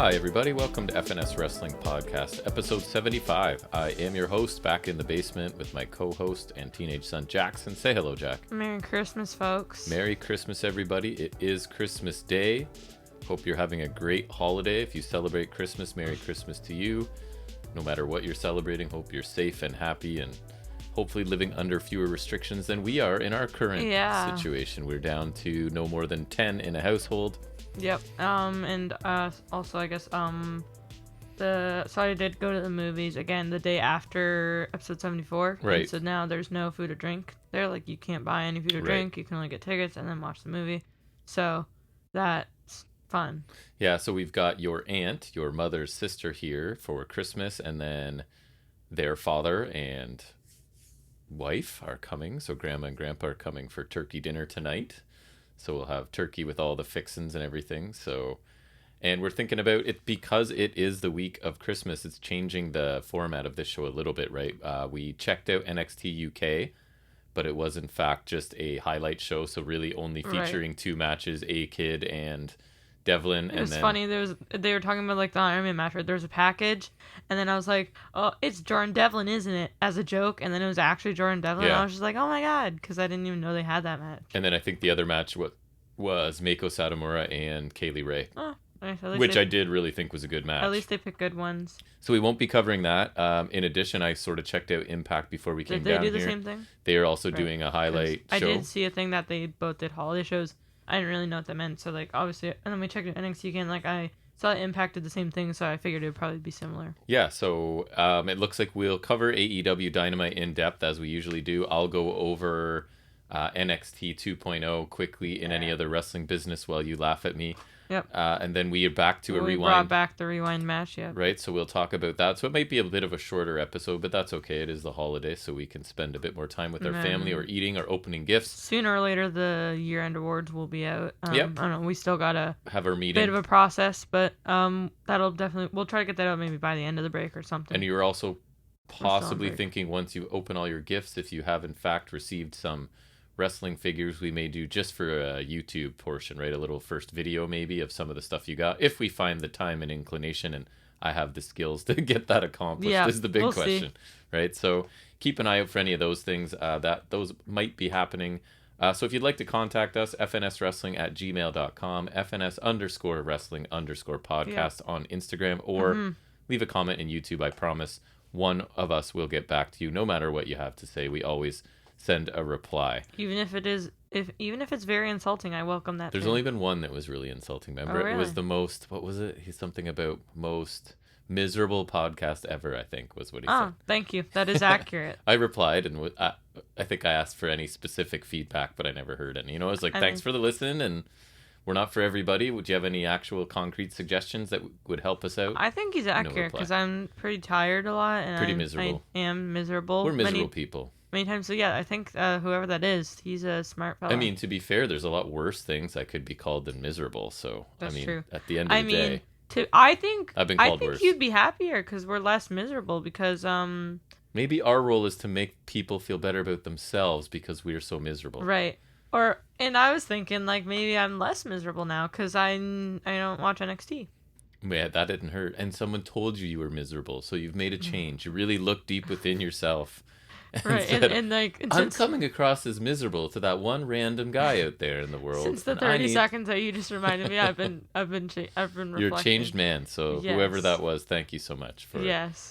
Hi, everybody. Welcome to FNS Wrestling Podcast, episode 75. I am your host back in the basement with my co-host and teenage son, Jackson. Say hello, Jack. Merry Christmas, folks. Merry Christmas, everybody. It is Christmas Day. Hope you're having a great holiday. If you celebrate Christmas, Merry Christmas to you. No matter what you're celebrating, hope you're safe and happy and hopefully living under fewer restrictions than we are in our current situation. We're down to no more than 10 in a household. Yep. Also, I guess, so I did go to the movies again the day after episode 74. Right. And so now there's no food or drink. They're like, you can't buy any food or drink. You can only get tickets and then watch the movie. So that's fun. Yeah. So we've got your aunt, your mother's sister here for Christmas, and then their father and wife are coming. So grandma and grandpa are coming for turkey dinner tonight. So we'll have turkey with all the fixins and everything. So, and we're thinking about it because it is the week of Christmas. It's changing the format of this show a little bit, right? We checked out NXT UK, but it was in fact just a highlight show. So really only featuring two matches, A-Kid and Devlin. It was funny. They were talking about like the Iron Man match, right? There was a package, and then I was like, "Oh, it's Jordan Devlin, isn't it?" As a joke, and then it was actually Jordan Devlin. Yeah. And I was just like, "Oh my god," because I didn't even know they had that match. And then I think the other match was Meiko Satomura and Kaylee Ray, which I did really think was a good match. At least they picked good ones. So we won't be covering that. In addition, I sort of checked out Impact before we came down here. Did they do the same thing? They are also doing a highlight show. I did see a thing that they both did holiday shows. I didn't really know what that meant, so like obviously, and then we checked out NXT UK, and like I saw it impacted the same thing, so I figured it would probably be similar. Yeah, so it looks like we'll cover AEW Dynamite in depth as we usually do. I'll go over NXT 2.0 quickly in any other wrestling business while you laugh at me. Yep. And then we are back to a rewind. We brought back the rewind match, yeah. Right, so we'll talk about that. So it might be a bit of a shorter episode, but that's okay. It is the holiday, so we can spend a bit more time with our family or eating or opening gifts. Sooner or later, the year-end awards will be out. Yep. I don't know, we still got to have our meeting. Bit of a process, but that'll definitely, we'll try to get that out maybe by the end of the break or something. And you're also possibly thinking once you open all your gifts, if you have in fact received some wrestling figures, we may do just for a YouTube portion, right? A little first video maybe of some of the stuff you got, if we find the time and inclination and I have the skills to get that accomplished. Yeah, this is the big question, see. Right? So keep an eye out for any of those things. Those might be happening. So if you'd like to contact us, fnswrestling@gmail.com, fns_wrestling_podcast on Instagram, or leave a comment in YouTube. I promise one of us will get back to you no matter what you have to say. We always send a reply. Even if it's very insulting, I welcome that. There's only been one that was really insulting. Remember, really? It was the most. What was it? He's something about most miserable podcast ever. I think was what he said. Oh, thank you. That is accurate. I replied and I think I asked for any specific feedback, but I never heard any. I was like, thanks for the listen, and we're not for everybody. Would you have any actual concrete suggestions that would help us out? I think he's accurate because I'm pretty tired a lot and pretty miserable. I am miserable. We're miserable people. Many times, so yeah, I think whoever that is, he's a smart fellow. I mean, to be fair, there's a lot worse things I could be called than miserable. So that's true. At the end of the day, I think I've been called worse. You'd be happier because we're less miserable. Because maybe our role is to make people feel better about themselves because we are so miserable. Right. And I was thinking like maybe I'm less miserable now because I don't watch NXT. Yeah, that didn't hurt. And someone told you were miserable, so you've made a change. You really look deep within yourself. Right, and I'm coming across as miserable to that one random guy out there in the world. Since the 30 seconds that you just reminded me, I've been reflecting. You're a changed man, so yes. Whoever that was, thank you so much for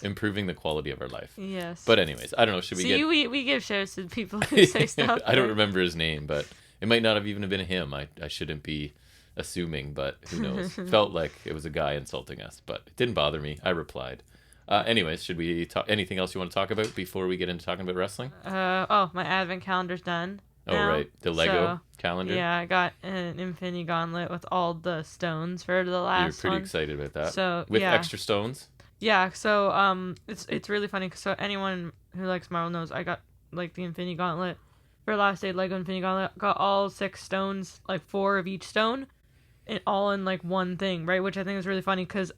improving the quality of our life. Yes. But anyways, I don't know. We give shows to people who say stuff. I don't remember his name, but it might not have even been him. I shouldn't be assuming, but who knows? Felt like it was a guy insulting us, but it didn't bother me. I replied. Anyways, should we talk anything else you want to talk about before we get into talking about wrestling? My advent calendar's done. Oh, right. The Lego calendar? Yeah, I got an Infinity Gauntlet with all the stones for the last one. You're pretty excited about that. So, with extra stones? Yeah, so it's really funny because anyone who likes Marvel knows I got like the Infinity Gauntlet for last day. Lego Infinity Gauntlet, got all 6 stones, like 4 of each stone, and all in like one thing, right? Which I think is really funny because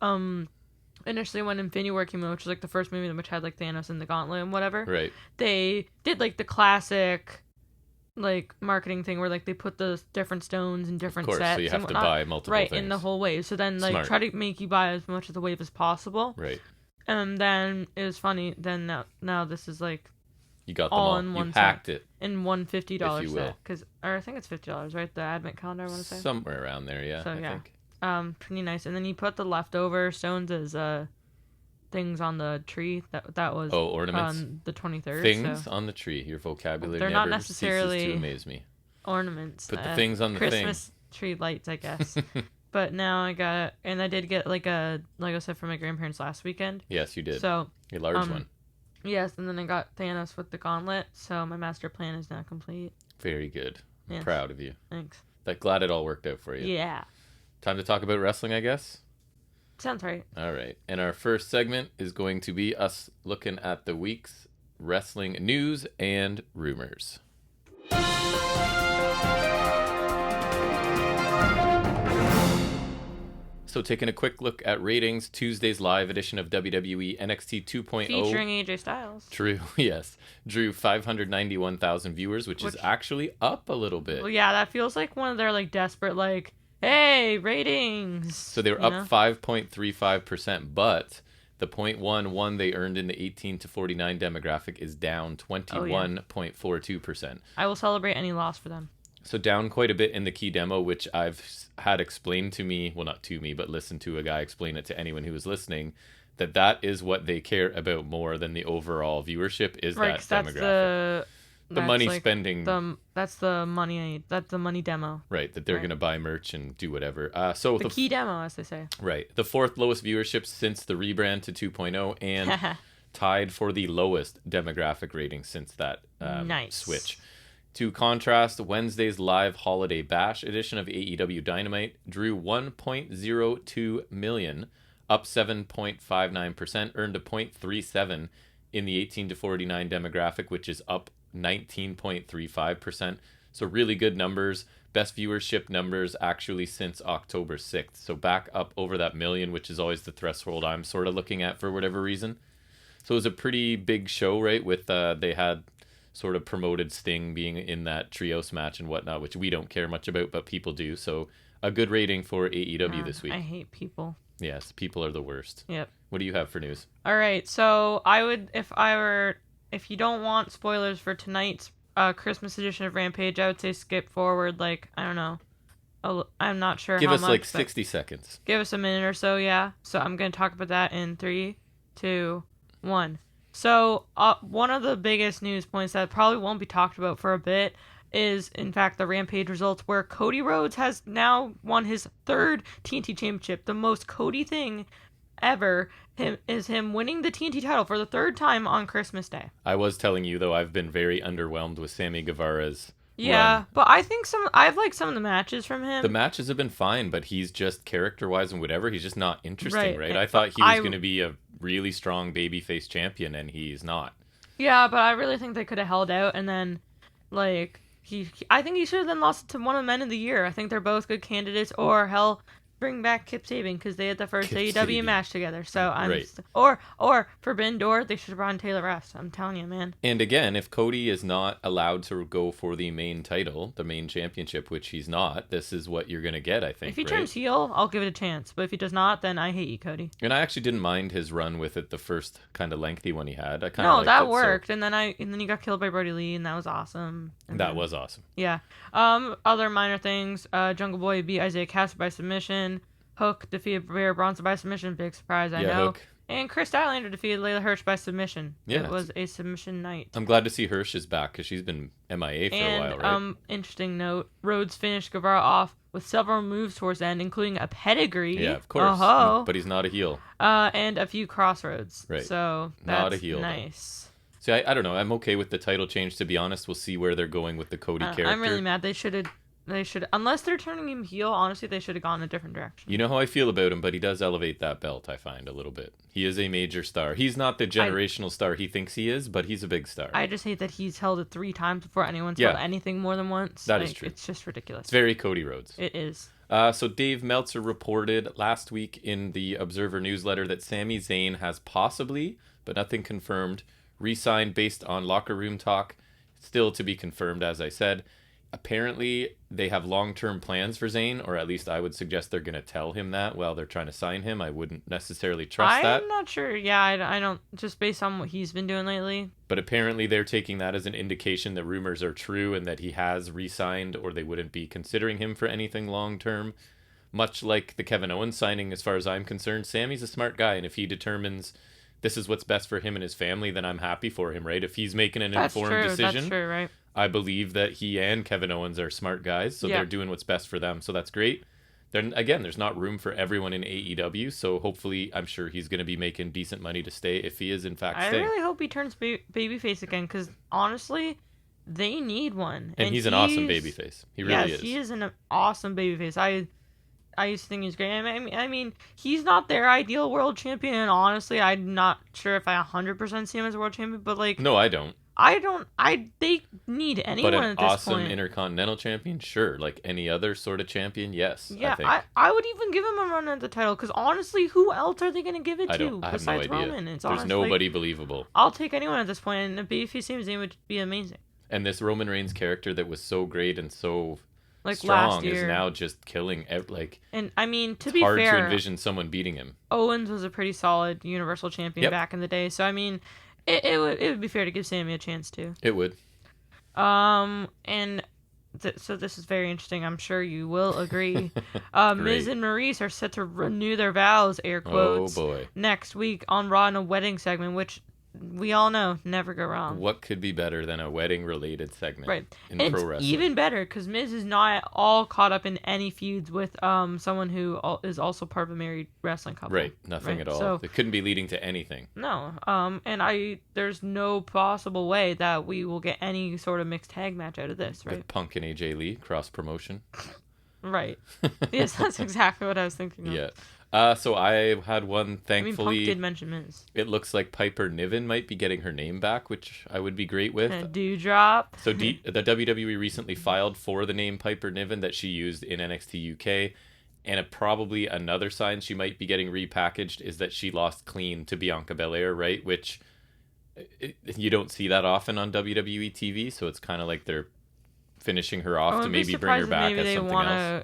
initially when Infinity War came out, which was like the first movie which had like Thanos and the Gauntlet and whatever, right? They did like the classic like marketing thing where like they put the different stones in different Of course, sets so you have and to whatnot, buy multiple right, things. in the whole wave. So then like Smart. try to make you buy as much of the wave as possible. Right. And then it was funny. Then now this is like You got them all all. in one You hacked set, it. in one $50 If you will. set. Or I think it's $50, right? The advent calendar, I want to say. Somewhere around there, yeah. So I yeah, think. pretty nice. And then you put the leftover stones as things on the tree. That was ornaments. on the 23rd. Things on the tree. Your vocabulary They're never not necessarily ceases to amaze me. ornaments. Put the things on the Christmas tree lights, I guess. But now I did get like a Lego set for my grandparents last weekend. Yes, you did. So a large one. Yes, and then I got Thanos with the gauntlet. So my master plan is now complete. Very good. I'm Yes. proud of you. Thanks. Glad it all worked out for you. Yeah. Time to talk about wrestling, I guess. Sounds right. All right. And our first segment is going to be us looking at the week's wrestling news and rumors. So taking a quick look at ratings, Tuesday's live edition of WWE NXT 2.0. Featuring AJ Styles. True, yes. Drew 591,000 viewers, which is actually up a little bit. Well, yeah, that feels like one of their like desperate like, hey, ratings. So they were up 5.35%, but the 0.11 they earned in the 18 to 49 demographic is down 21.42%. I will celebrate any loss for them. So down quite a bit in the key demo, which I've had explained to me, well, not to me, but listened to a guy explain it to anyone who was listening, that is what they care about more than the overall viewership is right, that demographic. The money like spending. That's the money. That's the money demo. Right, that they're going to buy merch and do whatever. So the key demo, as they say. Right. The fourth lowest viewership since the rebrand to 2.0 and tied for the lowest demographic rating since that switch. To contrast, Wednesday's live holiday bash edition of AEW Dynamite drew 1.02 million, up 7.59%, earned a 0.37 in the 18 to 49 demographic, which is up 19.35%. So really good numbers. Best viewership numbers actually since October 6th. So back up over that million, which is always the threshold I'm sort of looking at for whatever reason. So it was a pretty big show, right? With they had sort of promoted Sting being in that trios match and whatnot, which we don't care much about, but people do. So a good rating for AEW this week. I hate people. Yes, people are the worst. Yep. What do you have for news? All right, so I would, if you don't want spoilers for tonight's Christmas edition of Rampage, I would say skip forward, like, I don't know. I'm not sure Give how us much, like 60 seconds. Give us a minute or so, yeah. So I'm going to talk about that in 3, 2, 1. So one of the biggest news points that probably won't be talked about for a bit is, in fact, the Rampage results where Cody Rhodes has now won his 3rd TNT Championship. The most Cody thing ever is him winning the TNT title for the 3rd time on Christmas Day. I was telling you, though, I've been very underwhelmed with Sammy Guevara's run. But I think I've liked some of the matches from him. The matches have been fine, but he's just character-wise and whatever, he's just not interesting, right? I thought he was going to be a really strong babyface champion, and he's not. Yeah, but I really think they could have held out, and then, like, I think he should have then lost to one of the Men of the Year. I think they're both good candidates, or hell, bring back Kip Sabian, because they had the first AEW match together. So or Forbidden Door, they should have brought in Taylor Rust. I'm telling you, man. And again, if Cody is not allowed to go for the main title, the main championship, which he's not, this is what you're gonna get, I think. If he turns heel, I'll give it a chance. But if he does not, then I hate you, Cody. And I actually didn't mind his run with it, the first kind of lengthy one he had. That worked. So. And then he got killed by Brody Lee, and that was awesome. That was awesome. Yeah. Other minor things. Jungle Boy beat Isaiah Cassidy by submission. Hook defeated Bear Bronson by submission. Big surprise, I know. Hook. And Chris Stylander defeated Layla Hirsch by submission. Yeah, it was a submission night. I'm glad to see Hirsch is back because she's been MIA for a while, right? Interesting note. Rhodes finished Guevara off with several moves towards the end, including a pedigree. Yeah, of course. But he's not a heel. And a few crossroads. Right. So that's not a heel. Nice. See, I don't know. I'm okay with the title change, to be honest. We'll see where they're going with the Cody character. I'm really mad. They should, unless they're turning him heel, honestly, they should have gone a different direction. You know how I feel about him, but he does elevate that belt, I find, a little bit. He is a major star. He's not the generational star he thinks he is, but he's a big star. I just hate that he's held it 3 times before anyone's held anything more than once. That is true. It's just ridiculous. It's very Cody Rhodes. It is. So Dave Meltzer reported last week in the Observer newsletter that Sami Zayn has possibly, but nothing confirmed, re-signed based on locker room talk. still to be confirmed, as I said. Apparently, they have long-term plans for Zayn, or at least I would suggest they're going to tell him that while they're trying to sign him. I wouldn't necessarily trust that. I'm not sure. Yeah, I don't, just based on what he's been doing lately. But apparently they're taking that as an indication that rumors are true and that he has re-signed, or they wouldn't be considering him for anything long-term. Much like the Kevin Owens signing, as far as I'm concerned, Sammy's a smart guy, and if he determines this is what's best for him and his family, then I'm happy for him, right? If he's making an informed decision, that's true, right? I believe that he and Kevin Owens are smart guys, so they're doing what's best for them, so that's great. Then again, there's not room for everyone in AEW, so hopefully, I'm sure he's going to be making decent money to stay if he is in fact staying. I really hope he turns babyface again, because honestly, they need one. And he's an awesome babyface. He really is. Yes, he is an awesome babyface. I used to think he's great. I mean, he's not their ideal world champion, and honestly, I'm not sure if I 100% see him as a world champion, but like... No, I don't. They need anyone at this point. But an awesome intercontinental champion? Sure. Like any other sort of champion? Yes. Yeah, I would even give him a run at the title, because honestly, who else are they going to give it to besides Roman? There's nobody believable. I'll take anyone at this point, and a babyface Sami Zayn would be amazing. And this Roman Reigns character that was so great and so... like strong last year. Is now just killing and I mean, to be fair, hard to envision someone beating him. Owens was a pretty solid Universal Champion back in the day, so I mean, it would be fair to give Sammy a chance too. It would. And so this is very interesting. I'm sure you will agree. Miz and Maurice are set to renew their vows, air quotes. Oh boy! Next week on Raw in a wedding segment, which we all know never go wrong. What could be better than a wedding-related segment? Right. In and pro it's wrestling? Even better because Miz is not all caught up in any feuds with someone who is also part of a married wrestling couple. Right. Nothing at all. So, it couldn't be leading to anything. No. And there's no possible way that we will get any sort of mixed tag match out of this. Right. With Punk and AJ Lee cross promotion. Right. Yes, that's exactly what I was thinking of. Yeah. So I had one, thankfully. I mean, Punk did mention Miz. It looks like Piper Niven might be getting her name back, which I would be great with. A dewdrop. So the WWE recently filed for the name Piper Niven that she used in NXT UK. And probably another sign she might be getting repackaged is that she lost clean to Bianca Belair, right? Which you don't see that often on WWE TV, so it's kind of like they're finishing her off to maybe bring her back as something else.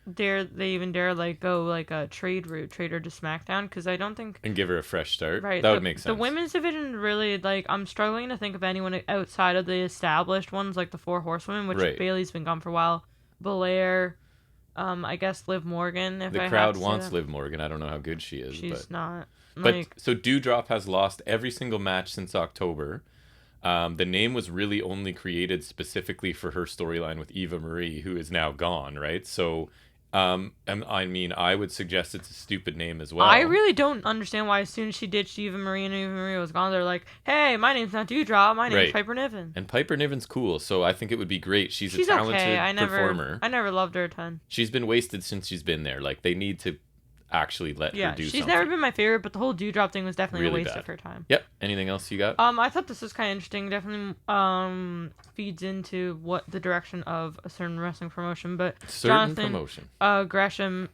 They even dare like go like a trade her to SmackDown, because I don't think, and give her a fresh start. Right, that would make sense. The women's division really, like, I'm struggling to think of anyone outside of the established ones, like the Four Horsewomen, which Bayley's been gone for a while. Belair, I guess Liv Morgan. If the crowd wants Liv Morgan. I don't know how good she is. She's not. But so Doudrop has lost every single match since October. The name was really only created specifically for her storyline with Eva Marie, who is now gone, right? So, I mean, I would suggest it's a stupid name as well. I really don't understand why as soon as she ditched Eva Marie and Eva Marie was gone, they're like, hey, my name's not Doudrop, my name's Piper Niven. And Piper Niven's cool, so I think it would be great. She's a talented performer. I never loved her a ton. She's been wasted since she's been there. Like, they need to actually let her do something. She's never been my favorite, but the whole Doudrop thing was definitely really a waste bad. Of her time. Yep. Anything else you got? I thought this was kind of interesting. Definitely feeds into what the direction of a certain wrestling promotion. But Jonathan Gresham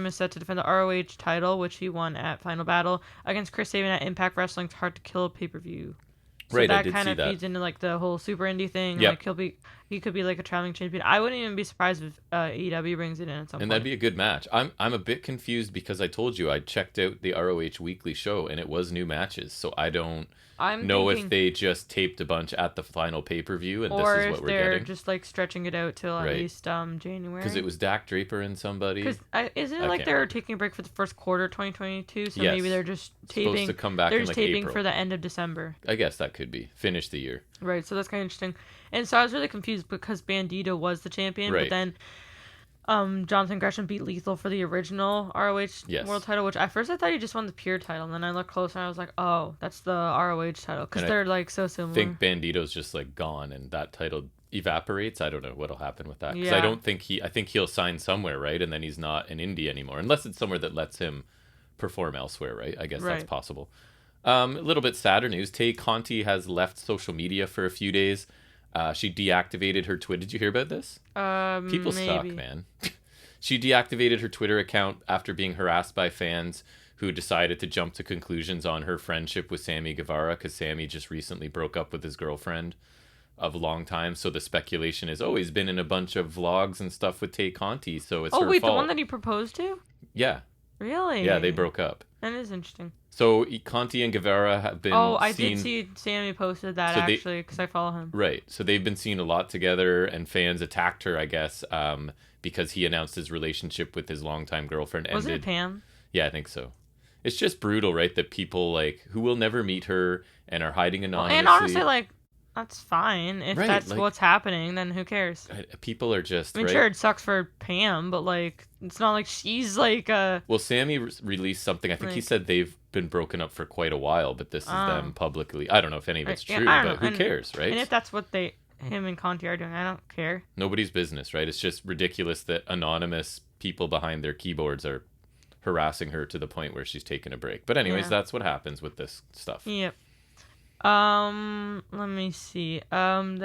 is set to defend the ROH title, which he won at Final Battle against Chris Sabin at Impact Wrestling's Hard to Kill pay-per-view. So right, that kind of feeds into like the whole super indie thing. Yep. Like he could be like a traveling champion. I wouldn't even be surprised if AEW brings it in at some point. And that'd be a good match. I'm a bit confused because I told you I checked out the ROH weekly show and it was new matches. So I don't know if they just taped a bunch at the final pay-per-view and this is what we're getting. Or if they're just like stretching it out till at least January. Because it was Dak Draper and somebody. Because isn't it like they're taking a break for the first quarter of 2022? So maybe they're just taping. Supposed to come back they're in just like taping April. for the end of December. I guess that could be. Finish the year. Right, so that's kind of interesting. And so I was really confused because Bandito was the champion, but then Jonathan Gresham beat Lethal for the original ROH world title, which at first I thought he just won the pure title, and then I looked closer and I was like, oh, that's the ROH title, because they're like so similar. I think Bandito's just like gone and that title evaporates. I don't know what'll happen with that, because I think he'll sign somewhere, right? And then he's not an indie anymore, unless it's somewhere that lets him perform elsewhere, right? I guess that's possible. A little bit sadder news. Tay Conti has left social media for a few days. She deactivated her Twitter. Did you hear about this? People suck, man. She deactivated her Twitter account after being harassed by fans who decided to jump to conclusions on her friendship with Sammy Guevara, because Sammy just recently broke up with his girlfriend. of a long time. So the speculation is, he's been in a bunch of vlogs and stuff with Tay Conti, so it's her wait, fault. the one that he proposed to? Yeah. Really? Yeah, they broke up. That is interesting. So Conti and Guevara have been I seen... did see Sammy posted that, actually, because I follow him. Right. So they've been seen a lot together, and fans attacked her, I guess, because he announced his relationship with his longtime girlfriend ended. Wasn't it Pam? Yeah, I think so. It's just brutal, right? That people, like, who will never meet her and are hiding anonymously. And honestly, like, that's fine. If Right, that's like, what's happening, then who cares? People are just, I mean, sure, it sucks for Pam, but, like, it's not like she's, like, Well, Sammy released something. I think he said they've been broken up for quite a while, but this is them publicly. I don't know if any of it's true, but who cares, right? And if that's what him and Conti are doing, I don't care. Nobody's business, right? It's just ridiculous that anonymous people behind their keyboards are harassing her to the point where she's taking a break. But anyways, that's what happens with this stuff. Yep. Let me see. On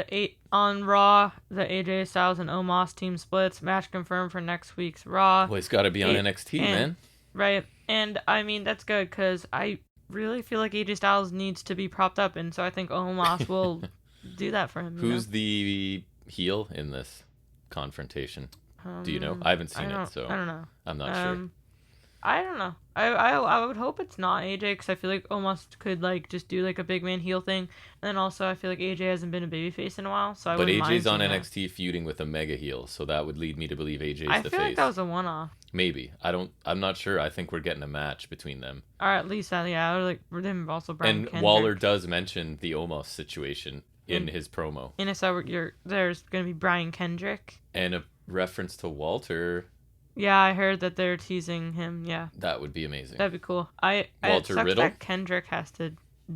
Raw, the AJ Styles and Omos team splits. Match confirmed for next week's Raw. Well, it's got to be on NXT, man. Right. And, I mean, that's good, because I really feel like AJ Styles needs to be propped up, and so I think Omos will do that for him. Who's the heel in this confrontation? Do you know? I haven't seen it, so I don't know. I'm not sure. I don't know. I would hope it's not AJ, because I feel like Omos could, like, just do, like, a big man heel thing. And then also I feel like AJ hasn't been a babyface in a while, so I wouldn't mind. But AJ's on NXT feuding with a mega heel, so that would lead me to believe AJ's the face. I feel like that was a one-off. Maybe. I'm not sure. I think we're getting a match between them. Or at least that, yeah. Or like them also Brian Kendrick. Waller does mention the Omos situation in his promo. And so there's going to be Brian Kendrick. And a reference to Walter. Yeah, I heard that they're teasing him, yeah. That would be amazing. That'd be cool. Walter Riddle? That Kendrick has to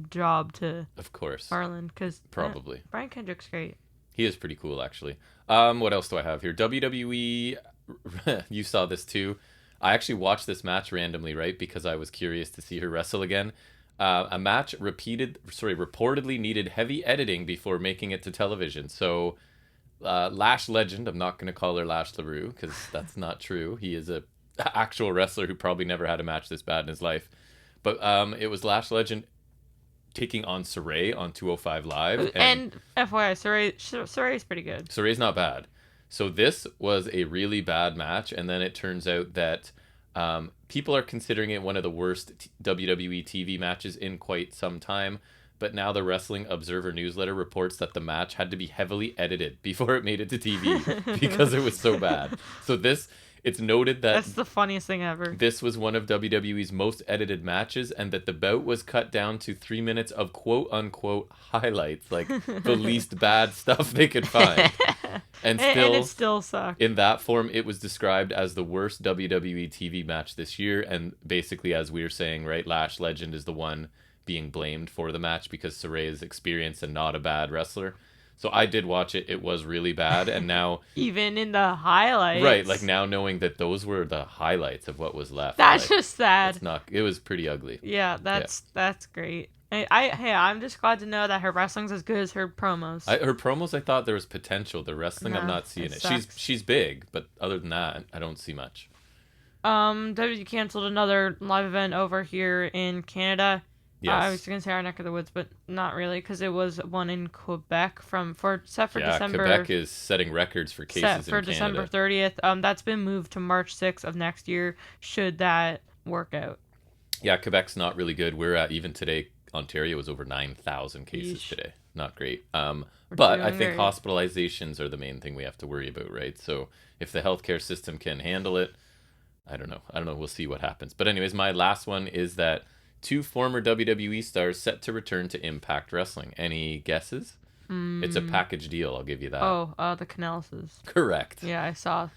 job to of course Harlan, because probably Brian Kendrick's great. He is pretty cool, actually. What else do I have here? WWE, you saw this too. I actually watched this match randomly, right? Because I was curious to see her wrestle again. A match reportedly needed heavy editing before making it to television. So, Lash Legend, I'm not going to call her Lash LaRue because that's not true. He is a actual wrestler who probably never had a match this bad in his life. But it was Lash Legend taking on Saray on 205 Live. And FYI, Saray's pretty good. Saray's not bad. So this was a really bad match, and then it turns out that people are considering it one of the worst WWE TV matches in quite some time. But now the Wrestling Observer newsletter reports that the match had to be heavily edited before it made it to TV because it was so bad. So it's noted that that's the funniest thing ever. This was one of WWE's most edited matches, and that the bout was cut down to 3 minutes of quote-unquote highlights, like the least bad stuff they could find. And it still sucked. In that form, it was described as the worst WWE TV match this year, and basically, as we were saying, right, Lash Legend is the one being blamed for the match because Saray is experienced and not a bad wrestler. So I did watch it. It was really bad, and now even in the highlights, right? Like now knowing that those were the highlights of what was left. That's just sad. It was pretty ugly. Yeah, that's great. I'm just glad to know that her wrestling's as good as her promos. Her promos, I thought there was potential. The wrestling, I'm not seeing it. She's big, but other than that, I don't see much. WWE canceled another live event over here in Canada. Yes. I was going to say our neck of the woods, but not really, because it was one in Quebec set for December. Quebec is setting records for cases in Canada. December 30th. That's been moved to March 6th of next year, should that work out. Yeah, Quebec's not really good. We're at, even today, Ontario was over 9,000 cases today. Not great. But I think hospitalizations are the main thing we have to worry about, right? So if the healthcare system can handle it, I don't know. We'll see what happens. But anyways, my last one is that 2 former WWE stars set to return to Impact Wrestling. Any guesses? It's a package deal, I'll give you that. The Canellises. Correct. Yeah, I saw.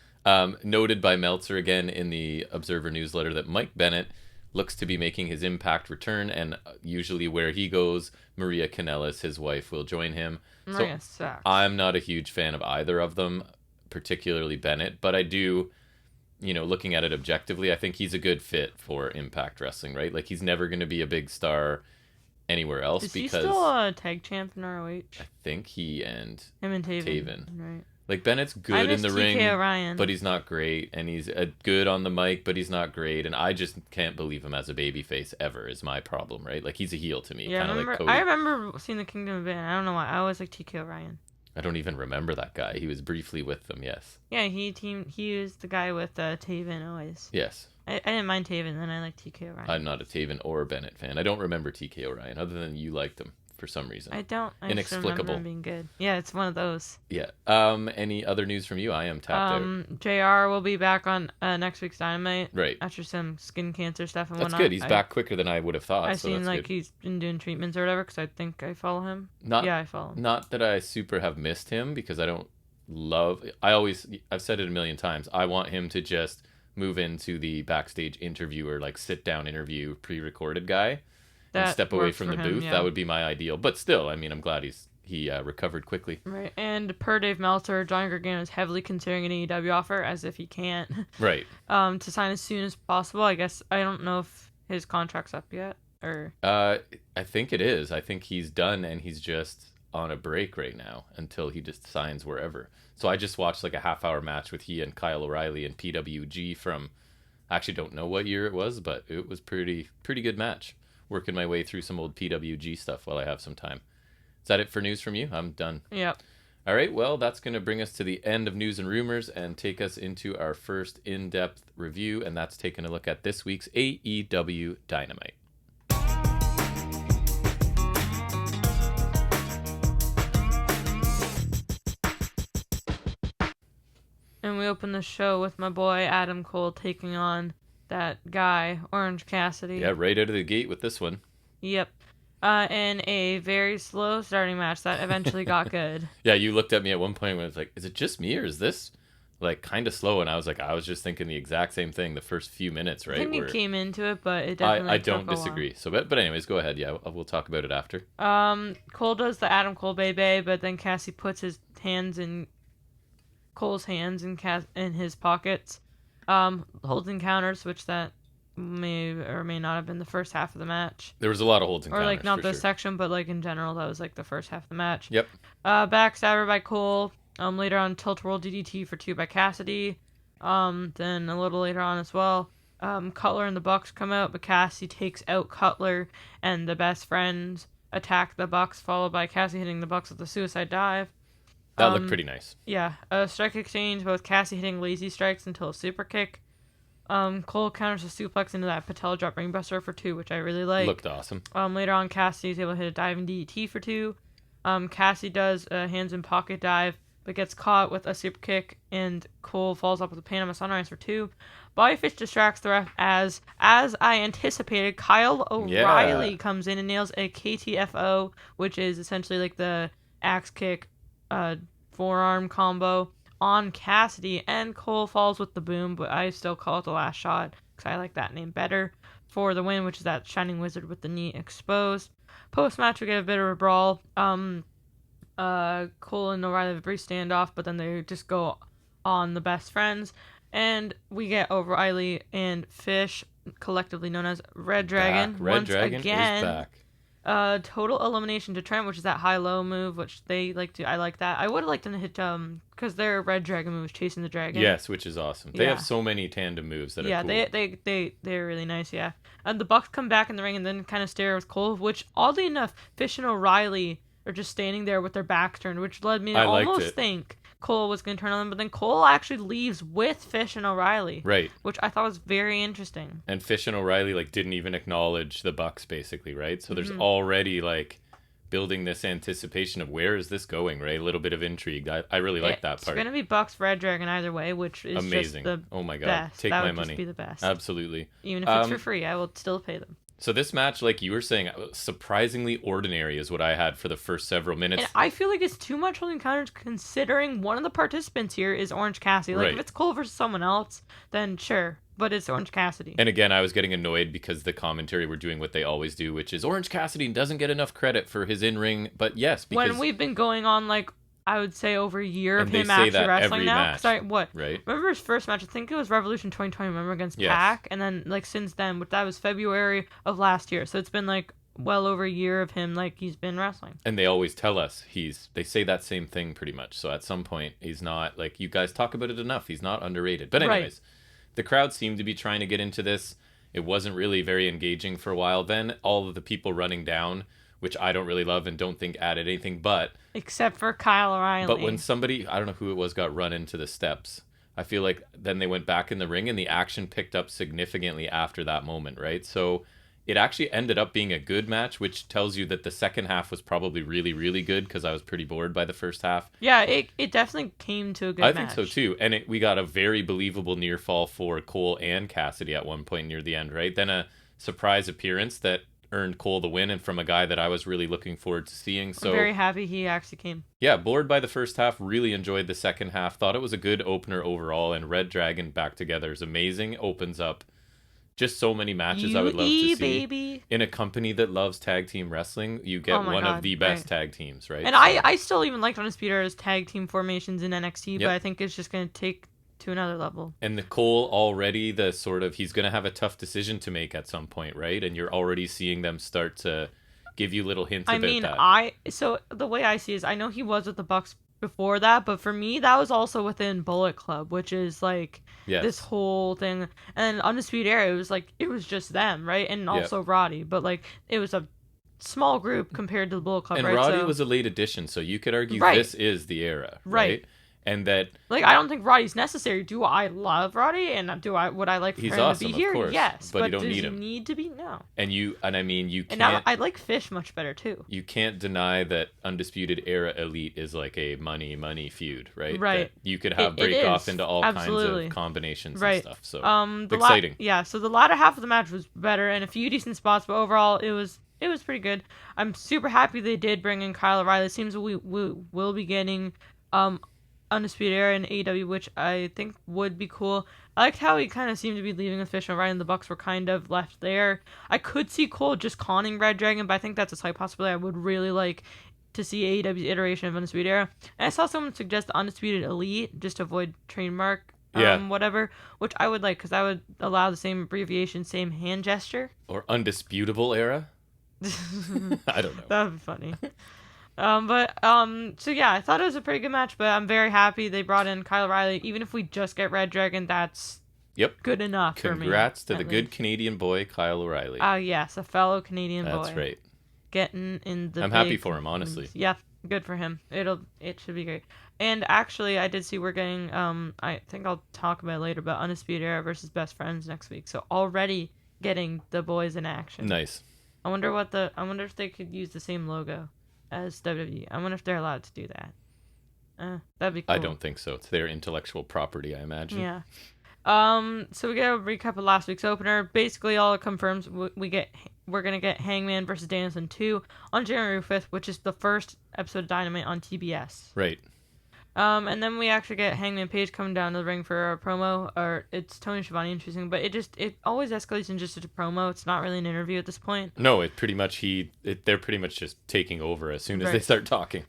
Noted by Meltzer again in the Observer newsletter that Mike Bennett looks to be making his Impact return, and usually where he goes, Maria Kanellis, his wife, will join him. Maria sucks. I'm not a huge fan of either of them, particularly Bennett, but I do... looking at it objectively, I think he's a good fit for Impact Wrestling, right? Like, he's never going to be a big star anywhere else. Is he still a tag champ in ROH? I think him and Taven. Right. Like, Bennett's good in the ring, O'Ryan. but he's not great, and he's good on the mic, but he's not great, and I just can't believe him as a babyface ever is my problem, right? Like, he's a heel to me, yeah, kind of like Cody. I remember seeing the Kingdom of Bane. I don't know why. I always like TK O'Ryan. I don't even remember that guy. He was briefly with them, yes. Yeah, he was the guy with Taven always. Yes. I didn't mind Taven, and I like TK O'Ryan. I'm not a Taven or Bennett fan. I don't remember TK O'Ryan, other than you liked him for some reason. I don't. I Inexplicable. just remember him being good. Yeah, it's one of those. Yeah. Any other news from you? I am tapped out. JR will be back on next week's Dynamite. Right. After some skin cancer stuff and That's whatnot. good. He's back quicker than I would have thought. I've so seen that's like good. he's been doing treatments or whatever because I think I follow him. I follow him. Not that I super have missed him because I don't love. I've said it a million times. I want him to just move into the backstage interviewer, like sit down interview, pre-recorded guy, and step away from the booth. Yeah. That would be my ideal. But still, I mean, I'm glad he recovered quickly. Right. And per Dave Meltzer, Johnny Gargano is heavily considering an AEW offer, as if he can't. Right. To sign as soon as possible. I guess I don't know if his contract's up yet or. I think it is. I think he's done and he's just on a break right now until he just signs wherever. So I just watched like a half-hour match with he and Kyle O'Reilly and PWG from. I actually don't know what year it was, but it was pretty good match. Working my way through some old PWG stuff while I have some time. Is that it for news from you? I'm done. Yep. All right, well, that's going to bring us to the end of news and rumors and take us into our first in-depth review, and that's taking a look at this week's AEW Dynamite. And we open the show with my boy Adam Cole taking on that guy, Orange Cassidy. Yeah, right out of the gate with this one. Yep. In a very slow starting match that eventually got good. Yeah, you looked at me at one point when it's like, is it just me or is this like kind of slow? And I was like, I was just thinking the exact same thing the first few minutes, right? I think it came into it, but it definitely I don't disagree. So, but anyways, go ahead. Yeah, we'll talk about it after. Cole does the Adam Cole Bebe, but then Cassie puts his hands in Cole's hands in his pockets, holding counters, which that may or may not have been the first half of the match. There was a lot of holds and counters. Or like not this section, but like in general, that was like the first half of the match. Yep. Backstabber by Cole. Later on, Tilt World DDT for 2 by Cassidy. Then a little later on as well, Cutler and the Bucks come out, but Cassie takes out Cutler, and the best friends attack the Bucks, followed by Cassie hitting the Bucks with a suicide dive. That looked pretty nice. Yeah, a strike exchange, both Cassie hitting lazy strikes until a super kick. Cole counters a suplex into that Patella drop brainbuster for 2, which I really like. Looked awesome. Later on, Cassie is able to hit a diving DDT for 2. Cassie does a hands in pocket dive, but gets caught with a super kick, and Cole falls up with a Panama Sunrise for 2. Bodyfish distracts the ref as I anticipated, Kyle O'Reilly comes in and nails a KTFO, which is essentially like the axe kick, forearm combo on Cassidy, and Cole falls with the boom, but I still call it the last shot because I like that name better for the win, which is that Shining Wizard with the knee exposed. Post-match, we get a bit of a brawl. Cole and O'Reilly have a brief standoff, but then they just go on the best friends, and we get O'Reilly and Fish, collectively known as Red Dragon, Red Dragon again. Is back. Total elimination to Trent, which is that high-low move, which they like to. I like that. I would have liked them to hit because their Red Dragon move is chasing the dragon. Yes, which is awesome. They have so many tandem moves that are cool. Yeah, they're really nice. Yeah, and the Bucks come back in the ring and then kind of stare with Cole, which oddly enough, Fish and O'Reilly are just standing there with their backs turned, which led me to almost think Cole was going to turn on them, but then Cole actually leaves with Fish and O'Reilly. Right. Which I thought was very interesting. And Fish and O'Reilly didn't even acknowledge the Bucks, basically, right? So there's already building this anticipation of where is this going, right? A little bit of intrigue. I really like that part. It's going to be Bucks Red Dragon either way, which is amazing. Just the oh my god, best. Take that my would money. Just be the best. Absolutely. Even if it's for free, I will still pay them. So this match, like you were saying, surprisingly ordinary is what I had for the first several minutes. And I feel like it's too much holding counters considering one of the participants here is Orange Cassidy. Like, if it's Cole versus someone else, then sure. But it's Orange Cassidy. And again, I was getting annoyed because the commentary were doing what they always do, which is Orange Cassidy doesn't get enough credit for his in-ring. But yes, because... When we've been going on, I would say over a year of him actually wrestling now. Right. Remember his first match? I think it was Revolution 2020. Remember against Pac, and then since then, but that was February of last year. So it's been well over a year of him he's been wrestling. And they always tell us they say that same thing pretty much. So at some point he's not you guys talk about it enough. He's not underrated. But anyways, the crowd seemed to be trying to get into this. It wasn't really very engaging for a while. Then all of the people running down which I don't really love and don't think added anything. But Except for Kyle O'Reilly. when somebody, I don't know who it was, got run into the steps, I feel like then they went back in the ring and the action picked up significantly after that moment, right? So it actually ended up being a good match, which tells you that the second half was probably really, really good because I was pretty bored by the first half. Yeah, it definitely came to a good match. I think so too. And we got a very believable near fall for Cole and Cassidy at one point near the end, right? Then a surprise appearance that earned Cole the win, and from a guy that I was really looking forward to seeing. So I'm very happy he actually came. Yeah, bored by the first half, really enjoyed the second half. Thought it was a good opener overall, and Red Dragon back together is amazing. Opens up just so many matches I would love to see. Baby. In a company that loves tag team wrestling, you get of the best tag teams, right? And I still even like Undisputed Era's tag team formations in NXT, but I think it's just going to take to another level. And the Cole already, the sort of, he's going to have a tough decision to make at some point, right? And you're already seeing them start to give you little hints about that. So the way I see it is, I know he was with the Bucks before that, but for me that was also within Bullet Club, which is like this whole thing. And Undisputed Era, it was just them, right? And also Roddy, but like it was a small group compared to the Bullet Club, and right? Roddy was a late addition, so you could argue this is the era, right? And that, like, I don't think Roddy's necessary. Do I love Roddy, and would I like for him awesome, to be here? Of course, yes, but you don't does need he him. Need to be? No. And I mean you can't. And I like Fish much better too. You can't deny that Undisputed Era Elite is like a money feud, right? Right. That you could have break off into all kinds of combinations and stuff. So exciting. So the latter half of the match was better and a few decent spots, but overall it was pretty good. I'm super happy they did bring in Kyle O'Reilly. It seems we will be getting Undisputed Era and AEW, which I think would be cool. I liked how he kind of seemed to be leaving with Fish and Ryan. The Bucks were kind of left there. I could see Cole just conning Red Dragon, but I think that's a slight possibility. I would really like to see AEW's iteration of Undisputed Era. And I saw someone suggest Undisputed Elite, just to avoid trademark, whatever, which I would like, because that would allow the same abbreviation, same hand gesture. Or Undisputable Era? I don't know. That would be funny. So yeah, I thought it was a pretty good match, but I'm very happy they brought in Kyle O'Reilly. Even if we just get Red Dragon, that's good enough for me. Congrats to the good Canadian boy, Kyle O'Reilly. Yes, a fellow Canadian boy. That's right. Getting in the I'm happy for him, honestly. Yeah, good for him. It should be great. And actually, I did see we're getting, I think I'll talk about it later, but Undisputed Era versus Best Friends next week. So already getting the boys in action. Nice. I wonder if they could use the same logo as WWE. I wonder if they're allowed to do that. That'd be cool. I don't think so. It's their intellectual property, I imagine. Yeah. So we get a recap of last week's opener. Basically, all it confirms we're gonna get Hangman versus Danielson 2 on January 5th, which is the first episode of Dynamite on TBS. Right. And then we actually get Hangman Page coming down to the ring for a promo, or it's Tony Schiavone introducing, but it always escalates in just a promo. It's not really an interview at this point. No, it pretty much they're pretty much just taking over as soon as they start talking.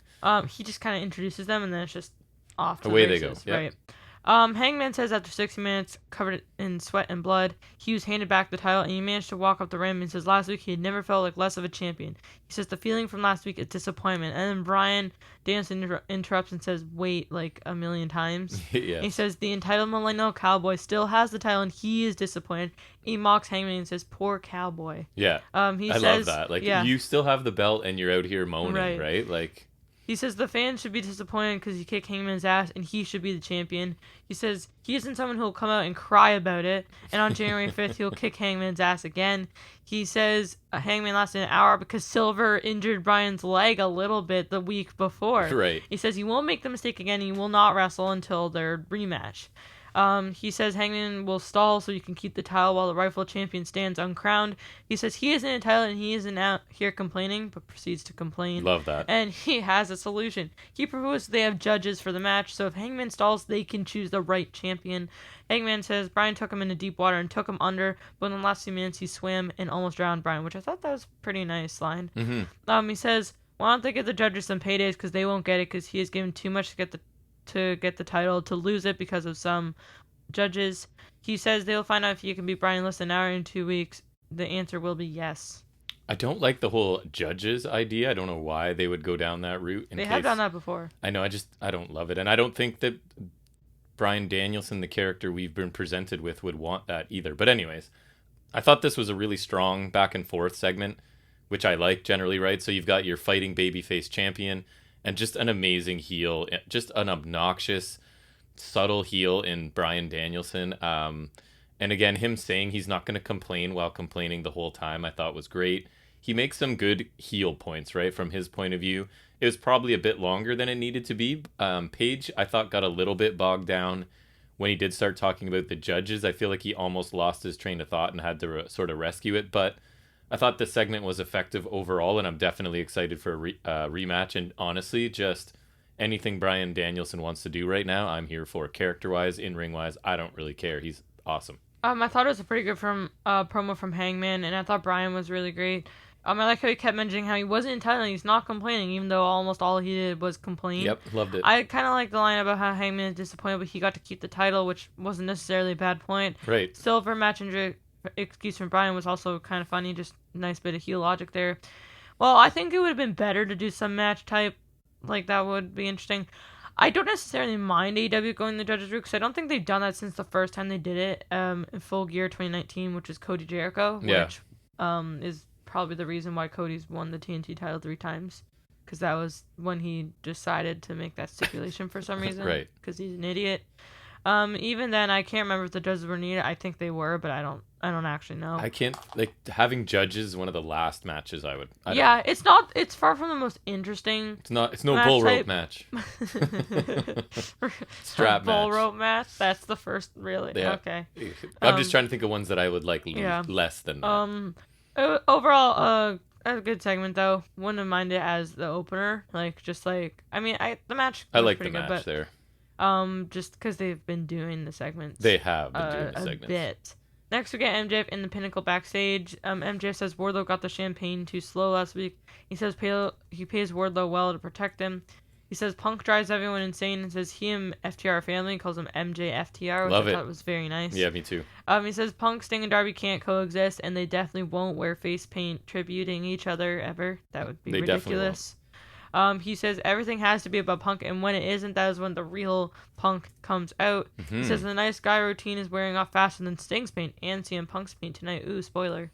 He just kind of introduces them, and then it's just off to away the races, they go. Yep. Right. Hangman says after 60 minutes, covered in sweat and blood, he was handed back the title, and he managed to walk up the rim, and says last week he had never felt like less of a champion. He says the feeling from last week is disappointment. And then Bryan Danielson interrupts and says, wait, like a million times. Yes. He says the entitled Millennial Cowboy still has the title, and he is disappointed. He mocks Hangman and says, poor cowboy. Yeah. I love that. Like, you still have the belt, and you're out here moaning, right? Like... He says the fans should be disappointed because he kicked Hangman's ass and he should be the champion. He says he isn't someone who will come out and cry about it. And on January 5th, he'll kick Hangman's ass again. He says Hangman lasted an hour because Silver injured Bryan's leg a little bit the week before. Right. He says he won't make the mistake again. He will not wrestle until their rematch. He says Hangman will stall so you can keep the title while the rightful champion stands uncrowned. He says he isn't entitled and he isn't out here complaining, but proceeds to complain. Love that. And he has a solution. He proposes they have judges for the match, so if Hangman stalls, they can choose the right champion. Hangman says Bryan took him into deep water and took him under, but in the last few minutes he swam and almost drowned Bryan, which I thought that was a pretty nice line. Mm-hmm. He says, why don't they give the judges some paydays because they won't get it because he has given too much to get the title, to lose it because of some judges. He says they'll find out if you can beat Bryan in less than an hour in 2 weeks. The answer will be yes. I don't like the whole judges idea. I don't know why they would go down that route. They have done that before. I know, I don't love it. And I don't think that Bryan Danielson, the character we've been presented with, would want that either. But anyways, I thought this was a really strong back and forth segment. which I like generally, right? So you've got your fighting babyface champion and just an amazing heel, just an obnoxious, subtle heel in Bryan Danielson. And again, him saying he's not going to complain while complaining the whole time, I thought was great. He makes some good heel points, right? From his point of view, it was probably a bit longer than it needed to be. Paige, I thought, got a little bit bogged down when he did start talking about the judges. I feel like he almost lost his train of thought and had to sort of rescue it. But I thought the segment was effective overall, and I'm definitely excited for a rematch. And honestly, just anything Bryan Danielson wants to do right now, I'm here for. Character-wise, in-ring wise, I don't really care. He's awesome. I thought it was a pretty good promo from Hangman, and I thought Bryan was really great. I like how he kept mentioning how he wasn't entitled, he's not complaining, even though almost all he did was complain. Yep, loved it. I kind of like the line about how Hangman is disappointed, but he got to keep the title, which wasn't necessarily a bad point. Right. Silver match injury excuse from Bryan was also kind of funny, just a nice bit of heel logic there. Well, I think it would have been better to do some match type, like that would be interesting. I don't necessarily mind AEW going the judges route, because I don't think they've done that since the first time they did it in Full Gear 2019, which is Cody Jericho, which is probably the reason why Cody's won the TNT title 3 times, because that was when he decided to make that stipulation for some reason, right? Because he's an idiot. Even then, I can't remember if the judges were needed. I think they were, but I don't actually know. I can't, like, having judges is one of the last matches I would. It's not. It's far from the most interesting. It's no bull rope type. Match. Strap bull match. rope match. That's the first, really. Yeah. Okay. I'm just trying to think of ones that I would like less than that. Overall, a good segment though. Wouldn't have minded it as the opener. The match. I like the good, match but, there. Just because they've been doing the segments. They have been doing the segments a bit. Next, we get MJF in the Pinnacle backstage. MJF says Wardlow got the champagne too slow last week. He says he pays Wardlow well to protect him. He says Punk drives everyone insane and says he and FTR are family. He calls him MJFTR, which I thought was very nice. Yeah, me too. He says Punk, Sting, and Darby can't coexist, and they definitely won't wear face paint tributing each other ever. That would be ridiculous. He says everything has to be about Punk, and when it isn't, that is when the real Punk comes out. Mm-hmm. He says the nice guy routine is wearing off faster than Sting's paint and CM Punk's paint tonight. Ooh, spoiler.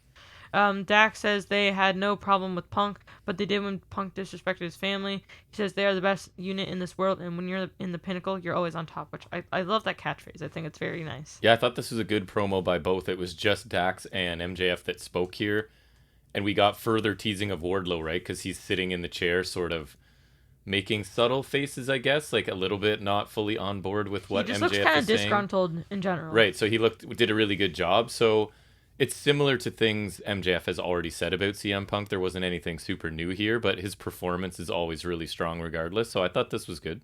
Dax says they had no problem with Punk, but they did when Punk disrespected his family. He says they are the best unit in this world, and when you're in the pinnacle, you're always on top, which I love that catchphrase. I think it's very nice. Yeah, I thought this was a good promo by both. It was just Dax and MJF that spoke here, and we got further teasing of Wardlow, right? Because he's sitting in the chair sort of making subtle faces, I guess, like a little bit not fully on board with what MJF is saying. He just looks kind of disgruntled in general. Right, so he did a really good job. So it's similar to things MJF has already said about CM Punk. There wasn't anything super new here, but his performance is always really strong regardless. So I thought this was good.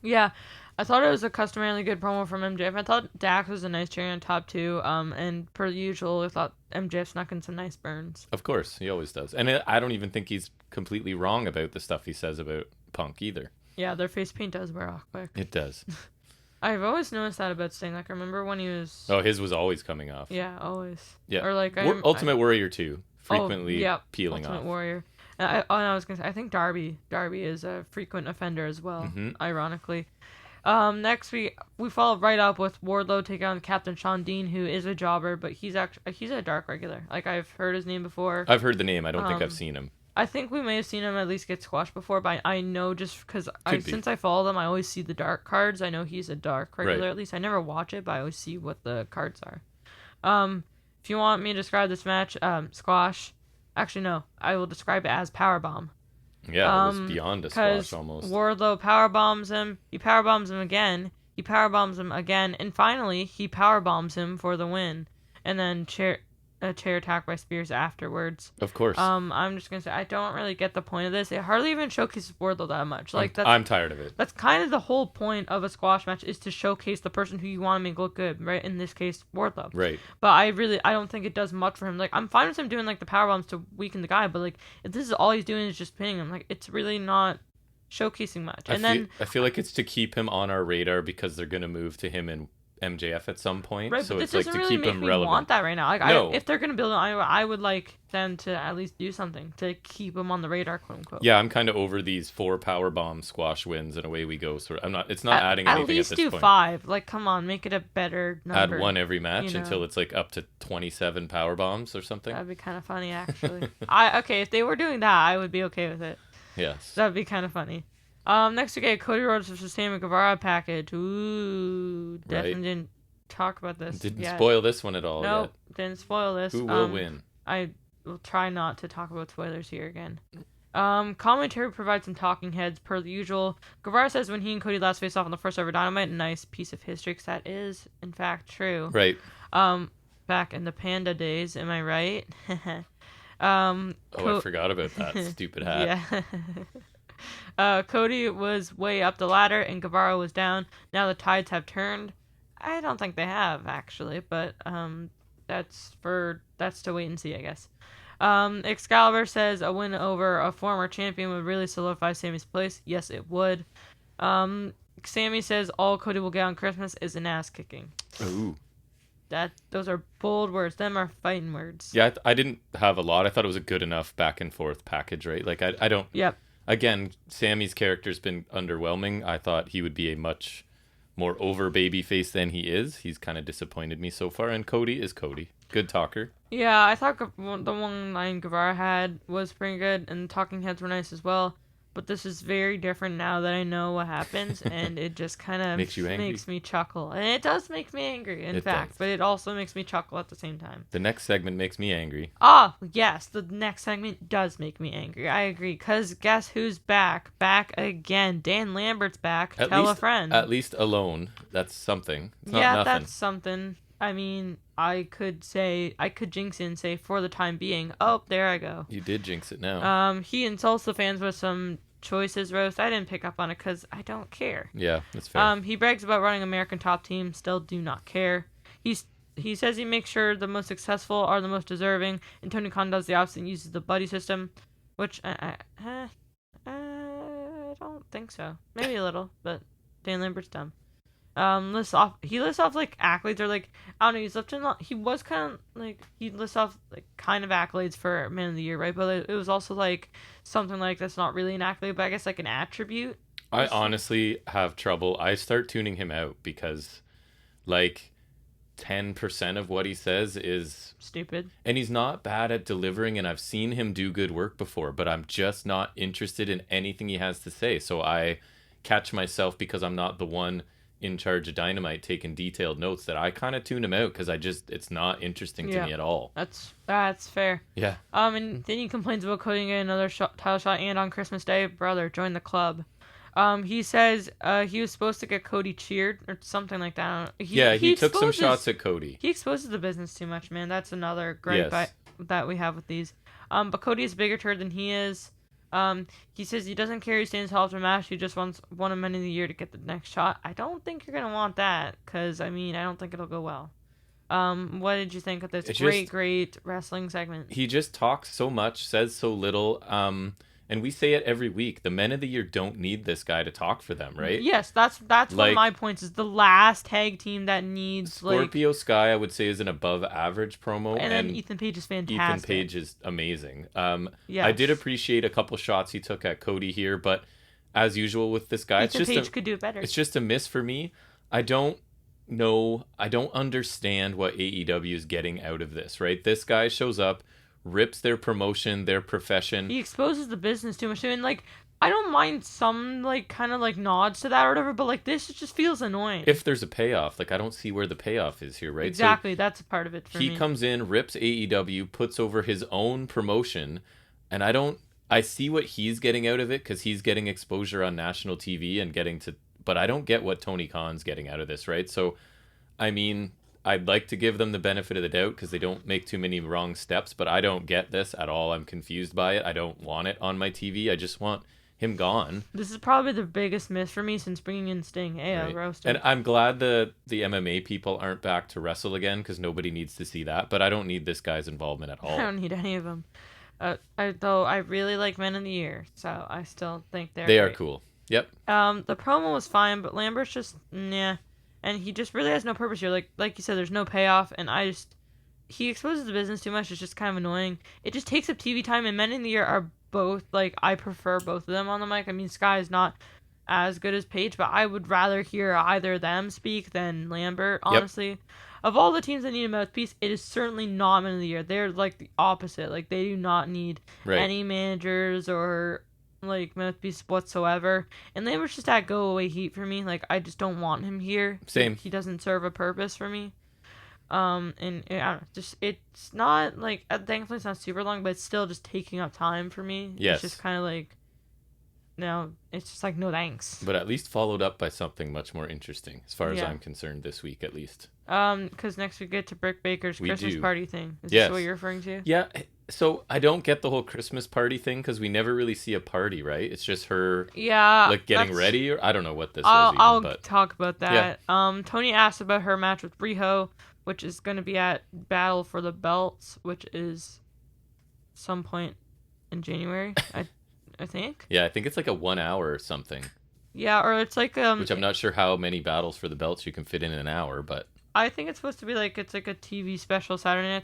Yeah, I thought it was a customarily good promo from MJF. I thought Dax was a nice cherry on top too. And per usual, I thought MJF snuck in some nice burns. Of course, he always does. And I don't even think he's completely wrong about the stuff he says about Punk either. Yeah, their face paint does wear off quick. It does. I've always noticed that about Sting. Like, I remember when he was... Oh, his was always coming off. Yeah, always. Yeah. Or like... Ultimate Warrior too. Frequently peeling Ultimate off. Warrior. I was going to say, I think Darby is a frequent offender as well, ironically. Next, we follow right up with Wardlow taking on Captain Sean Dean, who is a jobber, but he's a dark regular. Like, I've heard his name before. I've heard the name. I don't think I've seen him. I think we may have seen him at least get squashed before, but I know just because since I follow them, I always see the dark cards. I know he's a dark regular, at least. I never watch it, but I always see what the cards are. If you want me to describe this match, squash. Actually, no. I will describe it as powerbomb. Yeah, it was beyond a squash almost. Wardlow powerbombs him. He powerbombs him again. He powerbombs him again. And finally, he powerbombs him for the win. And then a chair attack by Spears afterwards. Of course. I'm just gonna say I don't really get the point of this. It hardly even showcases Wardlow that much. Like I'm tired of it. That's kind of the whole point of a squash match, is to showcase the person who you want to make look good, right? In this case, Wardlow. Right. But I don't think it does much for him. Like, I'm fine with him doing like the powerbombs to weaken the guy, but like if this is all he's doing is just pinning him, like it's really not showcasing much. I feel like it's to keep him on our radar because they're gonna move to him and MJF at some point. Right, so but it's this like doesn't to really keep make him me relevant. want that right now. Like, No. if they're gonna build him, I would like them to at least do something to keep him on the radar, quote unquote. Yeah, I'm kind of over these 4 powerbomb squash wins and away we go. Sort of, I'm not. It's not adding anything at least at this do point. 5. Like, come on, make it a better number. Add 1 every match you know? until it's like up to 27 power bombs or something. That'd be kind of funny, actually. Okay, if they were doing that, I would be okay with it. Yes. That'd be kind of funny. Next we get Cody Rhodes versus Sammy Guevara package. Ooh, definitely didn't talk about this. Didn't spoil this one at all. Nope, didn't spoil this. Who will win? I will try not to talk about spoilers here again. Commentary provides some talking heads per the usual. Guevara says when he and Cody last faced off on the first ever Dynamite, a nice piece of history, because that is in fact true. Right. Back in the Panda days, am I right? I forgot about that stupid hat. Yeah. Cody was way up the ladder and Guevara was down. Now the tides have turned. I don't think they have actually, but that's to wait and see, I guess. Excalibur says a win over a former champion would really solidify Sammy's place. Yes, it would. Sammy says all Cody will get on Christmas is an ass kicking. Ooh. Those are bold words. Them are fighting words. Yeah, I didn't have a lot. I thought it was a good enough back and forth package, right? Like I don't. Yep. Again, Sammy's character's been underwhelming. I thought he would be a much more over babyface than he is. He's kind of disappointed me so far. And Cody is Cody. Good talker. Yeah, I thought the one line Guevara had was pretty good, and the talking heads were nice as well. But this is very different now that I know what happens, and it just kind of makes me chuckle. And it does make me angry, in fact, but it also makes me chuckle at the same time. The next segment makes me angry. Ah, yes, the next segment does make me angry. I agree, because guess who's back? Back again. Dan Lambert's back. Tell a friend. At least alone. That's something. It's not nothing. That's something. I mean, I could jinx it and say, for the time being, oh, there I go. You did jinx it now. He insults the fans with some choices roast. I didn't pick up on it because I don't care. Yeah, that's fair. He brags about running American Top Team. Still do not care. He says he makes sure the most successful are the most deserving, and Tony Khan does the opposite and uses the buddy system, which I don't think so. Maybe a little, but Dan Lambert's dumb. He lists off like accolades or like I don't know. He was kind of like he lists off like kind of accolades for Man of the Year, right? But it was also like something like that's not really an accolade, but I guess like an attribute. I honestly have trouble. I start tuning him out because like 10% of what he says is stupid, and he's not bad at delivering. And I've seen him do good work before, but I'm just not interested in anything he has to say. So I catch myself because I'm not the one in charge of Dynamite taking detailed notes that I kind of tune him out because it's not interesting to me at all. That's fair. Yeah. And then he complains about Cody getting another title shot and on Christmas Day, brother, join the club. He says he was supposed to get Cody cheered or something like that. He took some shots at Cody. He exposes the business too much, man. That's another gripe that we have with these. But Cody is a bigger turd than he is. He says he doesn't care. He stands tall after a match. He just wants one of many in the year to get the next shot. I don't think you're gonna want that because I don't think it'll go well. What did you think of this great wrestling segment? He just talks so much, says so little. And we say it every week. The men of the year don't need this guy to talk for them, right? Yes, that's one of my points. Is the last tag team that needs Scorpio Sky, I would say, is an above average promo, and then Ethan Page is fantastic. Ethan Page is amazing. I did appreciate a couple shots he took at Cody here, but as usual with this guy, Ethan Page could do it better. It's just a miss for me. I don't know. I don't understand what AEW is getting out of this. Right? This guy shows up, rips their promotion, their profession. He exposes the business too much. And I don't mind some kind of nods to that or whatever, but this just feels annoying. If there's a payoff, I don't see where the payoff is here, right? Exactly, so that's a part of it for me. He comes in, rips AEW, puts over his own promotion, and I see what he's getting out of it because he's getting exposure on national TV and but I don't get what Tony Khan's getting out of this, right? So, I'd like to give them the benefit of the doubt because they don't make too many wrong steps, but I don't get this at all. I'm confused by it. I don't want it on my TV. I just want him gone. This is probably the biggest miss for me since bringing in Sting. Right. Roasted. And I'm glad the MMA people aren't back to wrestle again because nobody needs to see that, but I don't need this guy's involvement at all. I don't need any of them. Though I really like Men of the Year, so I still think they are cool. Yep. The promo was fine, but Lambert's just, nah. and he just really has no purpose here. Like you said, there's no payoff, and he exposes the business too much. It's just kind of annoying. It just takes up TV time, and Men in the Year are both, like, I prefer both of them on the mic. I mean, Sky is not as good as Paige, but I would rather hear either them speak than Lambert, honestly. Yep. Of all the teams that need a mouthpiece, it is certainly not Men of the Year. They're, like, the opposite. Like, they do not need any managers or, like, mouthpiece whatsoever. And Lambert's just that go-away heat for me. Like, I just don't want him here. Same. He doesn't serve a purpose for me. And I don't know, just, it's not, like, thankfully it's not super long, but it's still just taking up time for me. Yes. It's just kind of like, no, it's just like, no thanks. But at least followed up by something much more interesting, as far as I'm concerned, this week at least. Because next we get to Britt Baker's Christmas party thing. Is this what you're referring to? Yeah, so I don't get the whole Christmas party thing, because we never really see a party, right? It's just her, like, getting ready, or I don't know what this is even, I'll talk about that. Yeah. Tony asked about her match with Riho, which is going to be at Battle for the Belts, which is some point in January, I think. Yeah, I think it's like a 1 hour or something. Yeah, or it's like which I'm not sure how many battles for the belts you can fit in an hour, but I think it's supposed to be like, it's like a TV special Saturday night.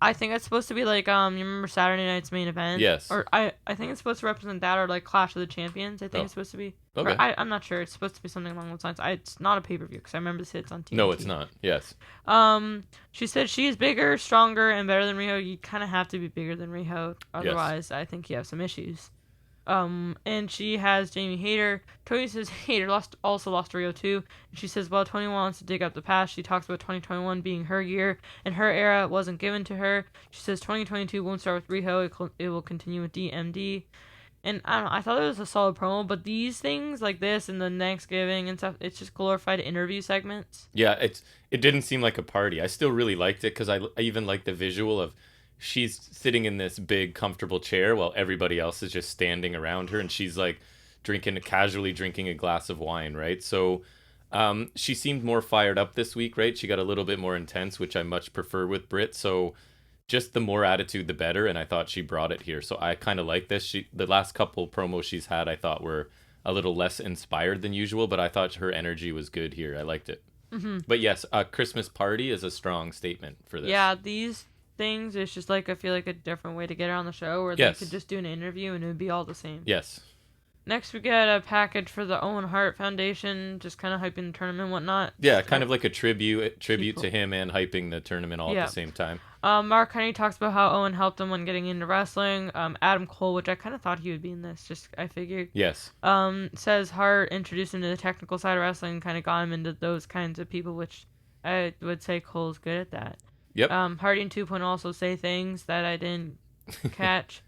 I think it's supposed to be like, you remember Saturday night's main event? Yes. Or I think it's supposed to represent that, or like Clash of the Champions. I think it's supposed to be. Okay. Or I'm not sure. It's supposed to be something along those lines. It's not a pay-per-view, because I remember this it's on TV. No, it's not. Yes. She said she is bigger, stronger, and better than Riho. You kind of have to be bigger than Riho, otherwise I think you have some issues. And she has Jamie Hayter. Tony says Hayter also lost to Rio too. And she says, well, Tony wants to dig up the past. She talks about 2021 being her year, and her era wasn't given to her. She says 2022 won't start with Riho. It will continue with DMD. And I don't know, I thought it was a solid promo, but these things like this and the Thanksgiving and stuff, it's just glorified interview segments. Yeah, it didn't seem like a party. I still really liked it, because I even liked the visual of she's sitting in this big comfortable chair while everybody else is just standing around her, and she's like casually drinking a glass of wine, right? So she seemed more fired up this week, right? She got a little bit more intense, which I much prefer with Britt. So just the more attitude, the better, and I thought she brought it here. So I kind of like this. The last couple promos she's had, I thought were a little less inspired than usual, but I thought her energy was good here. I liked it. Mm-hmm. But yes, a Christmas party is a strong statement for this. Yeah, these things, it's just like, I feel like a different way to get her on the show, where they could just do an interview and it would be all the same. Yes. Next we get a package for the Owen Hart Foundation, just kind of hyping the tournament and whatnot. Yeah, kind of like a tribute to him and hyping the tournament all at the same time. Mark Henry talks about how Owen helped him when getting into wrestling. Adam Cole, which I kind of thought he would be in this, just I figured. Yes. Says Hart introduced him to the technical side of wrestling, kind of got him into those kinds of people, which I would say Cole's good at that. Yep. Hardy and 2.0 also say things that I didn't catch.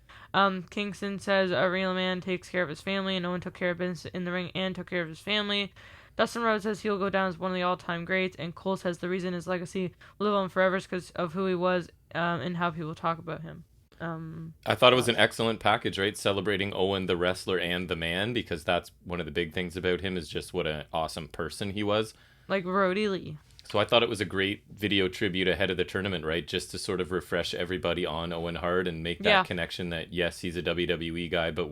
Kingston says a real man takes care of his family, and no one took care of business in the ring and took care of his family. Dustin Rhodes says he'll go down as one of the all-time greats, and Cole says the reason his legacy will live on forever is because of who he was and how people talk about him. I thought it was an excellent package, right? Celebrating Owen, the wrestler, and the man, because that's one of the big things about him, is just what an awesome person he was. Like Brody Lee. So I thought it was a great video tribute ahead of the tournament, right? Just to sort of refresh everybody on Owen Hart and make that connection that, yes, he's a WWE guy, but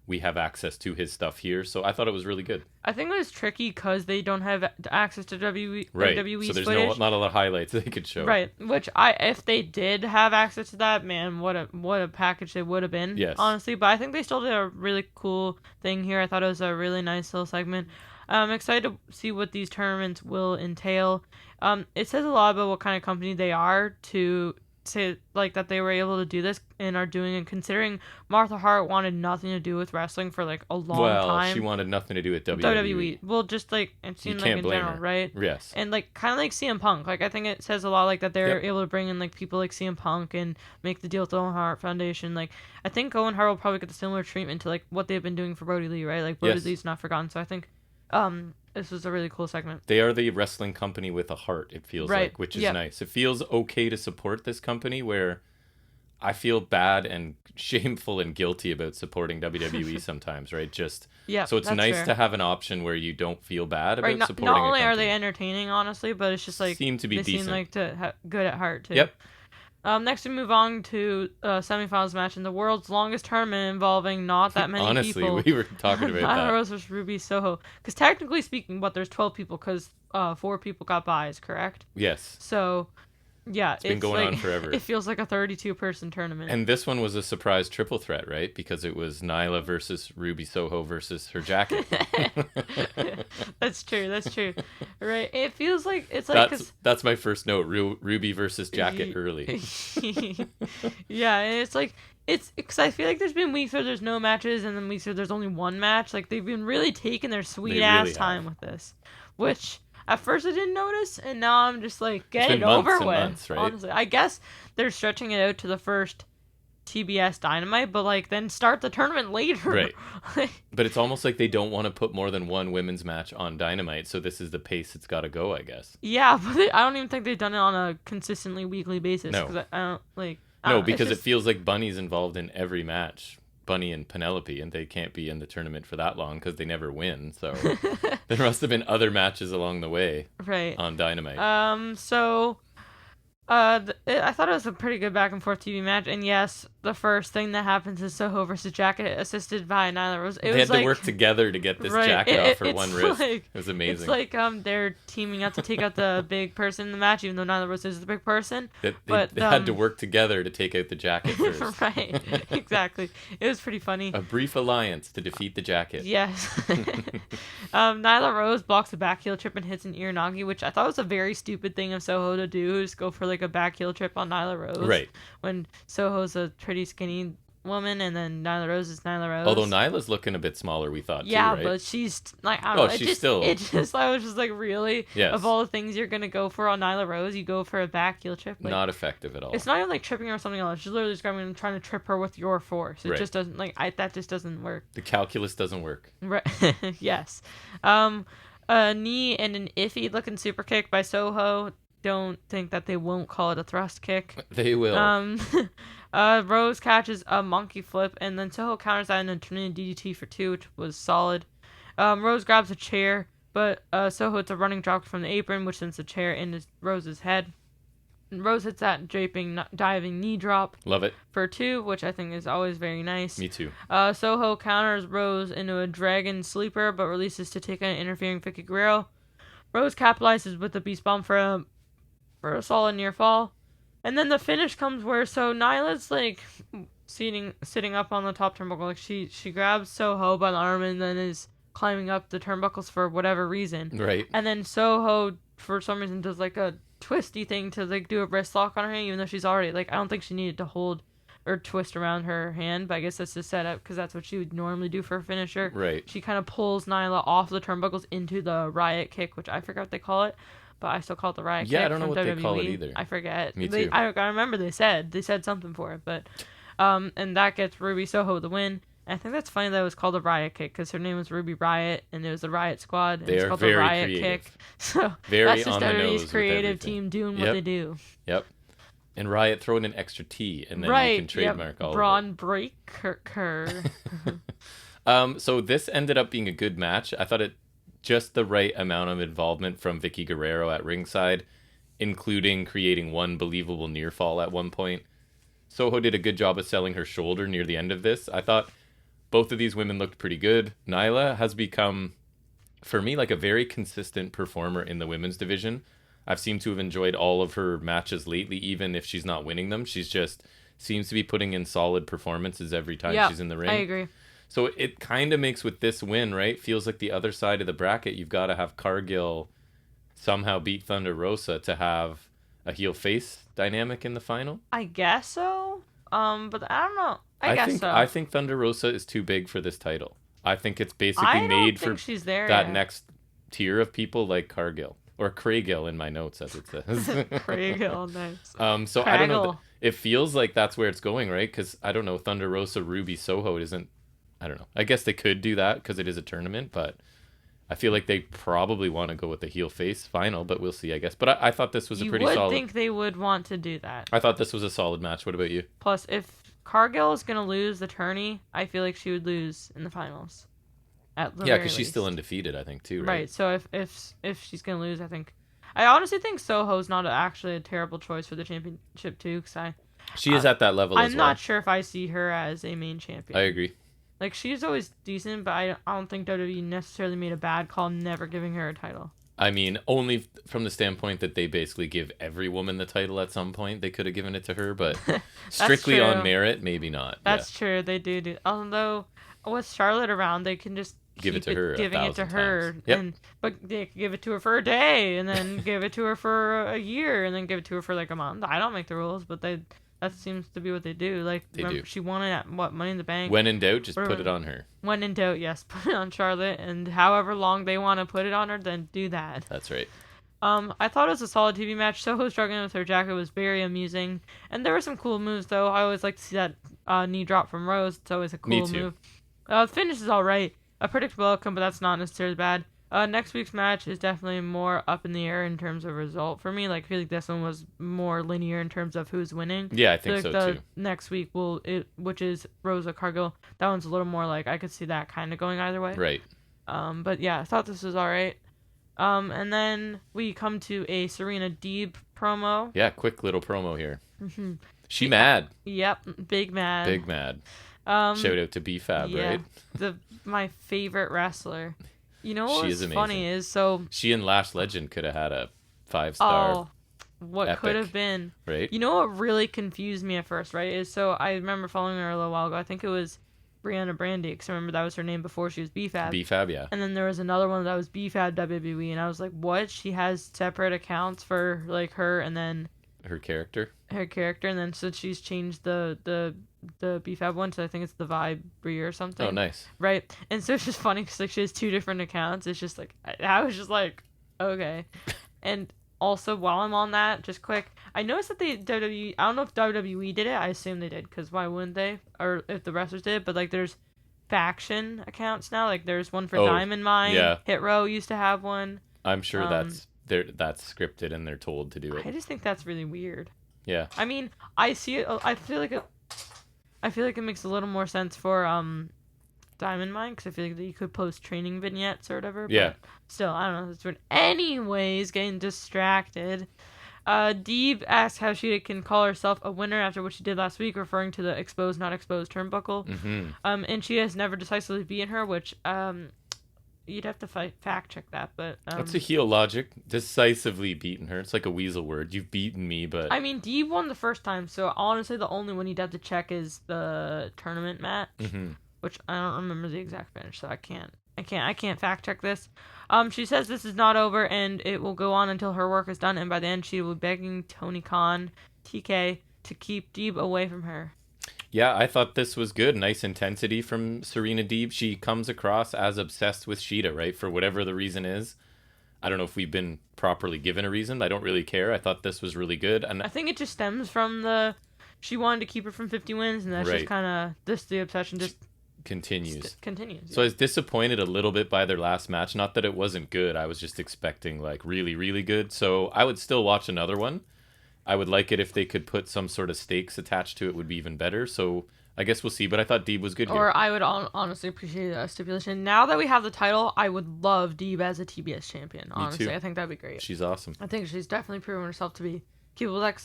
we have access to his stuff here. So I thought it was really good. I think it was tricky because they don't have access to WWE so there's not a lot of highlights they could show. Right, which if they did have access to that, man, what a package they would have been, honestly. But I think they still did a really cool thing here. I thought it was a really nice little segment. I'm excited to see what these tournaments will entail. It says a lot about what kind of company they are to say like that they were able to do this and are doing it, considering Martha Hart wanted nothing to do with wrestling for like a long time. Well, she wanted nothing to do with WWE. Well, just like it seemed like in general, right? Yes. And like kind of like CM Punk. Like I think it says a lot like that they're able to bring in like people like CM Punk and make the deal with the Owen Hart Foundation. Like I think Owen Hart will probably get the similar treatment to like what they've been doing for Brody Lee, right? Like Brody Lee's not forgotten. So I think this was a really cool segment. They are the wrestling company with a heart, it feels like, which is nice. It feels okay to support this company, where I feel bad and shameful and guilty about supporting WWE sometimes, right? So it's nice to have an option where you don't feel bad about supporting not only are they entertaining, honestly, but it's just like seem to be decent. Seem like good at heart too. Yep. Next we move on to semifinals match in the world's longest tournament involving not that many Honestly, people. we were talking about Nyla that. Rose versus Ruby Soho. Because technically speaking, there's 12 people because 4 people got buys, correct? Yes. So, yeah, It's been going on forever. It feels like a 32-person tournament. And this one was a surprise triple threat, right? Because it was Nyla versus Ruby Soho versus her jacket. That's true. Right? It feels like it's like that's my first note. Ruby versus jacket early. Yeah, and it's because I feel like there's been weeks where there's no matches and then weeks where there's only one match. Like they've been really taking their sweet ass time with this, which at first I didn't notice, and now I'm just like, get it over with. Months, right? Honestly, I guess they're stretching it out to the first TBS Dynamite, but like then start the tournament later. Right. But it's almost like they don't want to put more than one women's match on Dynamite, so this is the pace it's got to go, I guess. Yeah, but I don't even think they've done it on a consistently weekly basis. No. Because I don't like. No, because it feels like Bunny's involved in every match. Bunny and Penelope, and they can't be in the tournament for that long because they never win. So there must have been other matches along the way, right, on Dynamite. I thought it was a pretty good back and forth TV match, and yes, the first thing that happens is Soho versus Jacket, assisted by Nyla Rose. They had to work together to get this jacket off her one wrist. Like, it was amazing. It's like they're teaming up to take out the big person in the match, even though Nyla Rose is the big person. They had to work together to take out the jacket first. Right, exactly. It was pretty funny. A brief alliance to defeat the jacket. Yes. Nyla Rose blocks a back heel trip and hits an Iranagi, which I thought was a very stupid thing of Soho to do, just go for like a back heel trip on Nyla Rose. Right. When Soho's a pretty skinny woman, and then Nyla Rose is Nyla Rose. Although Nyla's looking a bit smaller, we thought. Yeah, too, right? but she's like, I don't know. She's still. I was just like, really? Yes. Of all the things you're gonna go for on Nyla Rose, you go for a back heel trip. Like, not effective at all. It's not even like tripping her or something else. She's literally just going and trying to trip her with your force. It just doesn't that just doesn't work. The calculus doesn't work. Right. Yes. A knee and an iffy looking super kick by Soho. Don't think that they won't call it a thrust kick. They will. Rose catches a monkey flip, and then Soho counters that in a turning DDT for 2, which was solid. Rose grabs a chair, but Soho hits a running drop from the apron, which sends the chair into Rose's head. And Rose hits that diving knee drop. Love it. For 2, which I think is always very nice. Me too. Soho counters Rose into a dragon sleeper, but releases to take an interfering Vicky Guerrero. Rose capitalizes with the beast bomb for a solid near fall. And then the finish comes where Nyla's like sitting up on the top turnbuckle. Like she grabs Soho by the arm and then is climbing up the turnbuckles for whatever reason. Right. And then Soho for some reason does like a twisty thing to like do a wrist lock on her hand, even though she's already like, I don't think she needed to hold or twist around her hand, but I guess that's the setup because that's what she would normally do for a finisher. Right. She kind of pulls Nyla off the turnbuckles into the riot kick, which I forgot what they call it. But I still call it the riot kick. Yeah, I don't know from what WWE. they call it either. I forget. Me too. I remember they said something for it, but and that gets Ruby Soho the win. And I think that's funny that it was called a riot kick because her name was Ruby Riot and it was the Riot Squad. And it's called the riot kick. So very that's just WWE's creative team doing what they do. Yep. And Riot throwing an extra T, and then you can trademark all Braun of it. Breaker. So this ended up being a good match. I thought it just the right amount of involvement from Vicky Guerrero at ringside, including creating one believable near fall at one point. Soho did a good job of selling her shoulder near the end of this. I thought both of these women looked pretty good. Nyla has become, for me, like a very consistent performer in the women's division. I've seemed to have enjoyed all of her matches lately, even if she's not winning them. She's just seems to be putting in solid performances every time she's in the ring. I agree. So it kind of makes with this win, right? Feels like the other side of the bracket, you've got to have Cargill somehow beat Thunder Rosa to have a heel-face dynamic in the final. I guess so. But I don't know. I guess so. I think Thunder Rosa is too big for this title. I think it's basically made for she's there that yet. next tier of people like Cargill. Or Craigill in my notes, as it says. Craigill, nice. So I don't know. It feels like that's where it's going, right? Because, I don't know, Thunder Rosa, Ruby, Soho isn't... I don't know. I guess they could do that because it is a tournament, but I feel like they probably want to go with the heel-face final, but we'll see, I guess. But I thought this was a pretty solid... You would think they would want to do that. I thought this was a solid match. What about you? Plus, if Cargill is going to lose the tourney, I feel like she would lose in the finals. Yeah, because she's still undefeated, I think, too, right? Right, so if she's going to lose, I think I honestly think Soho's not actually a terrible choice for the championship too, because She is at that level as I'm well. not sure if I see her as a main champion. I agree. Like, she's always decent, but I don't think WWE necessarily made a bad call never giving her a title. I mean, only from the standpoint that they basically give every woman the title at some point. They could have given it to her, but strictly on merit, maybe not. That's true. They do. Although, with Charlotte around, they can just give it to her, giving it to her, yep. But they could give it to her for a day, and then give it to her for a year, and then give it to her for like a month. I don't make the rules, but that seems to be what they do. Like, she won it at Money in the Bank. When in doubt, just put it on her. When in doubt, yes, put it on Charlotte, and however long they want to put it on her, then do that. That's right. I thought it was a solid TV match. Soho struggling with her jacket was very amusing, and there were some cool moves though. I always like to see that knee drop from Rose. It's always a cool move. The finish is all right. A predictable outcome, but that's not necessarily bad. Next week's match is definitely more up in the air in terms of result for me. Like, I feel like this one was more linear in terms of who's winning. Yeah, I think so too. Next week which is Rosa Cargill. That one's a little more like I could see that kind of going either way. Right. But yeah, I thought this was all right. And then we come to a Serena Deeb promo. Yeah, quick little promo here. Mm-hmm. She mad. Yep, big mad. Big mad. Shout out to BFAB, right? My favorite wrestler. You know what's amazing. Funny is she and Lash Legend could have had a 5-star. Oh, what could have been? Right. You know what really confused me at first, right? Is so I remember following her a little while ago. I think it was Brianna Brandy, because I remember that was her name before she was BFAB. BFAB, yeah. And then there was another one that was BFAB WWE, and I was like, what? She has separate accounts for like her and then her character, and then so she's changed the BFAB one, so I think it's the Vibe or something. Oh, nice. Right, and so it's just funny because like she has two different accounts. It's just like I was just like, okay. And also, while I'm on that, just quick, I noticed that WWE, I don't know if WWE did it. I assume they did, because why wouldn't they? Or if the wrestlers did, but like there's faction accounts now. Like there's one for Diamond Mine. Yeah. Hit Row used to have one. I'm sure that's scripted and they're told to do it. I just think that's really weird. Yeah. I mean, I see it. I feel like it makes a little more sense for Diamond Mine, because I feel like you could post training vignettes or whatever. Yeah. But still, I don't know. It's weird. Anyways, getting distracted. Deeb asks how she can call herself a winner after what she did last week, referring to the exposed, not exposed turnbuckle. Mm-hmm. And she has never decisively beaten her, which you'd have to fact check that, but that's a heel logic. Decisively beaten her. It's like a weasel word. You've beaten me, but I mean, Deeb won the first time, so honestly, the only one you'd have to check is the tournament match, which I don't remember the exact finish, so I can't fact check this. She says this is not over, and it will go on until her work is done, and by the end, she will be begging Tony Khan, TK, to keep Deeb away from her. Yeah, I thought this was good. Nice intensity from Serena Deeb. She comes across as obsessed with Shida, right? For whatever the reason is. I don't know if we've been properly given a reason. I don't really care. I thought this was really good. And I think it just stems from she wanted to keep her from 50 wins, and that's just kind of the obsession just continues. Continues. So I was disappointed a little bit by their last match. Not that it wasn't good. I was just expecting like really, really good. So I would still watch another one. I would like it if they could put some sort of stakes attached to it, would be even better. So I guess we'll see. But I thought Deeb was good here. Or I would honestly appreciate a stipulation. Now that we have the title, I would love Deeb as a TBS champion. Honestly, I think that'd be great. She's awesome. I think she's definitely proven herself to be capable. Like,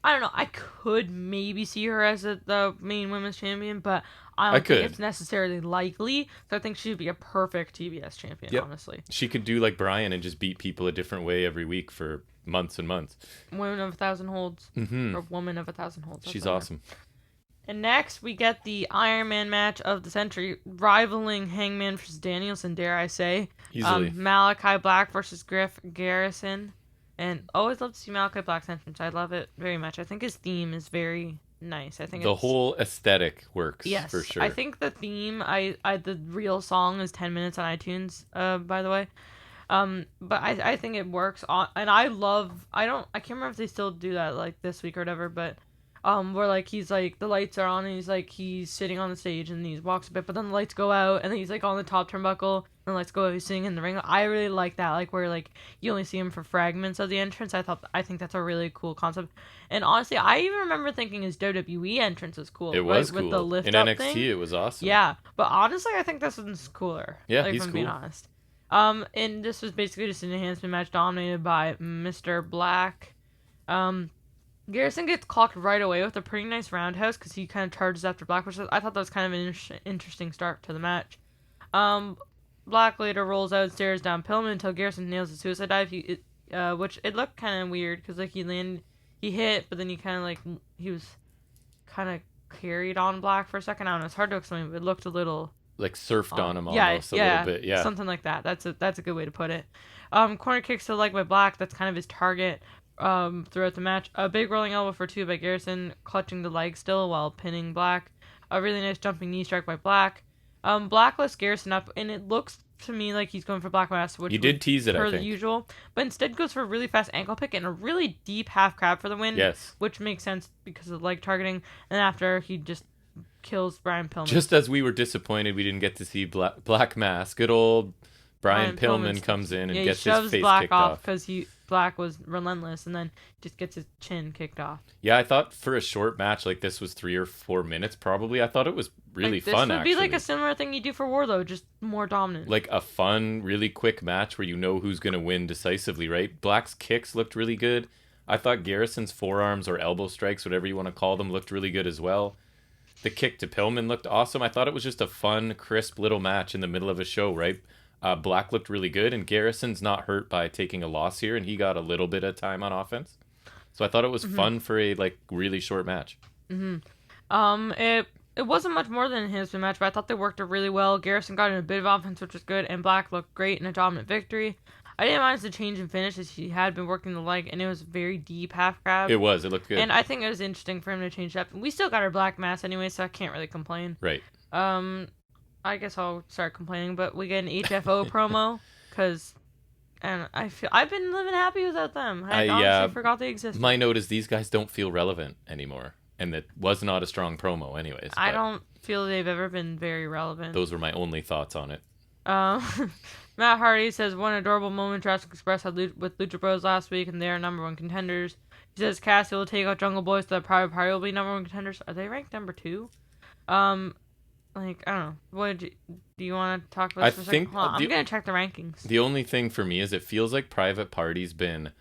I don't know. I could maybe see her as the main women's champion, but I don't think it's necessarily likely. So I think she'd be a perfect TBS champion, honestly. She could do like Bryan and just beat people a different way every week for months and months. Women of 1,000 holds. Or woman of 1,000 holds. She's awesome. And next, we get the Iron Man match of the century, rivaling Hangman versus Danielson, dare I say. Easily. Malachi Black versus Griff Garrison. And always love to see Malachi Black's entrance. I love it very much. I think his theme is very nice. I think the whole aesthetic works, for sure. I think the theme, the real song is 10 minutes on iTunes, by the way. But I think it works. And I can't remember if they still do that, like, this week or whatever, but where, like, he's, like, the lights are on, and he's sitting on the stage, and he walks a bit, but then the lights go out, and then he's, like, on the top turnbuckle, and the lights go out, he's sitting in the ring. I really like that, like, where, like, you only see him for fragments of the entrance. I think that's a really cool concept. And honestly, I even remember thinking his WWE entrance was cool. It was cool. With the lift in up NXT, thing. it was awesome. Yeah, but honestly, I think this one's cooler. Yeah, like, he's if I'm cool. being honest. And this was basically just an enhancement match dominated by Mr. Black. Garrison gets clocked right away with a pretty nice roundhouse because he kind of charges after Black, which I thought that was kind of an interesting start to the match. Black later rolls out, stares down Pillman until Garrison nails a suicide dive. Which it looked kind of weird because like he hit, but then he was kind of carried on Black for a second. I don't know. It's hard to explain, but it looked a little like surfed on him almost a little bit. Yeah, something like that. That's a good way to put it. Corner kicks to the leg by Black. That's kind of his target throughout the match. A big rolling elbow for 2 by Garrison, clutching the leg still while pinning Black. A really nice jumping knee strike by Black. Black lifts Garrison up, and it looks to me like he's going for Black Mass, which you did tease it, I think, usual, but instead goes for a really fast ankle pick and a really deep half crab for the win. Yes, which makes sense because of leg targeting. And after he just kills Brian Pillman. Just as we were disappointed we didn't get to see Black Mass, good old Brian Pillman comes in and gets his face Black kicked off because Black was relentless, and then just gets his chin kicked off. Yeah, I thought for a short match like this was 3 or 4 minutes probably. I thought it was really fun. This would be like a similar thing you do for Wardlow, just more dominant. Like a fun, really quick match where you know who's going to win decisively, right? Black's kicks looked really good. I thought Garrison's forearms or elbow strikes, whatever you want to call them, looked really good as well. The kick to Pillman looked awesome. I thought it was just a fun, crisp little match in the middle of a show, right? Black looked really good, and Garrison's not hurt by taking a loss here, and he got a little bit of time on offense. So I thought it was fun for a really short match. It wasn't much more than an enhancement match, but I thought they worked it really well. Garrison got in a bit of offense, which was good, and Black looked great in a dominant victory. I didn't mind the change in finish as he had been working the leg, and it was a very deep half grab. It looked good. And I think it was interesting for him to change that. We still got our Black Mass anyway, so I can't really complain. Right. I guess I'll start complaining, but we get an HFO promo because, and I've been living happy without them. I honestly forgot they existed. My note is these guys don't feel relevant anymore, and that was not a strong promo, anyways. I don't feel they've ever been very relevant. Those were my only thoughts on it. Matt Hardy says one adorable moment Jurassic Express had with Lucha Bros last week, and they are number 1 contenders. He says Cassie will take out Jungle Boy, so that Private Party will be number 1 contenders. Are they ranked number 2? I don't know. What do you want to talk about this for a second? I'm going to check the rankings. The only thing for me is it feels like Private Party's been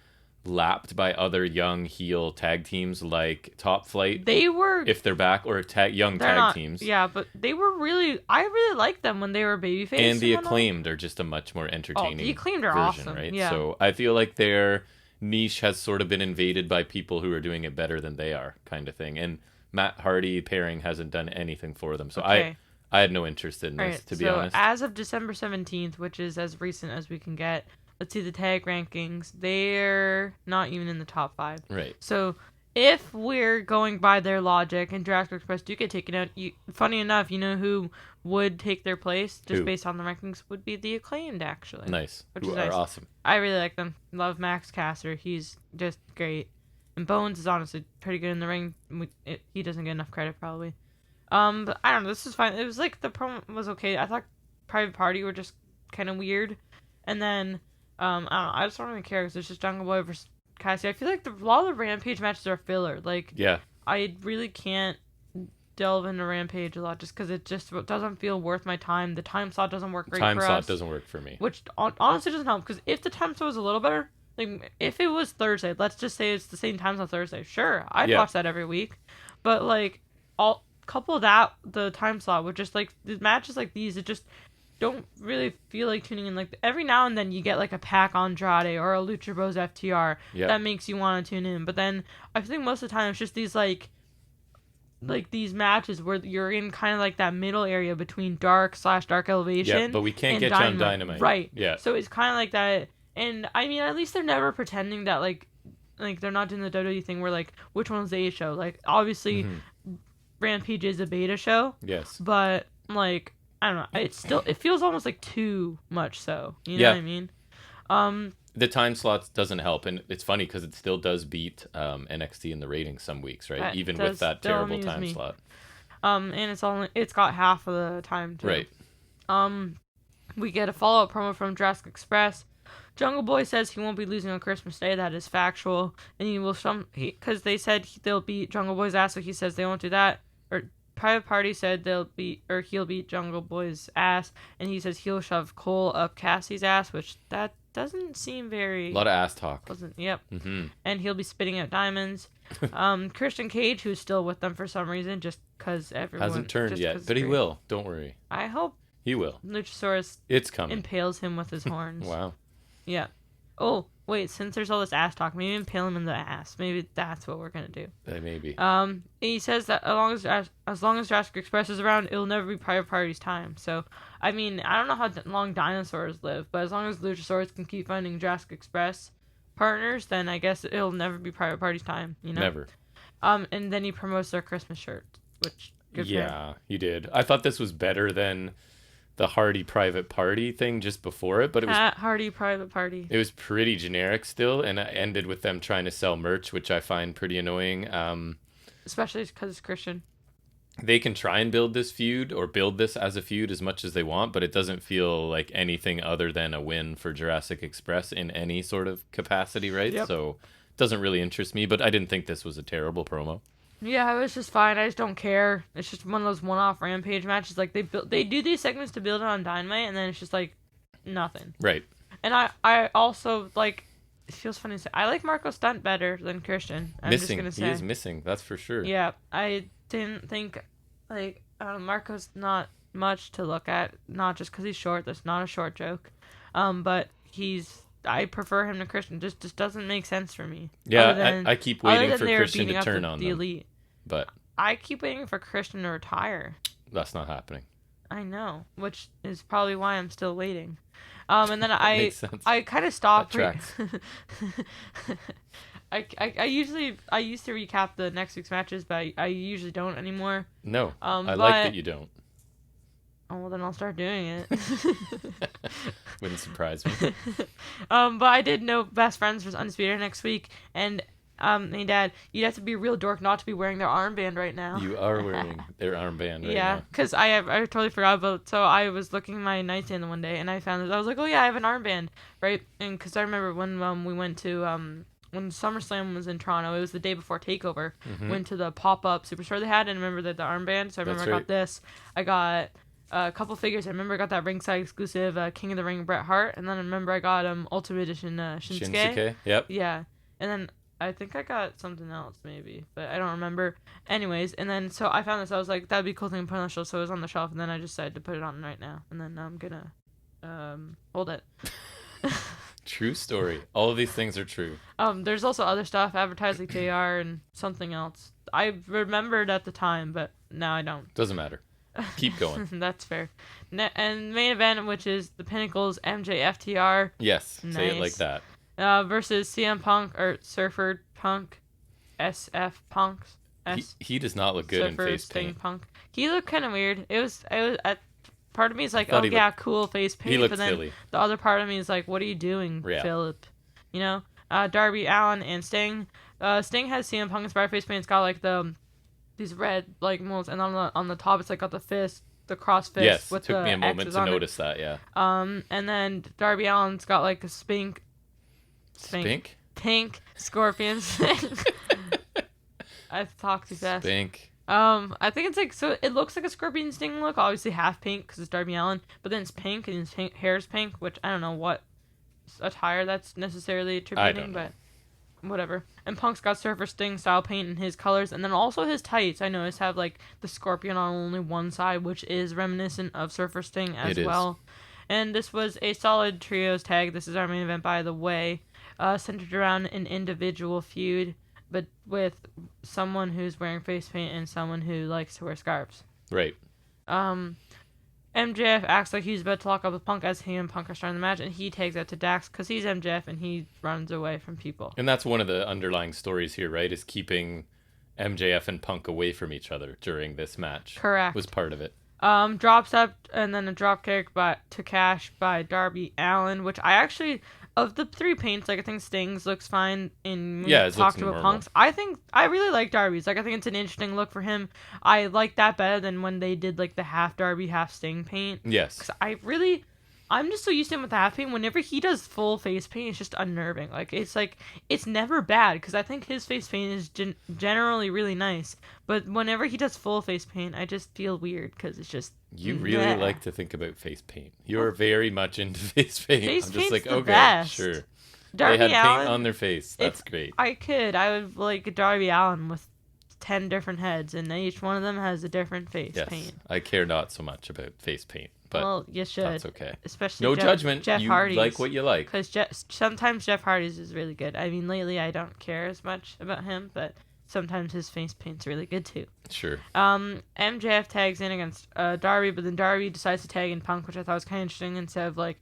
lapped by other young heel tag teams like Top Flight. They were... If they're back, or young tag teams. Yeah, but they were really... I really liked them when they were babyface. And the Acclaimed are just a much more entertaining the Acclaimed are version, awesome. Right? Yeah. So I feel like their niche has sort of been invaded by people who are doing it better than they are, kind of thing. And Matt Hardy pairing hasn't done anything for them. So I had no interest in this, to be honest. As of December 17th, which is as recent as we can get, let's see the tag rankings. They're not even in the top 5. Right. So if we're going by their logic and Jurassic Express do get taken out, funny enough, you know who would take their place just based on the rankings would be the Acclaimed, actually. Nice. Which who is are nice. Awesome. I really like them. Love Max Caster. He's just great. And Bones is honestly pretty good in the ring. He doesn't get enough credit, probably. But I don't know. This was fine. It was like the promo was okay. I thought Private Party were just kind of weird. And then, I don't know. I just don't really care because it's just Jungle Boy versus Cassie. I feel like a lot of the Rampage matches are filler. Like, yeah. I really can't delve into Rampage a lot just because it just doesn't feel worth my time. The time slot doesn't work great for us. Time slot doesn't work for me. Which honestly doesn't help because if the time slot was a little better, like if it was Thursday, let's just say it's the same times on Thursday. Sure, I'd watch that every week. But like, couple that the time slot with just like the matches like these, it just don't really feel like tuning in. Like every now and then you get like a Pac Andrade or a Lucha Bros FTR that makes you want to tune in. But then I think most of the time it's just these like these matches where you're in kind of like that middle area between dark elevation. Yeah, but we can't get you on Dynamite. Right. Yeah. So it's kind of like that. And I mean, at least they're never pretending that like they're not doing the WWE thing where like which one's the A show. Like obviously. Rampage is a beta show. Yes. But like I don't know, it feels almost like too much so. You know what I mean? The time slots doesn't help, and it's funny because it still does beat NXT in the ratings some weeks, right? Even with that terrible time slot. And it's got half of the time too. Right. We get a follow-up promo from Jurassic Express. Jungle Boy says he won't be losing on Christmas Day. That is factual, and he will because they said they'll beat Jungle Boy's ass, so he says they won't do that. Or Private Party said he'll beat Jungle Boy's ass, and he says he'll shove Cole up Cassie's ass, which that doesn't seem very... A lot of ass talk. Yep. Mm-hmm. And he'll be spitting out diamonds. Christian Cage, who's still with them for some reason, just because everyone... Hasn't turned yet, but he will. Don't worry. I hope he will. Luchasaurus it's coming. Impales him with his horns. Wow. Yeah. Oh, wait, since there's all this ass talk, maybe impale him in the ass. Maybe that's what we're going to do. Maybe. He says that as long as Jurassic Express is around, it'll never be Private Party's time. So, I mean, I don't know how long dinosaurs live, but as long as Luchasaurus can keep finding Jurassic Express partners, then I guess it'll never be Private Party's time, you know? Never. And then he promotes their Christmas shirt, which... Yeah, he did. I thought this was better than the Hardy Private Party thing just before it, but it was Hardy Private Party. It was pretty generic still, and it ended with them trying to sell merch, which I find pretty annoying. Especially because it's Christian. They can try and build this feud or build this as a feud as much as they want, but it doesn't feel like anything other than a win for Jurassic Express in any sort of capacity, right? Yep. So it doesn't really interest me, but I didn't think this was a terrible promo. Yeah, it was just fine. I just don't care. It's just one of those one-off Rampage matches. Like, they do these segments to build it on Dynamite, and then it's just, like, nothing. Right. And I also, like, it feels funny to say, I like Marco Stunt better than Christian. I'm just gonna say. He is missing, that's for sure. Yeah, I didn't think, like, Marco's not much to look at, not just because he's short. That's not a short joke. But I prefer him to Christian. Just doesn't make sense for me. Yeah, I keep waiting for Christian to turn on the them. Elite. But I keep waiting for Christian to retire. That's not happening. I know, which is probably why I'm still waiting. And then I kind of stopped. That tracks. I used to recap the next week's matches, but I usually don't anymore. No, I like that you don't. Oh, well, then I'll start doing it. Wouldn't surprise me. But I did know Best Friends was Undisputed next week, and hey, Dad, you'd have to be a real dork not to be wearing their armband right now. You are wearing their armband right now. Yeah, because I totally forgot about. So I was looking at my nightstand one day, and I found it. I was like, oh yeah, I have an armband, right? And because I remember when we went to when SummerSlam was in Toronto, it was the day before Takeover. Mm-hmm. Went to the pop-up Superstore they had, and remember the armband. So I remember I got this. I got a couple figures. I remember I got that ringside exclusive King of the Ring Bret Hart, and then I remember I got Ultimate Edition Shinsuke. Yep. Yeah, and then I think I got something else maybe, but I don't remember. Anyways, and then so I found this. I was like, that'd be a cool thing to put on the shelf. So it was on the shelf, and then I decided to put it on right now. And then I'm gonna hold it. True story. All of these things are true. There's also other stuff, advertising JR and something else. I remembered at the time, but now I don't. Doesn't matter. Keep going. That's fair. And main event, which is the Pinnacle's MJFTR. Yes, nice. Say it like that. Versus CM Punk or Surfer Punk, SF Punks. He does not look good in face paint. Punk. He looked kind of weird. It was part of me is like, oh yeah, cool face paint. He looked but then silly. The other part of me is like, what are you doing, Philip? You know, Darby Allin and Sting. Sting has CM Punk inspired face paint. It's got like these red like molds, and on the top it's like got the fist, the cross fist. Yes, with it took the me a moment X's to on notice that. Yeah. And then Darby Allin's got like a pink scorpion sting. I talk too fast. Spink. I think it's like, so it looks like a scorpion sting look, obviously half pink because it's Darby Allin, but then it's pink and his hair's pink, which I don't know what attire that's necessarily attributing, but whatever. And Punk's got Surfer Sting style paint in his colors, and then also his tights, I noticed, have like the scorpion on only one side, which is reminiscent of Surfer Sting as well. And this was a solid trios tag. This is our main event, by the way, centered around an individual feud, but with someone who's wearing face paint and someone who likes to wear scarves. Right. MJF acts like he's about to lock up with Punk as he and Punk are starting the match, and he takes that to Dax because he's MJF and he runs away from people. And that's one of the underlying stories here, right? Is keeping MJF and Punk away from each other during this match. Correct. Was part of it. Drops up and then a drop kick to Cash by Darby Allin, which I actually, of the three paints, like I think Sting's looks fine in talked about Punk's. I think I really like Darby's. Like I think it's an interesting look for him. I like that better than when they did like the half Darby, half Sting paint. Yes. 'Cause I really I'm just so used to him with the half paint. Whenever he does full face paint, it's just unnerving. It's never bad because I think his face paint is generally really nice. But whenever he does full face paint, I just feel weird because it's just. You really like to think about face paint. You're very much into face paint. Face I'm just paint's like, the okay, best. sure. Darby they had Allin, paint on their face. That's great. I would like Darby Allin with 10 different heads, and each one of them has a different face paint. I care not so much about face paint, but well, you should. that's okay. Especially no judgment. Jeff you Hardy's, like what you like. Because sometimes Jeff Hardy's is really good. I mean, lately I don't care as much about him, but sometimes his face paint's really good too. Sure. MJF tags in against Darby, but then Darby decides to tag in Punk, which I thought was kind of interesting. Instead of like,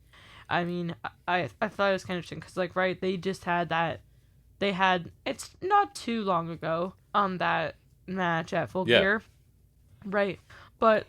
I mean, I thought it was kind of interesting because like they just had that. They had it's not too long ago that match at Full Gear, right? But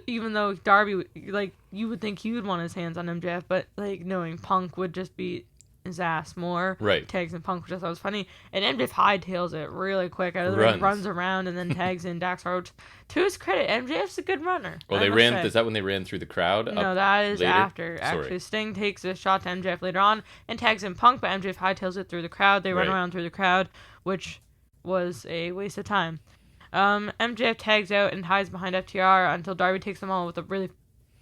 even though Darby, like, you would think he would want his hands on MJF, but like knowing Punk would just beat his ass more, right? Tags in Punk, which I thought was funny, and MJF hightails it really quick out of the ring, runs around, and then tags in Dax Harwood. To his credit, MJF's a good runner. Well, they ran. Is that when they ran through the crowd? No, that is later? after. Actually, Sting takes a shot to MJF later on and tags in Punk, but MJF hightails it through the crowd. They run around through the crowd, which was a waste of time. MJF tags out and hides behind FTR until Darby takes them all with a really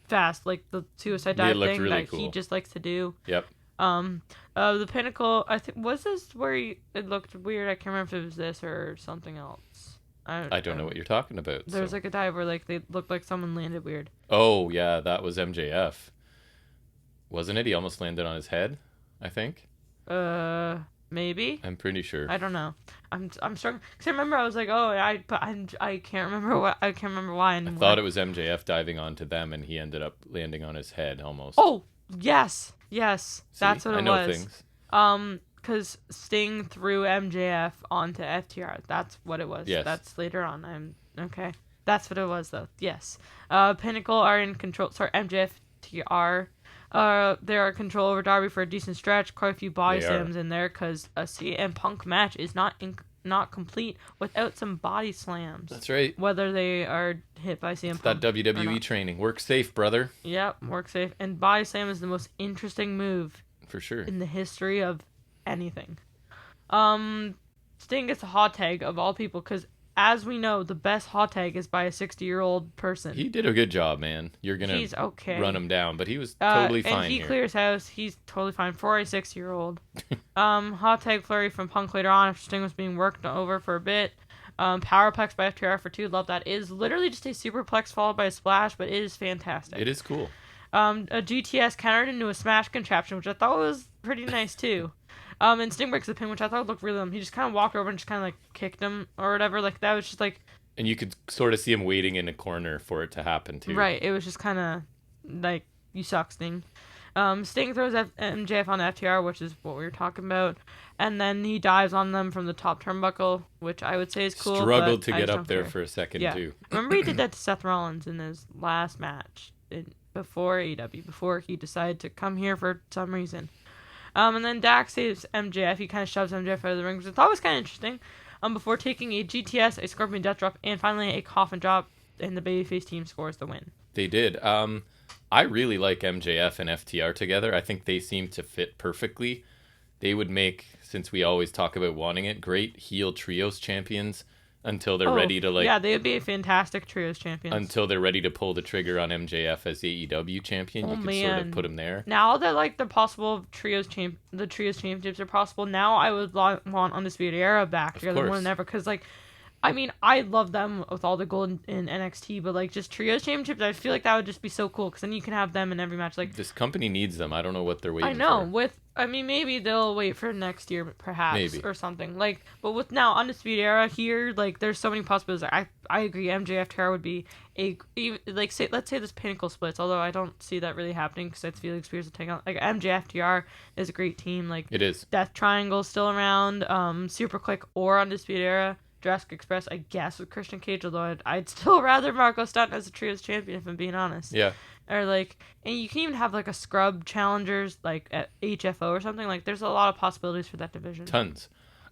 fast, like the suicide dive thing really that he just likes to do. Yep. The Pinnacle, I think, was this where it looked weird? I can't remember if it was this or something else. I don't know what you're talking about. There was like a dive where like they looked like someone landed weird. Oh yeah, that was MJF. Wasn't it? He almost landed on his head, I think. Maybe. I'm pretty sure. I don't know. I'm struggling because I remember I was like, oh, I can't remember why. I thought it was MJF diving onto them, and he ended up landing on his head almost. Oh yes, See, that's what it was. I know things. Because Sting threw MJF onto FTR. That's what it was. Yes. That's later on. Okay. That's what it was though. Yes. Pinnacle are in control. Sorry, MJF TR. They're in control over Darby for a decent stretch. Quite a few body slams in there because a CM Punk match is not complete without some body slams. That's right. Whether they are hit by CM Punk. That WWE training. Work safe, brother. Yep, work safe. And body slam is the most interesting move for sure in the history of anything. Sting gets a hot tag of all people because, as we know, the best hot tag is by a 60-year-old person. He did a good job, man. You're gonna run him down, but he was totally fine. And he clears house. He's totally fine for a 60-year-old. Hot tag flurry from Punk later on after Sting was being worked over for a bit. Powerplex by FTR for 2. Love that. It is literally just a superplex followed by a splash, but it is fantastic. It is cool. A GTS countered into a smash contraption, which I thought was pretty nice too. And Sting breaks the pin, which I thought looked really. He just kind of walked over and just kind of like kicked him or whatever. Like that was just like. And you could sort of see him waiting in a corner for it to happen too. Right. It was just kind of like, you suck, Sting. Sting throws MJF on FTR, which is what we were talking about, and then he dives on them from the top turnbuckle, which I would say is cool. Struggled to get up there for a second too. Remember he did that to Seth Rollins in his last match before AEW, before he decided to come here for some reason. And then Dax saves MJF. He kind of shoves MJF out of the ring, which I thought was kind of interesting. Before taking a GTS, a Scorpion Death Drop, and finally a Coffin Drop, and the babyface team scores the win. They did. I really like MJF and FTR together. I think they seem to fit perfectly. They would make, since we always talk about wanting it, great heel trios champions until they're ready to they would be a fantastic trios champions. Until they're ready to pull the trigger on MJF as AEW champion. You could sort of put him there. Now that like the possible trios championships are possible, now I would want Undisputed Era back together more than ever, because like, I mean, I love them with all the gold in NXT, but like just trios championships, I feel like that would just be so cool because then you can have them in every match. Like, this company needs them. I don't know what they're waiting for. I know. Maybe they'll wait for next year, perhaps, or something. Like, but with now Undisputed Era here, like, there's so many possibilities. I agree. MJF TR would be let's say this Pinnacle splits, although I don't see that really happening because that's Felix Spears to take on. Like, MJF TR is a great team. Like, it is. Death Triangle still around. Super Click or Undisputed Era. Jurassic Express, I guess, with Christian Cage, although I'd still rather Marco Stunt as a trios champion, if I'm being honest. Yeah. Or like, and you can even have like a scrub challengers like at HFO or something. Like, there's a lot of possibilities for that division. Tons.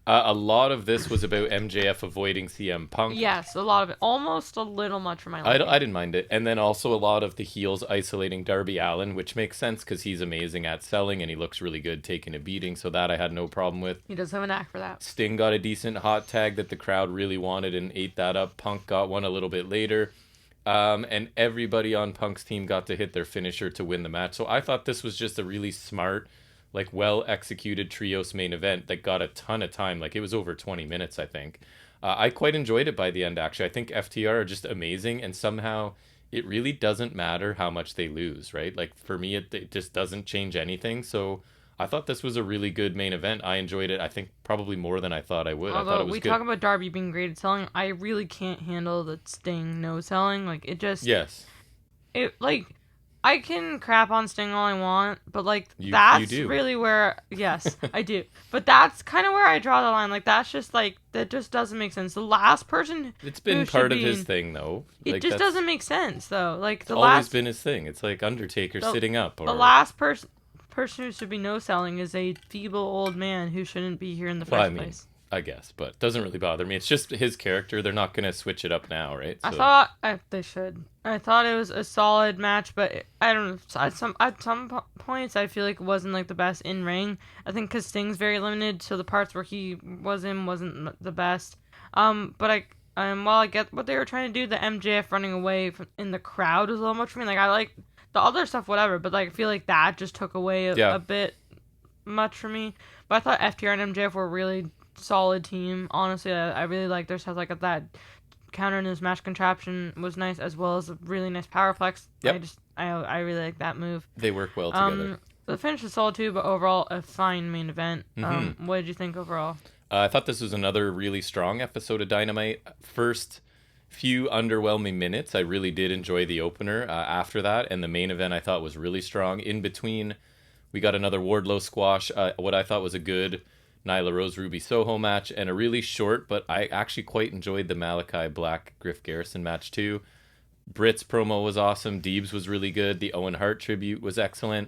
A lot of this was about MJF avoiding CM Punk. Yes, a lot of it. Almost a little much for my liking. I didn't mind it. And then also a lot of the heels isolating Darby Allin, which makes sense because he's amazing at selling and he looks really good taking a beating. So that I had no problem with. He does have a knack for that. Sting got a decent hot tag that the crowd really wanted and ate that up. Punk got one a little bit later. And everybody on Punk's team got to hit their finisher to win the match. So I thought this was just a really smart, like well-executed trios main event that got a ton of time. Like it was over 20 minutes, I think. I quite enjoyed it by the end, actually. I think FTR are just amazing, and somehow it really doesn't matter how much they lose, right? Like for me, it just doesn't change anything. So I thought this was a really good main event. I enjoyed it, I think, probably more than I thought I would. Although I thought it was we good. talk about Darby being great at selling, I really can't handle the Sting no selling. Like it just Yes. It like I can crap on Sting all I want, but like You that's do. really where yes, I do. But that's kind of where I draw the line. Like that's just like that just doesn't make sense. The last person It's been who part should of be his thing, though. It Like, just that's doesn't make sense though. Like the always last been his thing. It's like Undertaker the- sitting up. Or the last person who should be no selling is a feeble old man who shouldn't be here in the Well, first I mean, place. I guess, but it doesn't really bother me. It's just his character. They're not going to switch it up now, right? I thought they should. I thought it was a solid match, but I don't know. At some points, I feel like it wasn't like the best in ring. I think because Sting's very limited, so the parts where he was in wasn't the best. But while I get what they were trying to do, the MJF running away in the crowd was a little much for me. Like I like the other stuff, whatever, but like I feel like that just took away a bit much for me. But I thought FTR and MJF were a really solid team. Honestly, I really like their stuff. Like that counter in his match contraption was nice, as well as a really nice powerplex. Yep. I really like that move. they work well together. The finish was solid too, but overall a fine main event. What did you think overall? I thought this was another really strong episode of Dynamite. First few underwhelming minutes, I really did enjoy the opener. After that, and the main event I thought was really strong. In between, we got another Wardlow squash. What I thought was a good Nyla Rose Ruby Soho match, and a really short, but I actually quite enjoyed the Malachi Black Griff Garrison match too. Britt's promo was awesome. Deebs was really good. The Owen Hart tribute was excellent.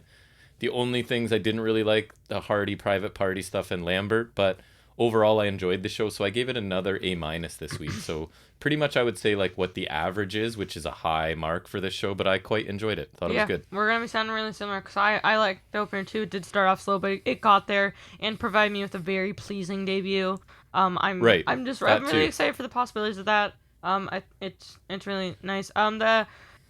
The only things I didn't really like, the Hardy private party stuff and Lambert, but overall I enjoyed the show, so I gave it another A- this week. So pretty much I would say like what the average is, which is a high mark for this show, but I quite enjoyed it. Thought it was good. We're going to be sounding really similar because I like the opener too. It did start off slow, but it got there and provided me with a very pleasing debut. I'm really excited for the possibilities of that. It's really nice.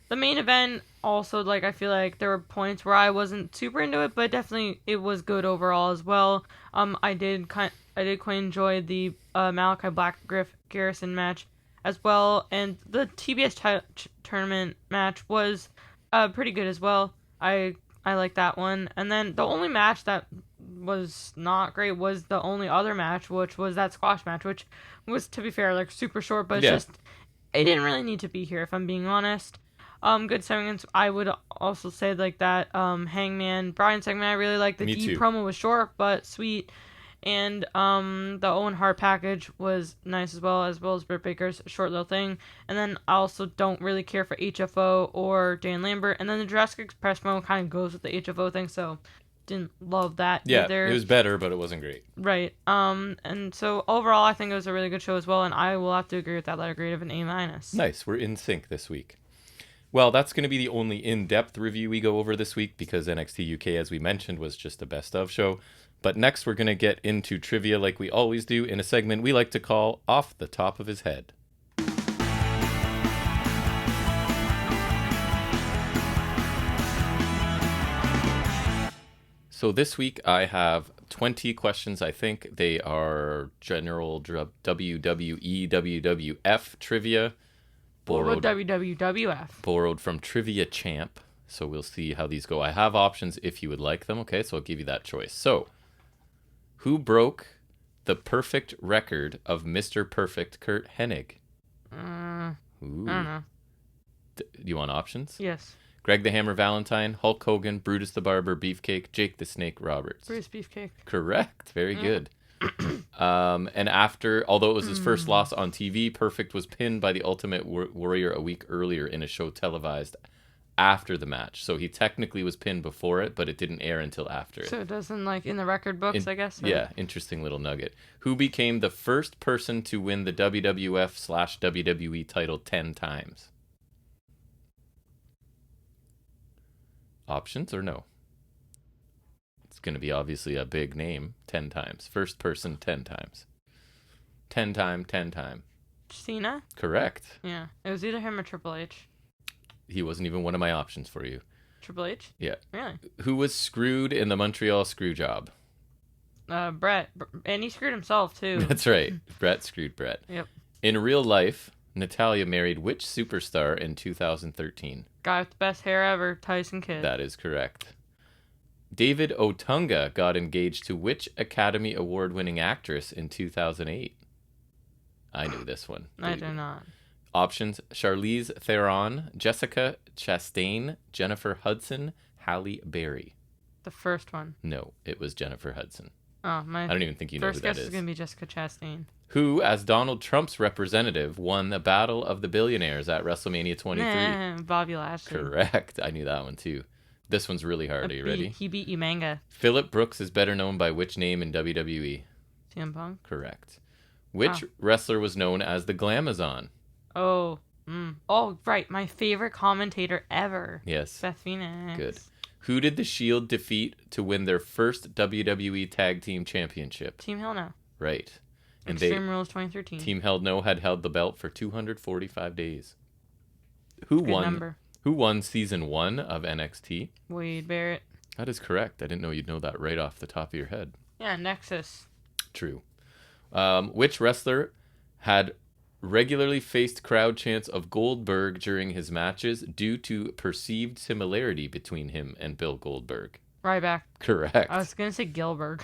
The main event also, like, I feel like there were points where I wasn't super into it, but definitely it was good overall as well. I did quite enjoy the Malachi Black Griff Garrison match as well, and the TBS tournament match was pretty good as well. I like that one. And then the only match that was not great was the only other match, which was that squash match, which was, to be fair, like super short, but it didn't really need to be here, if I'm being honest. Good segments. I would also say like that Hangman Bryan segment I really liked. The D promo was short but sweet, and the Owen Hart package was nice as well as Britt Baker's short little thing. And then I also don't really care for HFO or Dan Lambert. And then the Jurassic Express promo kind of goes with the HFO thing, so didn't love that either. It was better, but it wasn't great. Right. And so overall I think it was a really good show as well, and I will have to agree with that letter grade of an A-. Nice. We're in sync this week. Well, that's going to be the only in-depth review we go over this week because NXT UK, as we mentioned, was just a best-of show. But next, we're going to get into trivia like we always do in a segment we like to call Off the Top of His Head. So this week, I have 20 questions, I think. They are general WWE, WWF trivia. Borrowed WWF. Borrowed from Trivia Champ. So we'll see how these go. I have options if you would like them. Okay, so I'll give you that choice. So, who broke the perfect record of Mr. Perfect Kurt Hennig? I don't know. Do you want options? Yes. Greg the Hammer Valentine, Hulk Hogan, Brutus the Barber Beefcake, Jake the Snake Roberts. Brutus Beefcake. Correct. Very good. And after, although it was his first loss on TV, Perfect was pinned by the Ultimate Warrior a week earlier in a show televised after the match. So he technically was pinned before it, but it didn't air until after it. So it doesn't, like, in the record books, I guess? Or... Yeah, interesting little nugget. Who became the first person to win the WWF/WWE title 10 times? Options or no? It's going to be obviously a big name 10 times. First person 10 times. 10 time. Cena? Correct. Yeah. It was either him or Triple H. He wasn't even one of my options for you. Triple H? Yeah. Really? Who was screwed in the Montreal screw job? Brett. And he screwed himself, too. That's right. Brett screwed Brett. Yep. In real life, Natalya married which superstar in 2013? Guy with the best hair ever, Tyson Kidd. That is correct. David Otunga got engaged to which Academy Award-winning actress in 2008? I knew this one. I do not. Options: Charlize Theron, Jessica Chastain, Jennifer Hudson, Halle Berry. The first one. No, it was Jennifer Hudson. Oh, my I don't even think you know who first that guess is. is going to be Jessica Chastain. Who, as Donald Trump's representative, won the Battle of the Billionaires at WrestleMania 23? Bobby Lashley. Correct. I knew that one too. This one's really hard. Are you ready? He beat Umanga. Phillip Brooks is better known by which name in WWE? CM Punk. Correct. Which wrestler was known as the Glamazon? Oh, right. My favorite commentator ever. Yes. Beth Phoenix. Good. Who did the Shield defeat to win their first WWE Tag Team Championship? Team Hell No. Right. And Extreme Rules 2013. Team Hell No had held the belt for 245 days. Who Good won? number. Who won season 1 of NXT? Wade Barrett. That is correct. I didn't know you'd know that right off the top of your head. Yeah, Nexus. True. Which wrestler had regularly faced crowd chants of Goldberg during his matches due to perceived similarity between him and Bill Goldberg? Ryback. Correct. I was going to say Gilbert.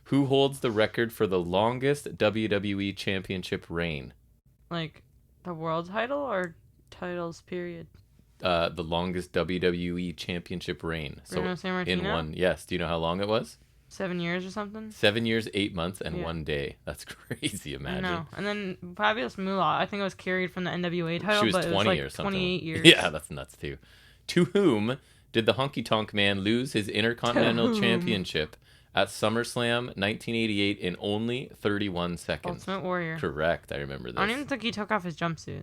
Who holds the record for the longest WWE Championship reign? Like, the world title or titles, period? The longest WWE Championship reign. Bruno Sammartino? In one. Yes. Do you know how long it was? 7 years or something? 7 years, 8 months, and 1 day. That's crazy, imagine. I know. And then Fabulous Moolah, I think it was carried from the NWA title, she was but 20 it was like or something. 28 years. Yeah, that's nuts too. To whom did the Honky Tonk Man lose his Intercontinental Championship at SummerSlam 1988 in only 31 seconds? Ultimate Warrior. Correct, I remember this. I don't even think he took off his jumpsuit.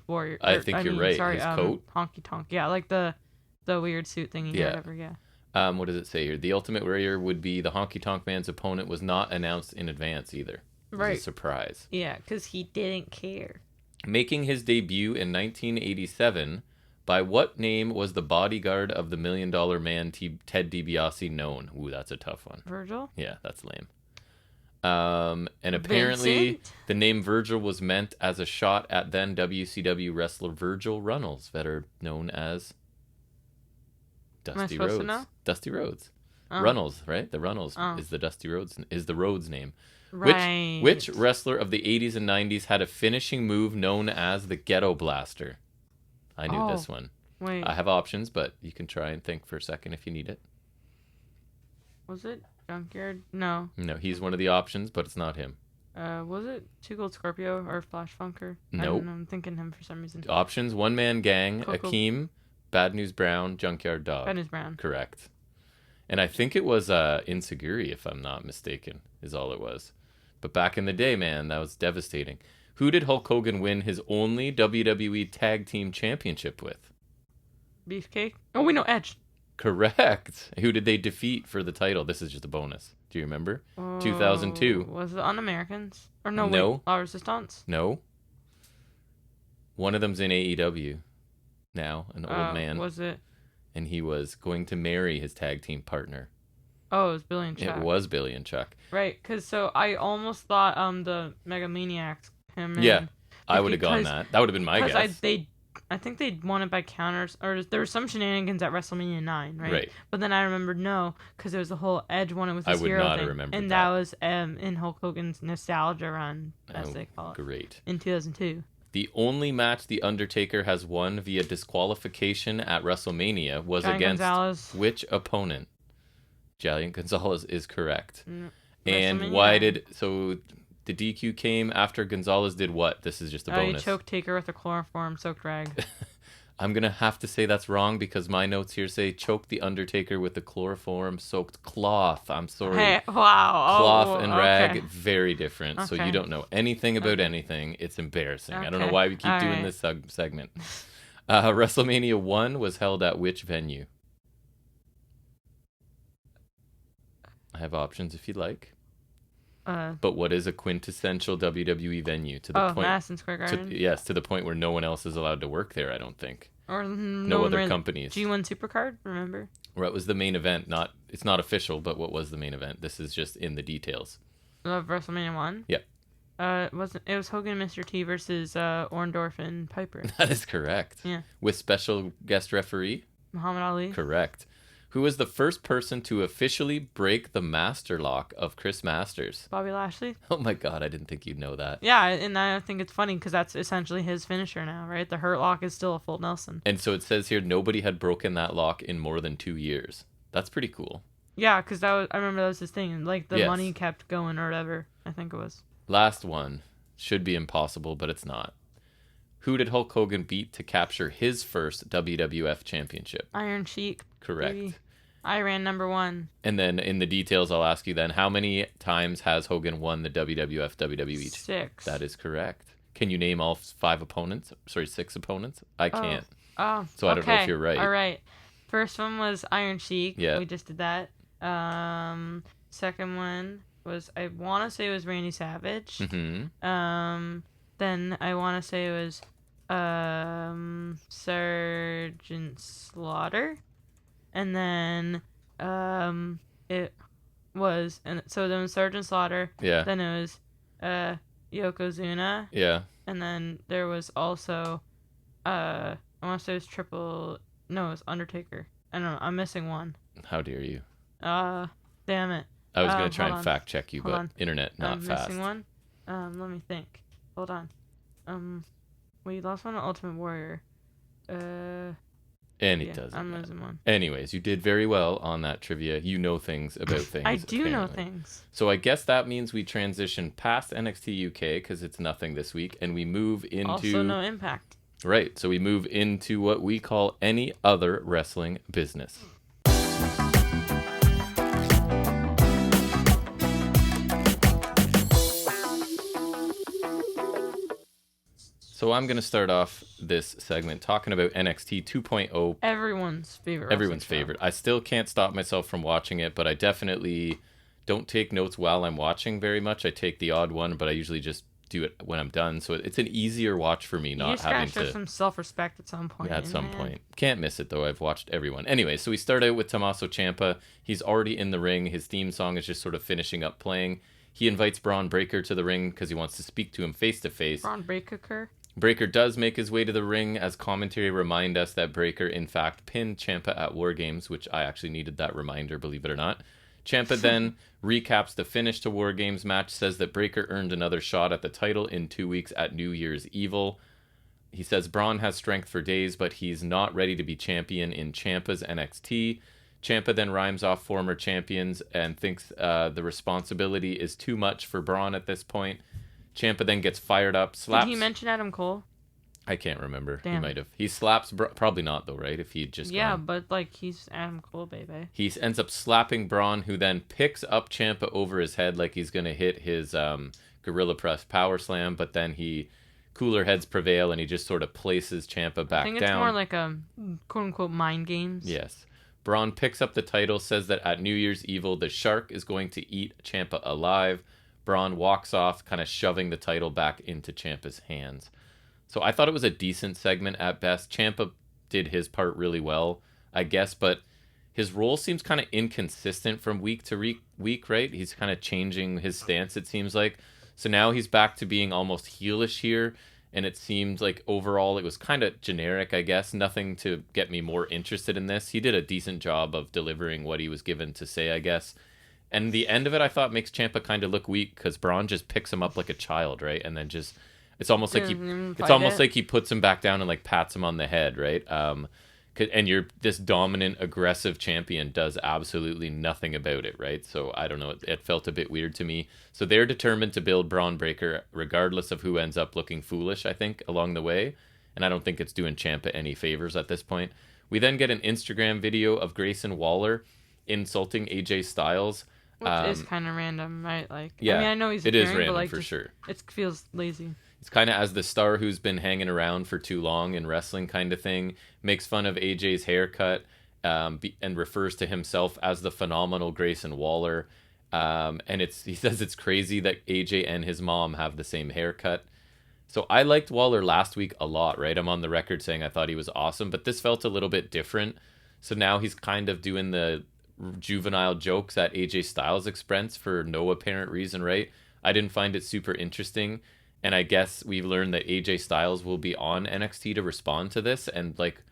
Warrior. I think you're right. Sorry, his coat? Honky Tonk. Yeah, like the weird suit thing he had ever, yeah. What does it say here? The Ultimate Warrior would be the Honky Tonk Man's opponent was not announced in advance either. It was a surprise. Yeah, because he didn't care. Making his debut in 1987, by what name was the bodyguard of the $1 Million Man Ted DiBiase known? Ooh, that's a tough one. Virgil? Yeah, that's lame. And apparently Vincent? the name Virgil was meant as a shot at then WCW wrestler Virgil Runnels, better known as Dusty Rhodes. Dusty Rhodes. Runnels, right? The Runnels is the Dusty Rhodes is the Rhodes name. Right. Which wrestler of the 80s and 90s had a finishing move known as the Ghetto Blaster? I knew this one. Wait. I have options, but you can try and think for a second if you need it. Was it Junkyard? No. No, he's one of the options, but it's not him. Was it Two Gold Scorpio or Flash Funker? Nope. I don't know, I'm thinking him for some reason. Options: One Man Gang, Coco. Akeem, Bad News Brown, Junkyard Dog. Bad News Brown. Correct. And I think it was Inseguri, if I'm not mistaken, is all it was. But back in the day, man, that was devastating. Who did Hulk Hogan win his only WWE Tag Team Championship with? Beefcake? Oh, we know Edge. Correct. Who did they defeat for the title? This is just a bonus. Do you remember? 2002. Was it Un-Americans? Or no, No. wait, La Resistance? No. One of them's in AEW now, an old man. Was it? And he was going to marry his tag team partner. Oh, it was Billy and Chuck. It was Billy and Chuck. Right, because so I almost thought the Megamaniacs, him and... Yeah, I would have gone that. That would have been my guess. I think they won it by counters, or there were some shenanigans at WrestleMania 9, right? Right. But then I remembered no, because there was the whole Edge one. It was this hero thing. And that was in Hulk Hogan's nostalgia run, as they call it. Great. In 2002. The only match The Undertaker has won via disqualification at WrestleMania was Giant against Gonzalez. Which opponent? Giant Gonzalez is correct. And WrestleMania. The DQ came after Gonzalez did what? This is just a bonus. He choked Taker with a chloroform soaked rag. I'm going to have to say that's wrong because my notes here say choke the Undertaker with the chloroform-soaked cloth. I'm sorry. Hey, wow. Cloth and rag, Okay. very different. So you Okay. don't know anything about Okay. anything. It's embarrassing. I don't know Okay. why we keep All doing right. this segment. WrestleMania 1 was held at which venue? I have options if you'd like. But what is a quintessential WWE venue to the point? Madison Square Garden. Yes, to the point where no one else is allowed to work there. I don't think. Or No other companies. G1 Supercard. Remember? What was the main event? It's not official, but what was the main event? This is just in the details. Of WrestleMania 1. Yep. It was Hogan and Mr. T versus Orndorff and Piper. That is correct. Yeah. With special guest referee. Muhammad Ali. Correct. Who was the first person to officially break the master lock of Chris Masters? Bobby Lashley. Oh my God, I didn't think you'd know that. Yeah, and I think it's funny because that's essentially his finisher now, right? The Hurt Lock is still a full Nelson. And so it says here nobody had broken that lock in more than 2 years. That's pretty cool. Yeah, because I remember that was his thing. Like the Yes. money kept going or whatever. I think it was. Last one. Should be impossible, but it's not. Who did Hulk Hogan beat to capture his first WWF championship? Iron Sheik. Correct. Baby. I ran number 1. And then in the details, I'll ask you then, how many times has Hogan won the WWF WWE? 6. That is correct. Can you name all 5 opponents? Sorry, 6 opponents? I can't. Oh, So I don't know if you're right. All right. First one was Iron Sheik. Yeah. We just did that. Second one was, I want to say it was Randy Savage. Mm-hmm. Then I want to say it was Sergeant Slaughter. And then it was, and so then it was Sergeant Slaughter. Yeah. Then it was Yokozuna. Yeah. And then there was also I want to say it was it was Undertaker. I don't know. I'm missing one. How dare you? Damn it. I was going to try hold and on. fact check you, Hold but on. internet not I'm fast. missing one. Let me think. Hold on. We lost one on Ultimate Warrior. And it Yeah, doesn't I'm matter. losing one. Anyways, you did very well on that trivia. You know things about things. I do know apparently. things. So I guess that means we transition past NXT UK because it's nothing this week, and we move into Also no Impact. right. So we move into what we call any other wrestling business. So I'm going to start off this segment talking about NXT 2.0. Everyone's favorite. Everyone's wrestling show. favorite. I still can't stop myself from watching it, but I definitely don't take notes while I'm watching very much. I take the odd one, but I usually just do it when I'm done. So it's an easier watch for me, You not just having gotta show to. some self-respect at some point. Yeah, at some man. point. Can't miss it, though. I've watched everyone. Anyway, so we start out with Tommaso Ciampa. He's already in the ring. His theme song is just sort of finishing up playing. He invites Braun Breaker to the ring because he wants to speak to him face-to-face. Braun Breaker. Breaker does make his way to the ring as commentary remind us that Breaker, in fact, pinned Ciampa at War Games, which I actually needed that reminder, believe it or not. Ciampa then recaps the finish to War Games match, says that Breaker earned another shot at the title in 2 weeks at New Year's Evil. He says Braun has strength for days, but he's not ready to be champion in Ciampa's NXT. Ciampa then rhymes off former champions and thinks the responsibility is too much for Braun at this point. Ciampa then gets fired up, slaps... Did he mention Adam Cole? I can't remember. Damn. He might have. He slaps... Probably not, though, right? If he'd just Yeah, gone. but like he's Adam Cole, baby. He ends up slapping Braun, who then picks up Ciampa over his head like he's going to hit his Gorilla Press Power Slam, but then cooler heads prevail, and he just sort of places Ciampa back down. I think it's more like a quote-unquote mind games. Yes. Braun picks up the title, says that at New Year's Evil, the Shark is going to eat Ciampa alive. Braun walks off, kind of shoving the title back into Ciampa's hands. So I thought it was a decent segment at best. Ciampa did his part really well, I guess, but his role seems kind of inconsistent from week to week, right? He's kind of changing his stance, it seems like. So now he's back to being almost heelish here, and it seemed like overall it was kind of generic, I guess. Nothing to get me more interested in this. He did a decent job of delivering what he was given to say, I guess. And the end of it, I thought, makes Ciampa kind of look weak because Braun just picks him up like a child, right? And then just it's almost like he puts him back down and like pats him on the head, right? And this dominant, aggressive champion does absolutely nothing about it, right? So I don't know, it felt a bit weird to me. So they're determined to build Braun Breaker regardless of who ends up looking foolish, I think, along the way. and I don't think it's doing Ciampa any favors at this point. We then get an Instagram video of Grayson Waller insulting AJ Styles. Which is kind of random, right? Like, Yeah, I mean, I know he's it is appearing, random but like, for sure. It feels lazy. It's kind of as the star who's been hanging around for too long in wrestling kind of thing. Makes fun of AJ's haircut, and refers to himself as the phenomenal Grayson Waller. And he says it's crazy that AJ and his mom have the same haircut. So I liked Waller last week a lot, right? I'm on the record saying I thought he was awesome, but this felt a little bit different. So now he's kind of doing the juvenile jokes at AJ Styles' expense for no apparent reason, right? I didn't find it super interesting. And I guess we've learned that AJ Styles will be on NXT to respond to this. And like,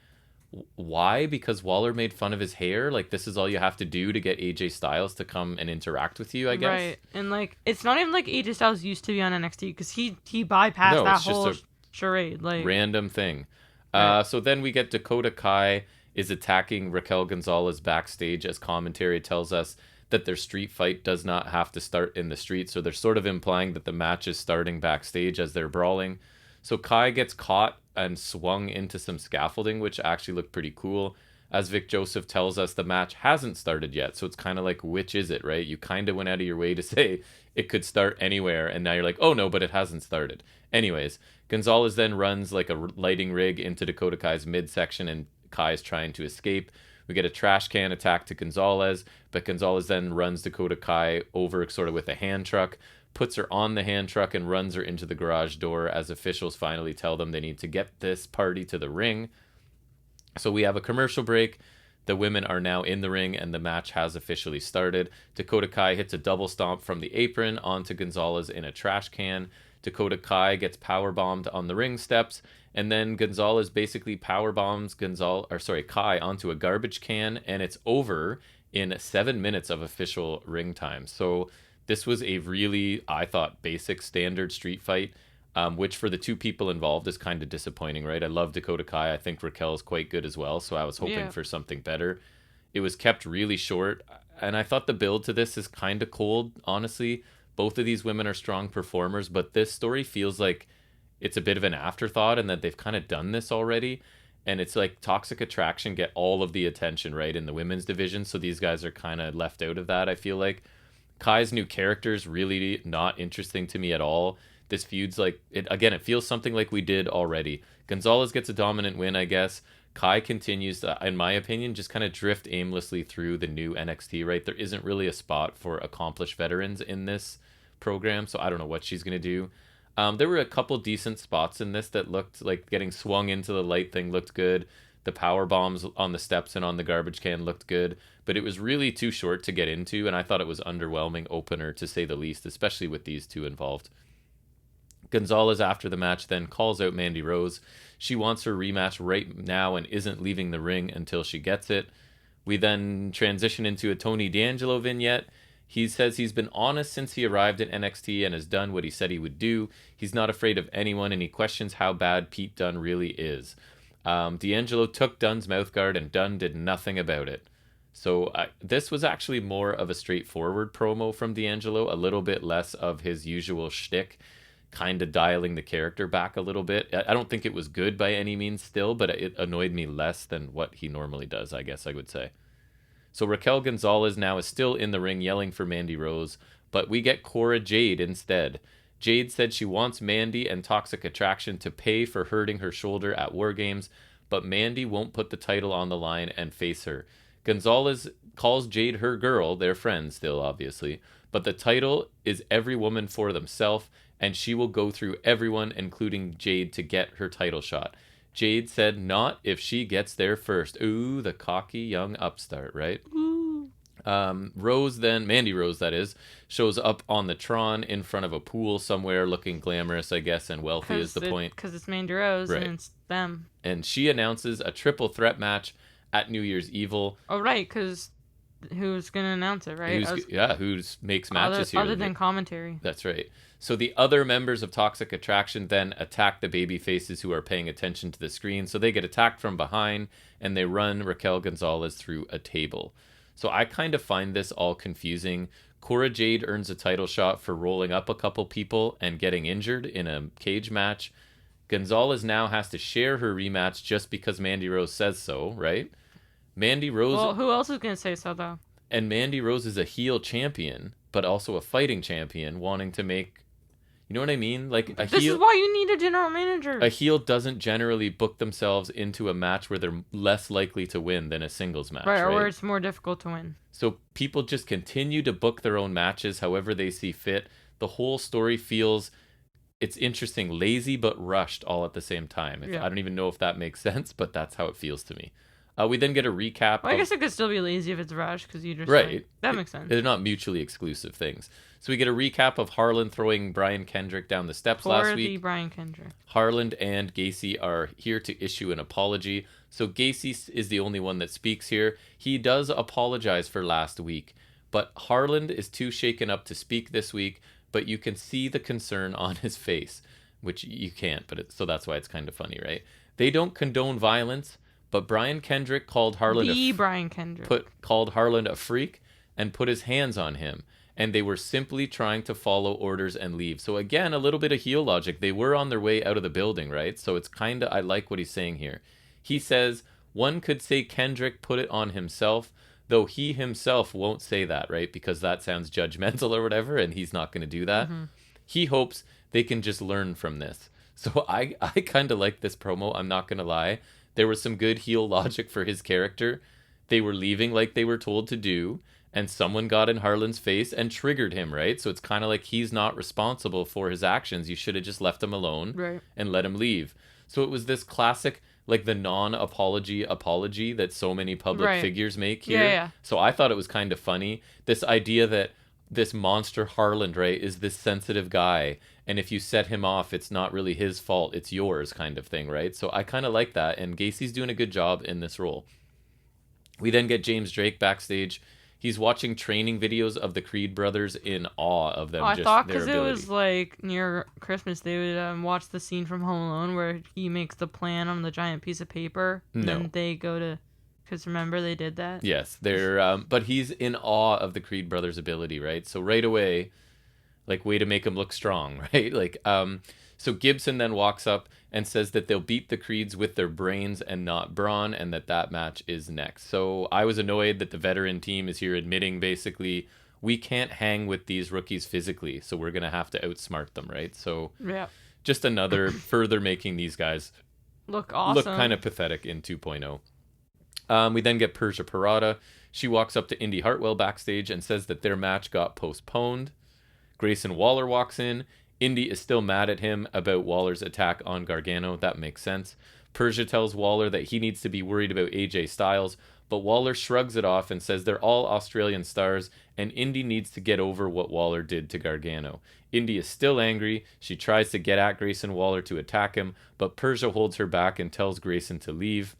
why? Because Waller made fun of his hair? Like, this is all you have to do to get AJ Styles to come and interact with you, I guess? Right. And like, it's not even like AJ Styles used to be on NXT, because he bypassed that whole charade. Like, random thing. Right. So then we get Dakota Kai is attacking Raquel Gonzalez backstage, as commentary tells us that their street fight does not have to start in the street. So they're sort of implying that the match is starting backstage as they're brawling. So Kai gets caught and swung into some scaffolding, which actually looked pretty cool. As Vic Joseph tells us, the match hasn't started yet. So it's kind of like, which is it, right? You kind of went out of your way to say it could start anywhere. And now you're like, oh no, but it hasn't started. Anyways, Gonzalez then runs like a lighting rig into Dakota Kai's midsection, and Kai is trying to escape. We get a trash can attack to Gonzalez, but Gonzalez then runs Dakota Kai over sort of with a hand truck, puts her on the hand truck, and runs her into the garage door as officials finally tell them they need to get this party to the ring. So we have a commercial break. The women are now in the ring, and the match has officially started. Dakota Kai hits a double stomp from the apron onto Gonzalez in a trash can. Dakota Kai gets powerbombed on the ring steps, and then Gonzalez basically powerbombs Kai onto a garbage can, and it's over in 7 minutes of official ring time. So this was a really, I thought, basic standard street fight, which for the two people involved is kind of disappointing, right? I love Dakota Kai. I think Raquel's quite good as well, so I was hoping for something better. It was kept really short, and I thought the build to this is kind of cold, honestly. Both of these women are strong performers, but this story feels like it's a bit of an afterthought and that they've kind of done this already. And it's like Toxic Attraction get all of the attention, right, in the women's division. So these guys are kind of left out of that, I feel like. Kai's new character is really not interesting to me at all. This feud's like, it feels something like we did already. Gonzalez gets a dominant win, I guess. Kai continues to, in my opinion, just kind of drift aimlessly through the new NXT, right? There isn't really a spot for accomplished veterans in this program, so I don't know what she's going to do. There were a couple decent spots in this that looked like getting swung into the light thing looked good. The power bombs on the steps and on the garbage can looked good, but it was really too short to get into, and I thought it was underwhelming opener to say the least, especially with these two involved. Gonzalez after the match then calls out Mandy Rose. She wants her rematch right now and isn't leaving the ring until she gets it. We then transition into a Tony D'Angelo vignette. He says he's been honest since he arrived at NXT and has done what he said he would do. He's not afraid of anyone, and he questions how bad Pete Dunne really is. D'Angelo took Dunne's mouthguard, and Dunne did nothing about it. So this was actually more of a straightforward promo from D'Angelo, a little bit less of his usual shtick, kind of dialing the character back a little bit. I don't think it was good by any means still, but it annoyed me less than what he normally does, I guess I would say. So Raquel Gonzalez now is still in the ring yelling for Mandy Rose, but we get Cora Jade instead. Jade said she wants Mandy and Toxic Attraction to pay for hurting her shoulder at War Games, but Mandy won't put the title on the line and face her. Gonzalez calls Jade her girl, they're friends still obviously, but the title is every woman for themselves, and she will go through everyone, including Jade, to get her title shot. Jade said not if she gets there first. Ooh, the cocky young upstart, right? Ooh. Mandy Rose, that is, shows up on the Tron in front of a pool somewhere looking glamorous, I guess, and wealthy is the point. Because it's Mandy Rose, right. And it's them. And she announces a triple threat match at New Year's Evil. Oh, right, because who's going to announce it, right? Who makes matches here. Other than commentary. That's right. So the other members of Toxic Attraction then attack the baby faces who are paying attention to the screen. So they get attacked from behind, and they run Raquel Gonzalez through a table. So I kind of find this all confusing. Cora Jade earns a title shot for rolling up a couple people and getting injured in a cage match. Gonzalez now has to share her rematch just because Mandy Rose says so, right? Mandy Rose... Well, who else is going to say so, though? And Mandy Rose is a heel champion, but also a fighting champion, wanting to make... You know what I mean? Like a This heel... is why you need a general manager. A heel doesn't generally book themselves into a match where they're less likely to win than a singles match, right? right? Or where it's more difficult to win. So people just continue to book their own matches however they see fit. The whole story feels... It's interesting, lazy but rushed all at the same time. I don't even know if that makes sense, but that's how it feels to me. We then get a recap. Well, I guess it could still be lazy if it's rushed because you just that makes sense. They're not mutually exclusive things. So we get a recap of Harland throwing Brian Kendrick down the steps last week. Brian Kendrick. Harland and Gacy are here to issue an apology. So Gacy is the only one that speaks here. He does apologize for last week, but Harland is too shaken up to speak this week. But you can see the concern on his face, which you can't. So that's why it's kind of funny, right? They don't condone violence, but Brian Kendrick called Harland called Harland a freak and put his hands on him, and they were simply trying to follow orders and leave. So again, a little bit of heel logic. They were on their way out of the building, right? So it's kind of, I like what he's saying here. He says one could say Kendrick put it on himself, though he himself won't say that, right? Because that sounds judgmental or whatever, and he's not going to do that. Mm-hmm. He hopes they can just learn from this. So I kind of like this promo, I'm not going to lie. There was some good heel logic for his character. They were leaving like they were told to do, and someone got in Harland's face and triggered him, right? So it's kind of like he's not responsible for his actions. You should have just left him alone and let him leave. So it was this classic... like the non-apology apology that so many public figures make here. Yeah. So I thought it was kind of funny. This idea that this monster Harland, right, is this sensitive guy, and if you set him off, it's not really his fault, it's yours kind of thing, right? So I kind of like that, and Gacy's doing a good job in this role. We then get James Drake backstage. He's watching training videos of the Creed brothers in awe of them. I thought because it was like near Christmas, they would watch the scene from Home Alone where he makes the plan on the giant piece of paper. And then they go to, because remember they did that. Yes, they're. But he's in awe of the Creed brothers' ability, right? So right away, like way to make him look strong, right? Like, so Gibson then walks up and says that they'll beat the Creeds with their brains and not brawn, and that match is next. So I was annoyed that the veteran team is here admitting basically we can't hang with these rookies physically, so we're going to have to outsmart them, right? So just another further making these guys look awesome. Look kind of pathetic in 2.0. We then get Persia Parada. She walks up to Indy Hartwell backstage and says that their match got postponed. Grayson Waller walks in. Indy is still mad at him about Waller's attack on Gargano. That makes sense. Persia tells Waller that he needs to be worried about AJ Styles, but Waller shrugs it off and says they're all Australian stars, and Indy needs to get over what Waller did to Gargano. Indy is still angry. She tries to get at Grayson Waller to attack him, but Persia holds her back and tells Grayson to leave.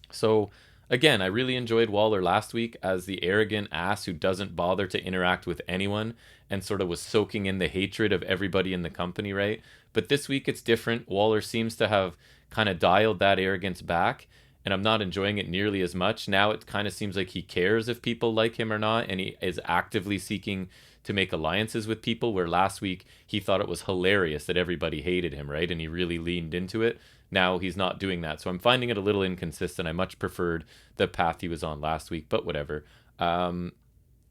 So, again, I really enjoyed Waller last week as the arrogant ass who doesn't bother to interact with anyone and sort of was soaking in the hatred of everybody in the company, right? But this week it's different. Waller seems to have kind of dialed that arrogance back, and I'm not enjoying it nearly as much. Now it kind of seems like he cares if people like him or not, and he is actively seeking to make alliances with people, where last week he thought it was hilarious that everybody hated him, right? And he really leaned into it. Now he's not doing that. So I'm finding it a little inconsistent. I much preferred the path he was on last week, but whatever.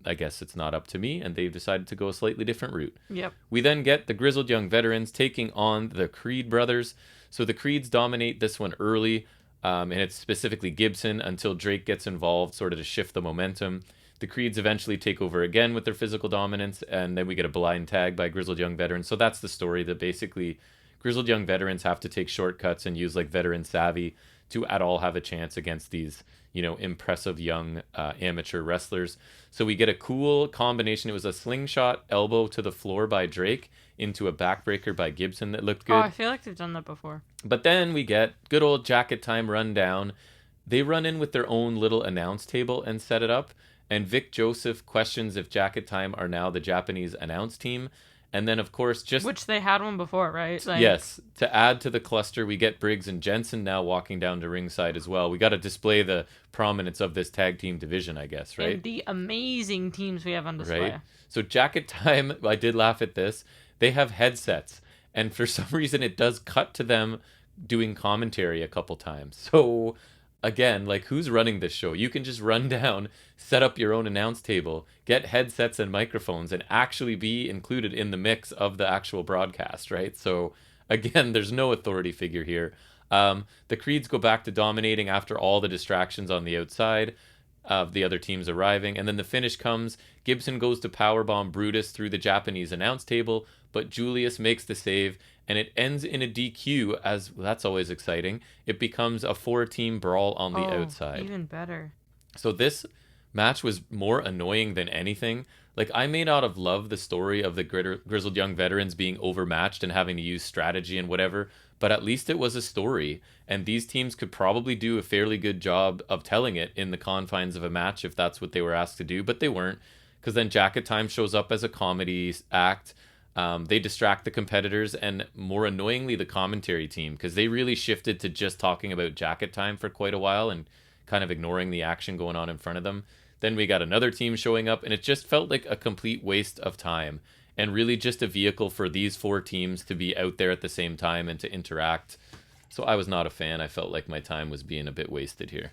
I guess it's not up to me, and they've decided to go a slightly different route. Yep. We then get the Grizzled Young Veterans taking on the Creed brothers. So the Creeds dominate this one early, and it's specifically Gibson until Drake gets involved, sort of to shift the momentum. The Creeds eventually take over again with their physical dominance, and then we get a blind tag by Grizzled Young Veterans. So that's the story, that basically Grizzled Young Veterans have to take shortcuts and use like veteran savvy to at all have a chance against these, impressive young amateur wrestlers. So we get a cool combination. It was a slingshot elbow to the floor by Drake into a backbreaker by Gibson that looked good. Oh, I feel like they've done that before. But then we get good old Jacket Time rundown. They run in with their own little announce table and set it up. And Vic Joseph questions if Jacket Time are now the Japanese announce team. And then, of course, which they had one before, right? Yes. To add to the cluster, we get Briggs and Jensen now walking down to ringside as well. We got to display the prominence of this tag team division, I guess, right? And the amazing teams we have on display. Right. So Jacket Time, I did laugh at this. They have headsets. And for some reason, it does cut to them doing commentary a couple times. So again, like, who's running this show? You can just run down, set up your own announce table, get headsets and microphones, and actually be included in the mix of the actual broadcast, right? So again, there's no authority figure here. The Creeds go back to dominating after all the distractions on the outside of the other teams arriving, and then the finish comes. Gibson goes to powerbomb Brutus through the Japanese announce table, but Julius makes the save, and it ends in a DQ, as that's always exciting. It becomes a 4-team brawl on the outside. Even better. So this match was more annoying than anything. Like, I may not have loved the story of the grizzled young veterans being overmatched and having to use strategy and whatever, but at least it was a story, and these teams could probably do a fairly good job of telling it in the confines of a match if that's what they were asked to do, but they weren't, because then Jacket Time shows up as a comedy act. They distract the competitors, and more annoyingly, the commentary team, because they really shifted to just talking about Jacket Time for quite a while and kind of ignoring the action going on in front of them. Then we got another team showing up, and it just felt like a complete waste of time, and really just a vehicle for these 4 teams to be out there at the same time and to interact. So I was not a fan. I felt like my time was being a bit wasted here.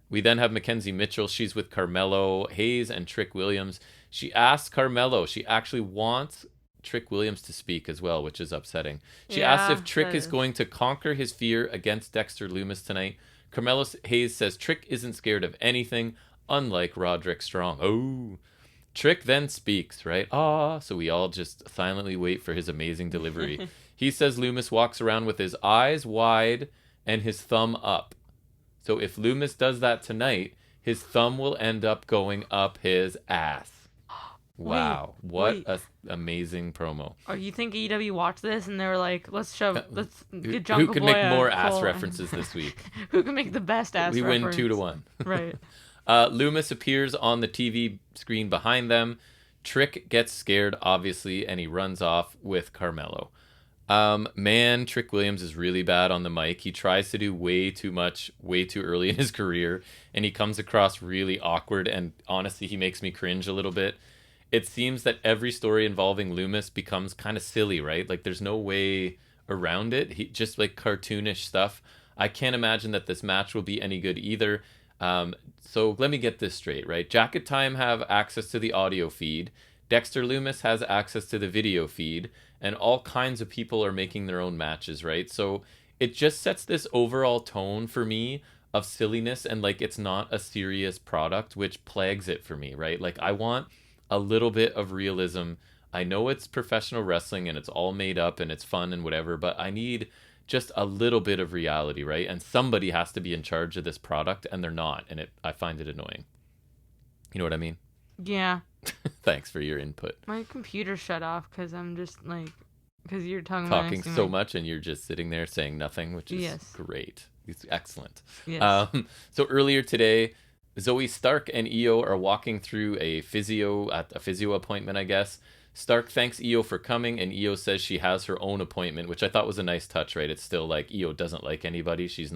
We then have Mackenzie Mitchell. She's with Carmelo Hayes and Trick Williams. She asks Carmelo. She actually wants Trick Williams to speak as well, which is upsetting. She asks if Trick is going to conquer his fear against Dexter Lumis tonight. Carmelo Hayes says Trick isn't scared of anything, unlike Roderick Strong. Oh. Trick then speaks, right? So we all just silently wait for his amazing delivery. He says Lumis walks around with his eyes wide and his thumb up. So if Lumis does that tonight, his thumb will end up going up his ass. Wow. What an amazing promo. Or you think AEW watched this and they were like, let's get Jungle Who can Boy make more ass references this week? Who can make the best ass reference? We win 2-1. Right. Lumis appears on the TV screen behind them. Trick gets scared, obviously, and he runs off with Carmelo. Trick Williams is really bad on the mic. He tries to do way too much, way too early in his career, and he comes across really awkward, and honestly, he makes me cringe a little bit. It seems that every story involving Lumis becomes kind of silly, right? Like, there's no way around it. Just like cartoonish stuff. I can't imagine that this match will be any good either. So let me get this straight, right? Jacket Time have access to the audio feed. Dexter Lumis has access to the video feed, and all kinds of people are making their own matches, right? So it just sets this overall tone for me of silliness, and like, it's not a serious product, which plagues it for me, right? Like, I want a little bit of realism. I know it's professional wrestling and it's all made up and it's fun and whatever, but I need just a little bit of reality, right? And somebody has to be in charge of this product, and they're not, and I find it annoying. You know what I mean? Yeah. Thanks for your input. My computer shut off because I'm just like, because you're talking so much and you're just sitting there saying nothing, which is great. It's excellent. Yes. So earlier today, Zoe Stark and Io are walking through a physio appointment, I guess. Stark thanks Io for coming, and Io says she has her own appointment, which I thought was a nice touch, right? It's still like Io doesn't like anybody. She's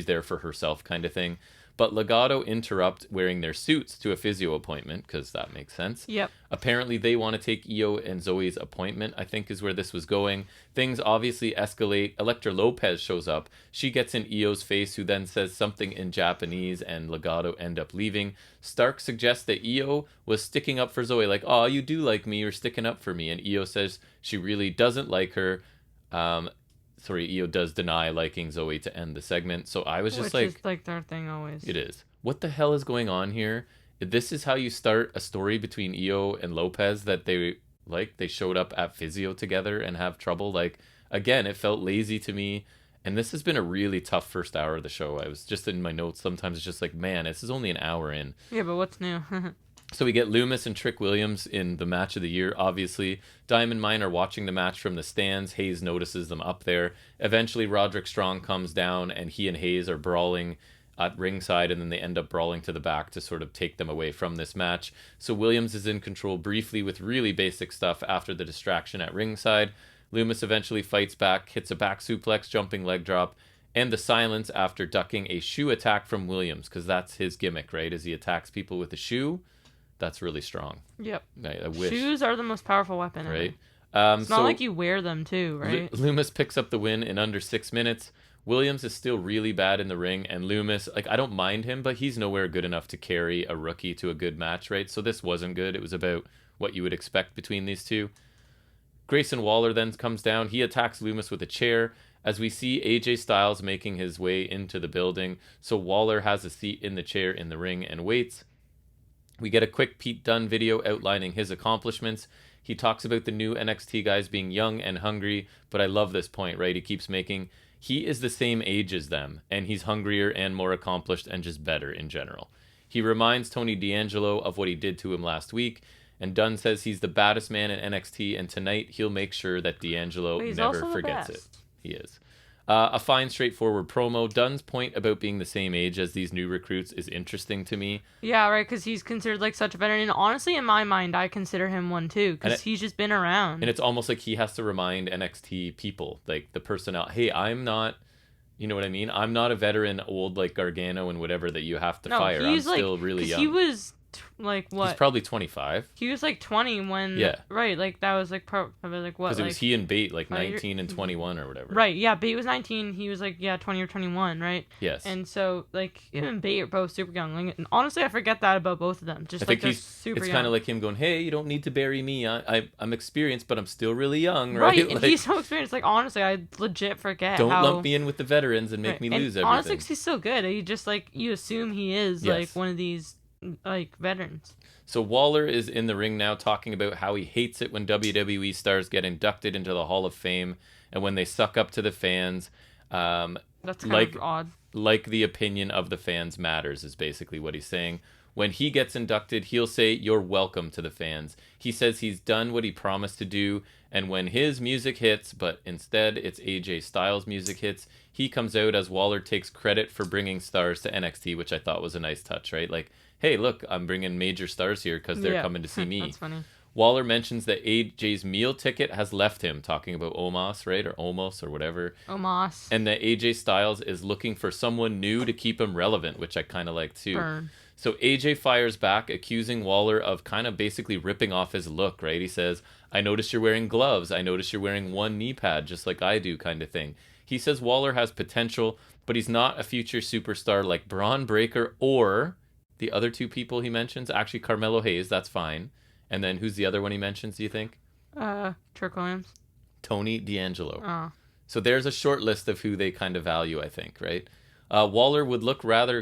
there for herself kind of thing. But Legado interrupt wearing their suits to a physio appointment, because that makes sense. Yep. Apparently, they want to take Io and Zoe's appointment, I think is where this was going. Things obviously escalate. Elektra Lopez shows up. She gets in Io's face, who then says something in Japanese, and Legado end up leaving. Stark suggests that Io was sticking up for Zoe, like, "Oh, you do like me, you're sticking up for me." And Io says she really doesn't like her. Io does deny liking Zoe to end the segment. So I was just Which is like their thing always. It is. What the hell is going on here? This is how you start a story between Io and Lopez, that they showed up at physio together and have trouble. Like, again, it felt lazy to me. And this has been a really tough first hour of the show. I was just in my notes. Sometimes it's just like, man, this is only an hour in. Yeah, but what's new? So we get Lumis and Trick Williams in the match of the year, obviously. Diamond Mine are watching the match from the stands. Hayes notices them up there. Eventually, Roderick Strong comes down, and he and Hayes are brawling at ringside, and then they end up brawling to the back to sort of take them away from this match. So Williams is in control briefly with really basic stuff after the distraction at ringside. Lumis eventually fights back, hits a back suplex, jumping leg drop, and the silence after ducking a shoe attack from Williams, because that's his gimmick, right? As he attacks people with a shoe. That's really strong. Yep. I wish. Shoes are the most powerful weapon. Right? It's not like you wear them too, right? Loomis picks up the win in under 6 minutes. Williams is still really bad in the ring, and Loomis, like, I don't mind him, but he's nowhere good enough to carry a rookie to a good match, right? So this wasn't good. It was about what you would expect between these two. Grayson Waller then comes down. He attacks Loomis with a chair as we see AJ Styles making his way into the building. So Waller has a seat in the chair in the ring and waits. We get a quick Pete Dunne video outlining his accomplishments. He talks about the new NXT guys being young and hungry, but I love this point, right? He keeps making, he is the same age as them, and he's hungrier and more accomplished and just better in general. He reminds Tony D'Angelo of what he did to him last week, and Dunn says he's the baddest man in NXT, and tonight he'll make sure that D'Angelo never forgets it. He is. A fine, straightforward promo. Dunn's point about being the same age as these new recruits is interesting to me. Yeah, right, because he's considered like such a veteran. And honestly, in my mind, I consider him one too, because he's just been around. And it's almost like he has to remind NXT people, like the personnel, hey, I'm not, you know what I mean? I'm not a veteran old like Gargano and whatever that you have to fire. I'm still really young. He was like what? He's probably 25. He was like 20 when. Yeah. Right, like that was like probably like what? Because it was he and Bate like 19 and 21 or whatever. Right, yeah. Bate was 19. He was like 20 or 21, right? Yes. And so like him and Bate are both super young. Like, and honestly, I forget that about both of them. Just I like they're super young. It's kind of like him going, "Hey, you don't need to bury me. I'm experienced, but I'm still really young." Right. Right. And like, he's so experienced. Like honestly, I legit forget. Don't lump me in with the veterans and make me lose everything. Honestly, he's so good. He just like you assume he is like one of these like veterans. So Waller is in the ring now talking about how he hates it when WWE stars get inducted into the Hall of Fame and when they suck up to the fans. That's kind of odd. Like the opinion of the fans matters is basically what he's saying. When he gets inducted, he'll say, "You're welcome" to the fans. He says he's done what he promised to do, and when his music hits, but instead it's AJ Styles' music hits, he comes out as Waller takes credit for bringing stars to NXT, which I thought was a nice touch, right? Like, hey, look, I'm bringing major stars here because they're coming to see me. That's funny. Waller mentions that AJ's meal ticket has left him, talking about Omos, right? Or Omos or whatever. Omos. And that AJ Styles is looking for someone new to keep him relevant, which I kind of like too. Burn. So AJ fires back, accusing Waller of kind of basically ripping off his look, right? He says, "I noticed you're wearing gloves. I noticed you're wearing one knee pad, just like I do," kind of thing. He says Waller has potential, but he's not a future superstar like Braun Breaker or the other two people he mentions. Actually, Carmelo Hayes, that's fine. And then who's the other one he mentions, do you think? Trick Williams. Tony D'Angelo. Oh. So there's a short list of who they kind of value, I think, right? Waller would rather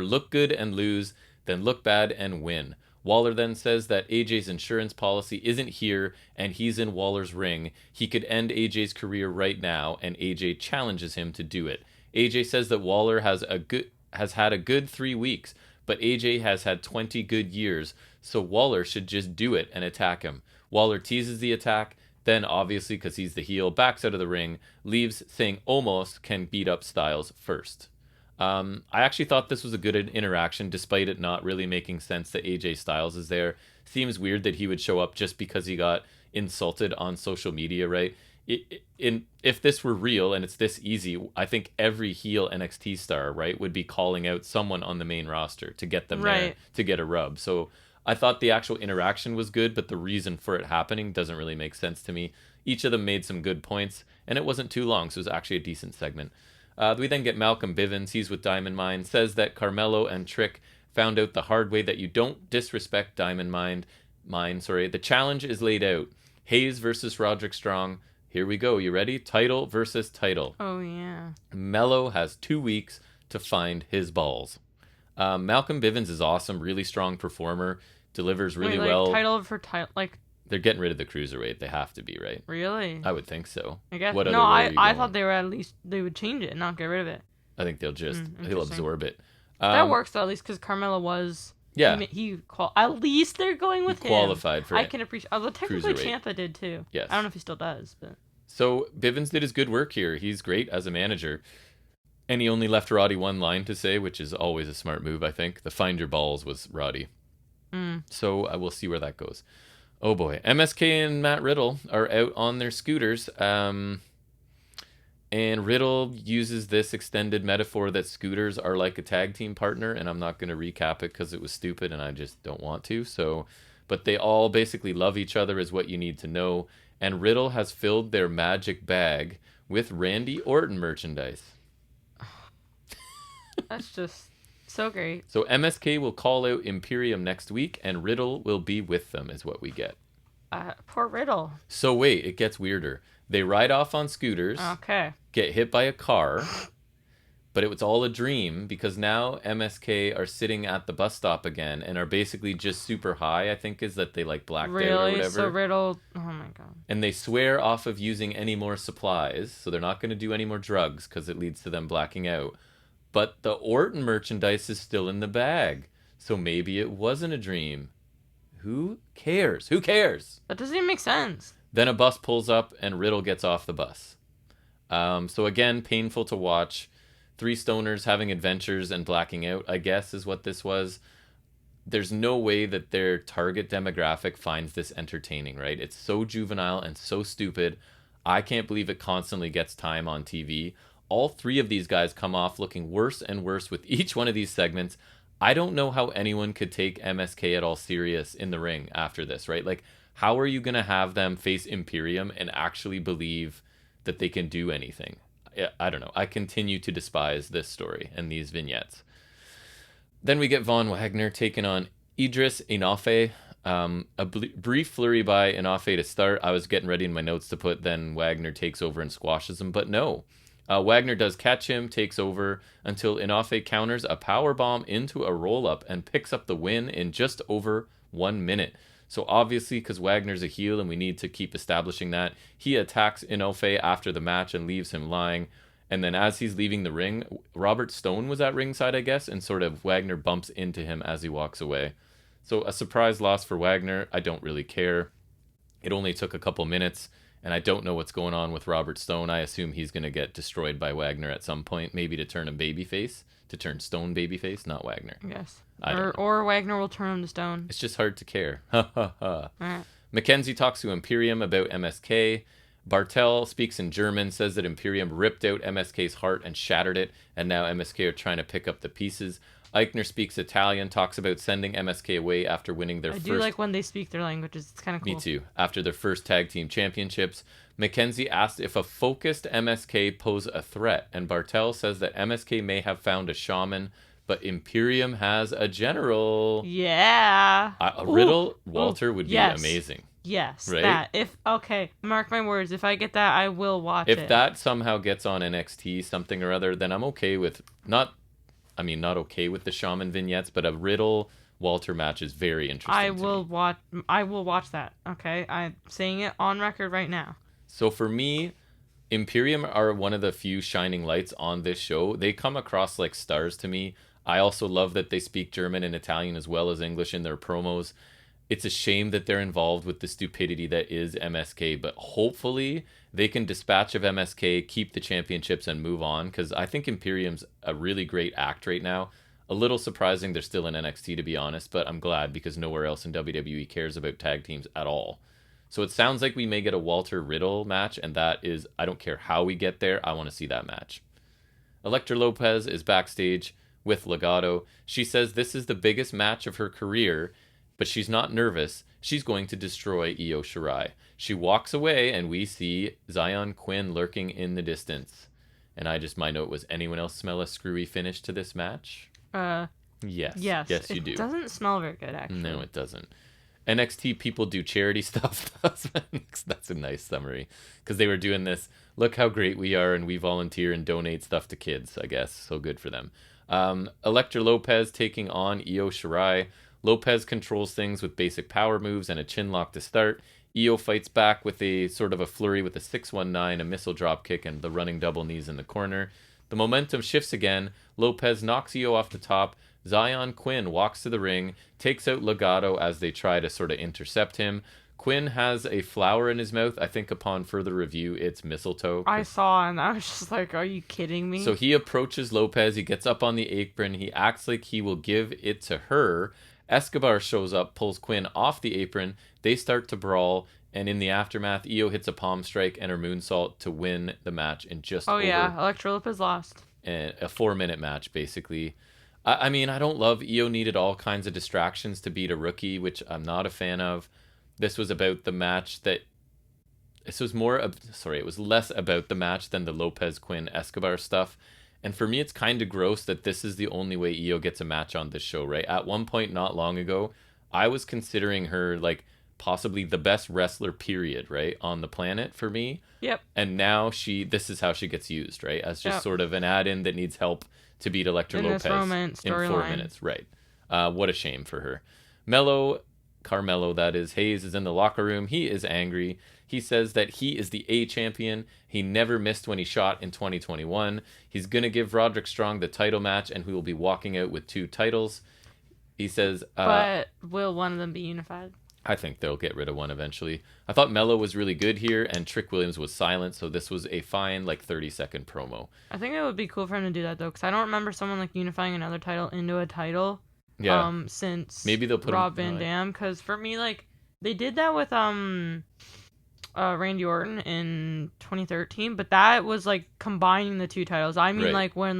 look good and lose than look bad and win. Waller then says that AJ's insurance policy isn't here and he's in Waller's ring. He could end AJ's career right now, and AJ challenges him to do it. AJ says that Waller has had a good 3 weeks, but AJ has had 20 good years, so Waller should just do it and attack him. Waller teases the attack, then obviously because he's the heel, backs out of the ring, leaves saying Omos can beat up Styles first. I actually thought this was a good interaction, despite it not really making sense that AJ Styles is there. Seems weird that he would show up just because he got insulted on social media, right? If this were real and it's this easy, I think every heel NXT star, right, would be calling out someone on the main roster to get them there to get a rub. So I thought the actual interaction was good, but the reason for it happening doesn't really make sense to me. Each of them made some good points, and it wasn't too long, so it was actually a decent segment. We then get Malcolm Bivens. He's with Diamond Mine, says that Carmelo and Trick found out the hard way that you don't disrespect Diamond Mine. The challenge is laid out. Hayes versus Roderick Strong. Here we go. You ready? Title versus title. Oh, yeah. Mello has 2 weeks to find his balls. Malcolm Bivens is awesome. Really strong performer. Delivers really well. Title for title, like... They're getting rid of the cruiserweight. They have to be, right? Really? I would think so. I guess. I thought they were at least they would change it and not get rid of it. I think they'll absorb it. That works though, at least because Carmelo was. Yeah. At least they're going with him. Qualified for it. I can appreciate. Although technically Ciampa did too. Yes. I don't know if he still does, but. So Bivens did his good work here. He's great as a manager. And he only left Roddy one line to say, which is always a smart move, I think. The find your balls was Roddy. So I will see where that goes. Oh boy. MSK and Matt Riddle are out on their scooters. And Riddle uses this extended metaphor that scooters are like a tag team partner. And I'm not going to recap it because it was stupid and I just don't want to. So But they all basically love each other is what you need to know. And Riddle has filled their magic bag with Randy Orton merchandise. That's just so great. So MSK will call out Imperium next week, and Riddle will be with them, is what we get. Poor Riddle. So wait, it gets weirder. They ride off on scooters, Okay. get hit by a car, but it was all a dream because now MSK are sitting at the bus stop again and are basically just super high, I think is that they like blacked out or Really? whatever. So Riddle... Oh my god. And they swear off of using any more supplies, so they're not going to do any more drugs because it leads to them blacking out. But the Orton merchandise is still in the bag, so maybe it wasn't a dream. Who cares? Who cares? That doesn't even make sense. Then a bus pulls up and Riddle gets off the bus. So again, painful to watch. 3 stoners having adventures and blacking out, I guess, is what this was. There's no way that their target demographic finds this entertaining, right? It's so juvenile and so stupid. I can't believe it constantly gets time on TV. All 3 of these guys come off looking worse and worse with each one of these segments. I don't know how anyone could take MSK at all serious in the ring after this, right? Like, how are you going to have them face Imperium and actually believe that they can do anything? I don't know. I continue to despise this story and these vignettes. Then we get Von Wagner taking on Idris Enofe. A brief flurry by Enofe to start. I was getting ready in my notes to put, then Wagner takes over and squashes him, but no. Wagner does catch him, takes over, until Enofe counters a powerbomb into a roll-up and picks up the win in just over 1 minute. So obviously, because Wagner's a heel and we need to keep establishing that, he attacks Enofe after the match and leaves him lying. And then as he's leaving the ring, Robert Stone was at ringside, I guess, and sort of Wagner bumps into him as he walks away. So a surprise loss for Wagner. I don't really care. It only took a couple minutes, and I don't know what's going on with Robert Stone. I assume he's going to get destroyed by Wagner at some point, maybe to turn him babyface, to turn Stone babyface, not Wagner. Yes. Or Wagner will turn him to stone. It's just hard to care. Ha ha ha. Alright. Mackenzie talks to Imperium about MSK. Bartel speaks in German, says that Imperium ripped out MSK's heart and shattered it, and now MSK are trying to pick up the pieces. Eichner speaks Italian, talks about sending MSK away after winning their first... I do like when they speak their languages. It's kind of cool. Me too. After their first tag team championships. Mackenzie asked if a focused MSK pose a threat, and Bartel says that MSK may have found a shaman, but Imperium has a general. Yeah. A Riddle Walter would be amazing. Yes, right? Okay, mark my words. If I get that, I will watch it. If that somehow gets on NXT, something or other, then I'm okay with not okay with the shaman vignettes, but a Riddle Walter match is very interesting. I will watch that. Okay, I'm saying it on record right now. So for me, Imperium are one of the few shining lights on this show. They come across like stars to me. I also love that they speak German and Italian as well as English in their promos. It's a shame that they're involved with the stupidity that is MSK, but hopefully they can dispatch of MSK, keep the championships, and move on, because I think Imperium's a really great act right now. A little surprising they're still in NXT, to be honest, but I'm glad because nowhere else in WWE cares about tag teams at all. So it sounds like we may get a Walter Riddle match, and that is, I don't care how we get there, I want to see that match. Elektra Lopez is backstage with Legado. She says this is the biggest match of her career, but she's not nervous. She's going to destroy Io Shirai. She walks away, and we see Zion Quinn lurking in the distance. And my note was, anyone else smell a screwy finish to this match? Yes. Yes, you do. It doesn't smell very good, actually. No, it doesn't. NXT people do charity stuff. That's a nice summary. Because they were doing this, look how great we are, and we volunteer and donate stuff to kids, I guess. So good for them. Elektra Lopez taking on Io Shirai. Lopez controls things with basic power moves and a chin lock to start. Io fights back with a sort of a flurry with a 619, a missile drop kick, and the running double knees in the corner. The momentum shifts again. Lopez knocks Io off the top. Zion Quinn walks to the ring, takes out Legado as they try to sort of intercept him. Quinn has a flower in his mouth. I think upon further review, it's mistletoe. I saw, and I was just like, are you kidding me? So he approaches Lopez. He gets up on the apron. He acts like he will give it to her. Escobar shows up, pulls Quinn off the apron. They start to brawl, and in the aftermath, Io hits a palm strike and her moonsault to win the match in just over... yeah, Elektra Lopez lost. A 4-minute match, basically. I mean, I don't love Io needed all kinds of distractions to beat a rookie, which I'm not a fan of. This was about the match that. This was it was less about the match than the Lopez Quinn Escobar stuff. And for me, it's kind of gross that this is the only way Io gets a match on this show, right? At one point, not long ago, I was considering her like possibly the best wrestler, period, right, on the planet for me. Yep. And now this is how she gets used, right, as just sort of an add-in that needs help to beat Elektra Lopez in 4 minutes, right? What a shame for her. Carmelo, that is, Hayes is in the locker room. He is angry. He says that he is the A champion. He never missed when he shot in 2021. He's going to give Roderick Strong the title match, and we will be walking out with 2 titles. He says... but will one of them be unified? I think they'll get rid of one eventually. I thought Mello was really good here, and Trick Williams was silent, so this was a fine, 30-second promo. I think it would be cool for him to do that, though, because I don't remember someone, unifying another title into a title since maybe they'll put Rob Van Dam, because for me, they did that with Randy Orton in 2013, but that was, combining the 2 titles. I mean, right. When,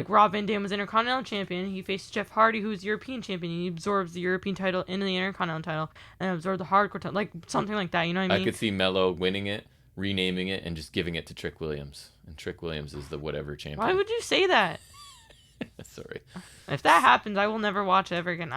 Rob Van Dam was Intercontinental Champion, he faced Jeff Hardy, who's European Champion. He absorbs the European title into the Intercontinental title and absorbs the Hardcore title, something like that. You know what I mean? I could see Mello winning it, renaming it, and just giving it to Trick Williams. And Trick Williams is the whatever champion. Why would you say that? Sorry. If that happens, I will never watch it ever again.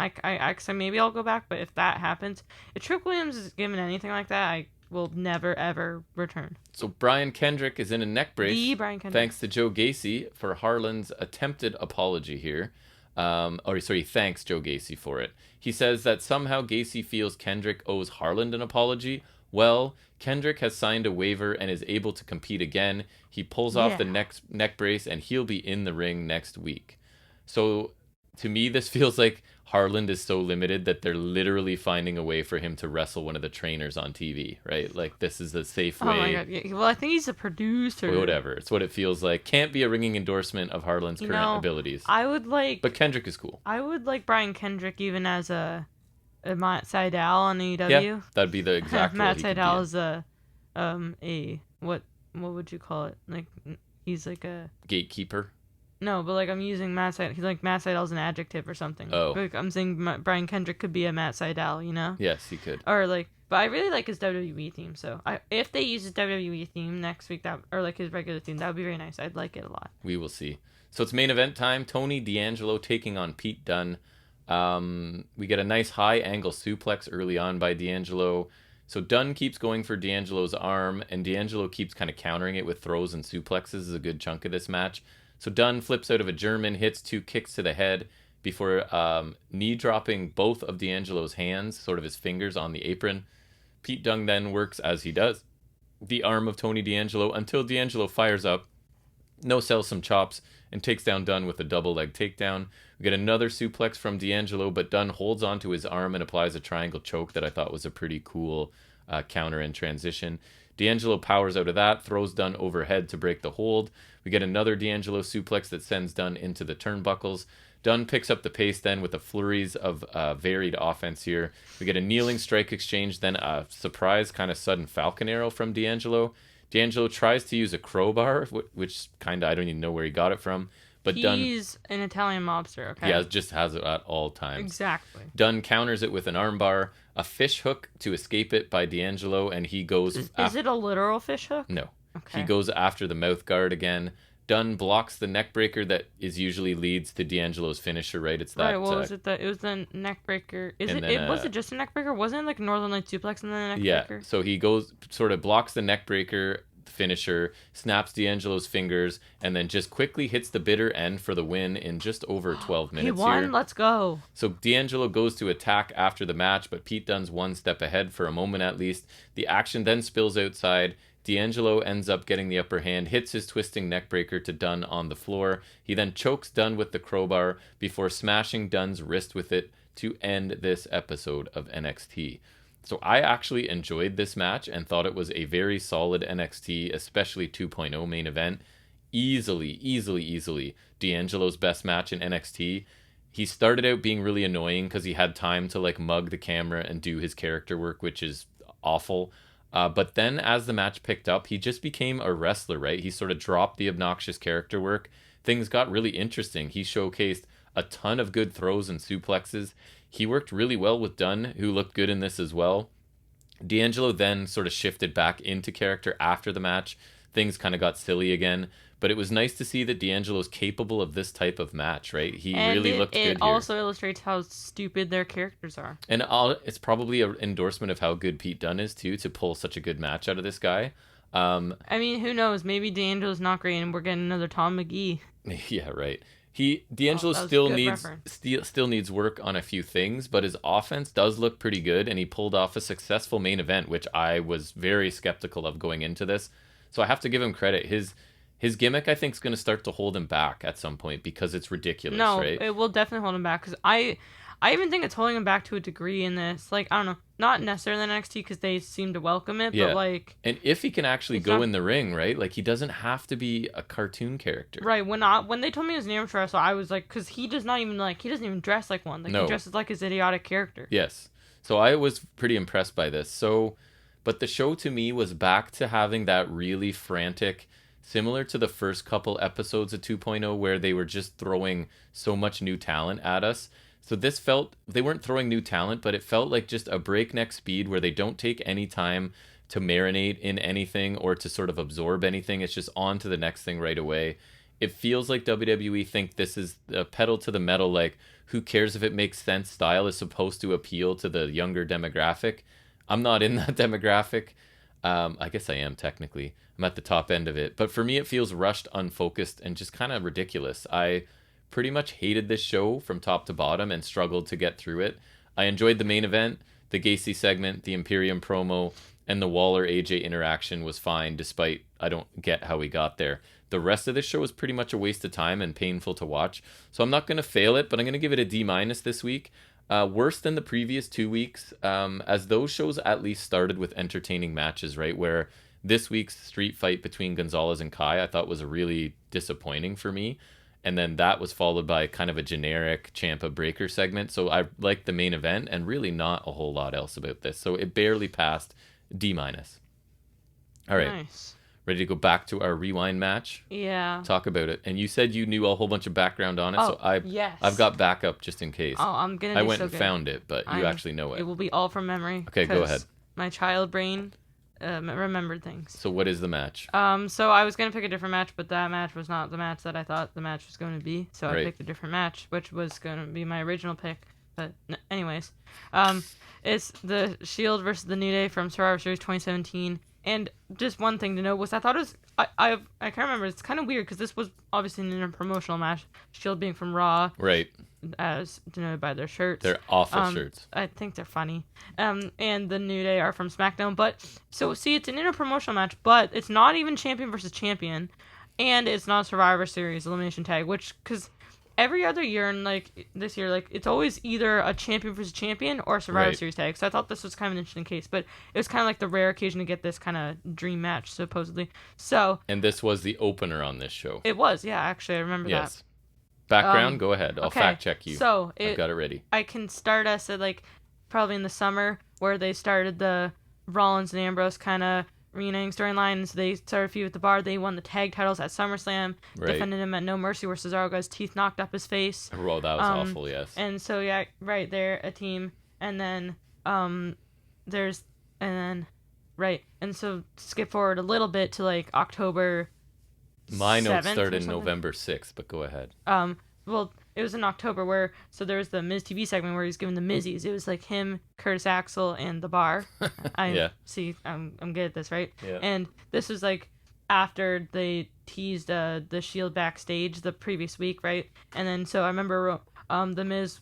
So maybe I'll go back, but if that happens, if Trick Williams is given anything like that, I will never ever return. So Brian Kendrick is in a neck brace. The Brian Kendrick. Thanks to Joe Gacy for Harlan's attempted apology here. He thanks Joe Gacy for it. He says that somehow Gacy feels Kendrick owes Harlan an apology. Well, Kendrick has signed a waiver and is able to compete again. He pulls off the neck brace and he'll be in the ring next week. So to me, this feels like Harlan is so limited that they're literally finding a way for him to wrestle one of the trainers on TV, right? This is a safe way. Oh my god. Yeah, well, I think he's a producer. Whatever. It's what it feels like. Can't be a ringing endorsement of Harlan's current abilities. But Kendrick is cool. I would like Brian Kendrick even as a Matt Sydal on AEW. Yeah, that'd be the exact Matt Sydal is a what would you call it? He's like a gatekeeper. No, but I'm using Matt Sydal. He's Matt Sydal's an adjective or something. Oh. I'm saying Brian Kendrick could be a Matt Sydal, you know? Yes, he could. Or but I really like his WWE theme. So if they use his WWE theme next week, his regular theme, that would be very nice. I'd like it a lot. We will see. So it's main event time. Tony D'Angelo taking on Pete Dunne. We get a nice high angle suplex early on by D'Angelo. So Dunne keeps going for D'Angelo's arm, and D'Angelo keeps kind of countering it with throws and suplexes is a good chunk of this match. So Dunne flips out of a German, hits 2 kicks to the head before knee dropping both of D'Angelo's hands, sort of his fingers, on the apron. Pete Dunne then works, as he does, the arm of Tony D'Angelo until D'Angelo fires up, no-sells some chops, and takes down Dunne with a double leg takedown. We get another suplex from D'Angelo, but Dunne holds onto his arm and applies a triangle choke that I thought was a pretty cool counter and transition. D'Angelo powers out of that, throws Dunne overhead to break the hold. We get another D'Angelo suplex that sends Dunne into the turnbuckles. Dunne picks up the pace then with a flurries of varied offense here. We get a kneeling strike exchange, then a surprise kind of sudden Falcon Arrow from D'Angelo. D'Angelo tries to use a crowbar, which kind of, I don't even know where he got it from. But he's an Italian mobster, okay? Yeah, just has it at all times. Exactly. Dunne counters it with an armbar, a fish hook to escape it by D'Angelo, and he goes... Is it a literal fish hook? No. Okay. He goes after the mouth guard again. Dunne blocks the neck breaker that usually leads to D'Angelo's finisher, right? It's that... Right, well, it was the neck breaker. Was it just a neck breaker? Wasn't it Northern Light suplex and then a neck breaker? Yeah, so he goes, sort of blocks the neck breaker finisher, snaps D'Angelo's fingers, and then just quickly hits the bitter end for the win in just over 12 minutes. He won. Here. Let's go. So D'Angelo goes to attack after the match, but Pete Dunne's one step ahead for a moment at least. The action then spills outside. D'Angelo ends up getting the upper hand, hits his twisting neckbreaker to Dunne on the floor. He then chokes Dunne with the crowbar before smashing Dunne's wrist with it to end this episode of NXT. So I actually enjoyed this match and thought it was a very solid NXT, especially 2.0 main event. Easily D'Angelo's best match in NXT. He started out being really annoying because he had time to mug the camera and do his character work, which is awful. But then as the match picked up, he just became a wrestler, right? He sort of dropped the obnoxious character work. Things got really interesting. He showcased a ton of good throws and suplexes. He worked really well with Dunn, who looked good in this as well. D'Angelo then sort of shifted back into character after the match. Things kind of got silly again. But it was nice to see that D'Angelo's capable of this type of match, right? He really looked good here. It also illustrates how stupid their characters are. And it's probably an endorsement of how good Pete Dunne is, too, to pull such a good match out of this guy. I mean, who knows? Maybe D'Angelo's not great and we're getting another Tom McGee. Yeah, right. D'Angelo still needs work on a few things, but his offense does look pretty good, and he pulled off a successful main event, which I was very skeptical of going into this. So I have to give him credit. His gimmick, I think, is going to start to hold him back at some point because it's ridiculous, right? No, it will definitely hold him back. Because I even think it's holding him back to a degree in this. Like, I don't know. Not necessarily in NXT because they seem to welcome it, but like... And if he can actually go in the ring, right? Like, he doesn't have to be a cartoon character. Right. When they told me he was an amateur wrestler, I was like... Because he doesn't even dress like one. Like, no. He dresses like his idiotic character. Yes. So I was pretty impressed by this. But the show to me was back to having that really frantic... Similar to the first couple episodes of 2.0 where they were just throwing so much new talent at us. So this felt, they weren't throwing new talent, but it felt like just a breakneck speed where they don't take any time to marinate in anything or to sort of absorb anything. It's just on to the next thing right away. It feels like WWE think this is a pedal to the metal, like who cares if it makes sense style is supposed to appeal to the younger demographic. I'm not in that demographic. I guess I am technically. I'm at the top end of it. But for me, it feels rushed, unfocused, and just kind of ridiculous. I pretty much hated this show from top to bottom and struggled to get through it. I enjoyed the main event, the Gacy segment, the Imperium promo, and the Waller-AJ interaction was fine, despite I don't get how we got there. The rest of this show was pretty much a waste of time and painful to watch. So I'm not going to fail it, but I'm going to give it a D- this week. Worse than the previous 2 weeks, as those shows at least started with entertaining matches, right? Where this week's street fight between Gonzalez and Kai I thought was really disappointing for me. And then that was followed by kind of a generic Ciampa Breaker segment. So I liked the main event and really not a whole lot else about this. So it barely passed D-. All right. Nice. Ready to go back to our rewind match? Yeah. Talk about it. And you said you knew a whole bunch of background on it, so I've got backup just in case. Oh, I'm gonna. I went and found it, but you actually know it. It will be all from memory. Okay, go ahead. My child brain remembered things. So what is the match? So I was gonna pick a different match, but that match was not the match that I thought the match was going to be. So I picked a different match, which was gonna be my original pick. But anyways, it's the Shield versus the New Day from Survivor Series 2017. And just one thing to note was I thought it was I can't remember. It's kind of weird because this was obviously in a promotional match. Shield being from Raw, right? As denoted by their shirts. They're awful shirts. I think they're funny. And the New Day are from SmackDown. But so see, it's an interpromotional match, but it's not even champion versus champion, and it's not a Survivor Series elimination tag. Which because every other year and like this year, like it's always either a champion versus champion or a Survivor Series tag. So I thought this was kind of an interesting case, but it was kind of like the rare occasion to get this kind of dream match, supposedly. So. And this was the opener on this show. It was, yeah. Actually, I remember that. Background, go ahead. I'll fact check you. So I've got it ready. I can start us at like probably in the summer where they started the Rollins and Ambrose kind of reuniting storylines. They started a feud with the Bar. They won the tag titles at SummerSlam. Defended him at No Mercy where Cesaro got his teeth knocked up his face. Oh, that was awful, yes. And so, yeah, right there, a team. And then, and so skip forward a little bit to like October. My notes started November 6th, but go ahead. Well, it was in October where, so there was the Miz TV segment where he's giving the Mizzies. It was like him, Curtis Axel, and the Bar. See, I'm good at this, right? Yeah. And this was like after they teased the Shield backstage the previous week, right? And then, so I remember the Miz,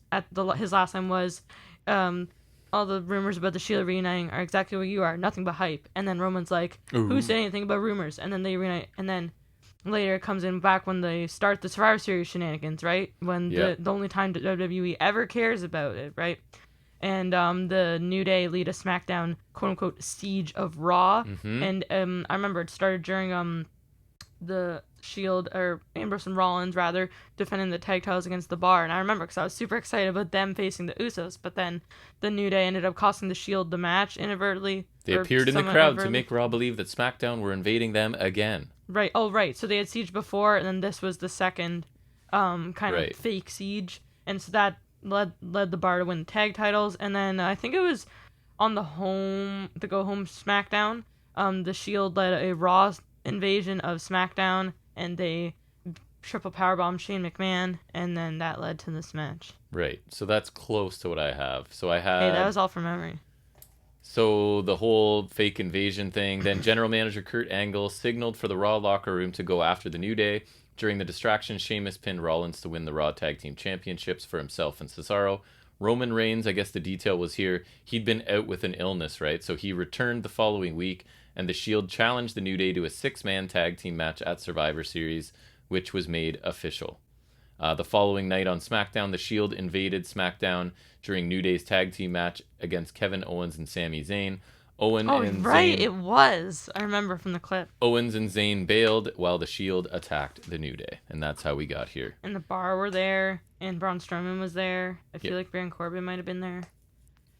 his last line was, all the rumors about the Shield reuniting are exactly what you are, nothing but hype. And then Roman's like, who said anything about rumors? And then they reunite, and then later it comes in back when they start the Survivor Series shenanigans, right? When the only time that WWE ever cares about it, right? And the New Day lead a SmackDown quote-unquote siege of Raw. Mm-hmm. And I remember it started during the Shield, or Ambrose and Rollins rather, defending the tag titles against the Bar. And I remember because I was super excited about them facing the Usos, but then the New Day ended up costing the Shield the match inadvertently. They appeared in the crowd to make Raw believe that SmackDown were invading them again. Right. Oh, right. So they had siege before, and then this was the second kind of fake siege, and so that led the Bar to win the tag titles. And then I think it was on the go home SmackDown. The Shield led a Raw invasion of SmackDown, and they triple powerbomb Shane McMahon, and then that led to this match. Right. So that's close to what I have. So I had... Hey, that was all from memory. So the whole fake invasion thing. Then General Manager Kurt Angle signaled for the Raw locker room to go after the New Day. During the distraction, Sheamus pinned Rollins to win the Raw Tag Team Championships for himself and Cesaro. Roman Reigns, I guess the detail was here, he'd been out with an illness, right? So he returned the following week, and the Shield challenged the New Day to a 6-man tag team match at Survivor Series, which was made official. The following night on SmackDown, the Shield invaded SmackDown during New Day's tag team match against Kevin Owens and Sami Zayn. It was. I remember from the clip. Owens and Zayn bailed while the Shield attacked the New Day, and that's how we got here. And the Bar were there, and Braun Strowman was there. I feel like Baron Corbin might have been there.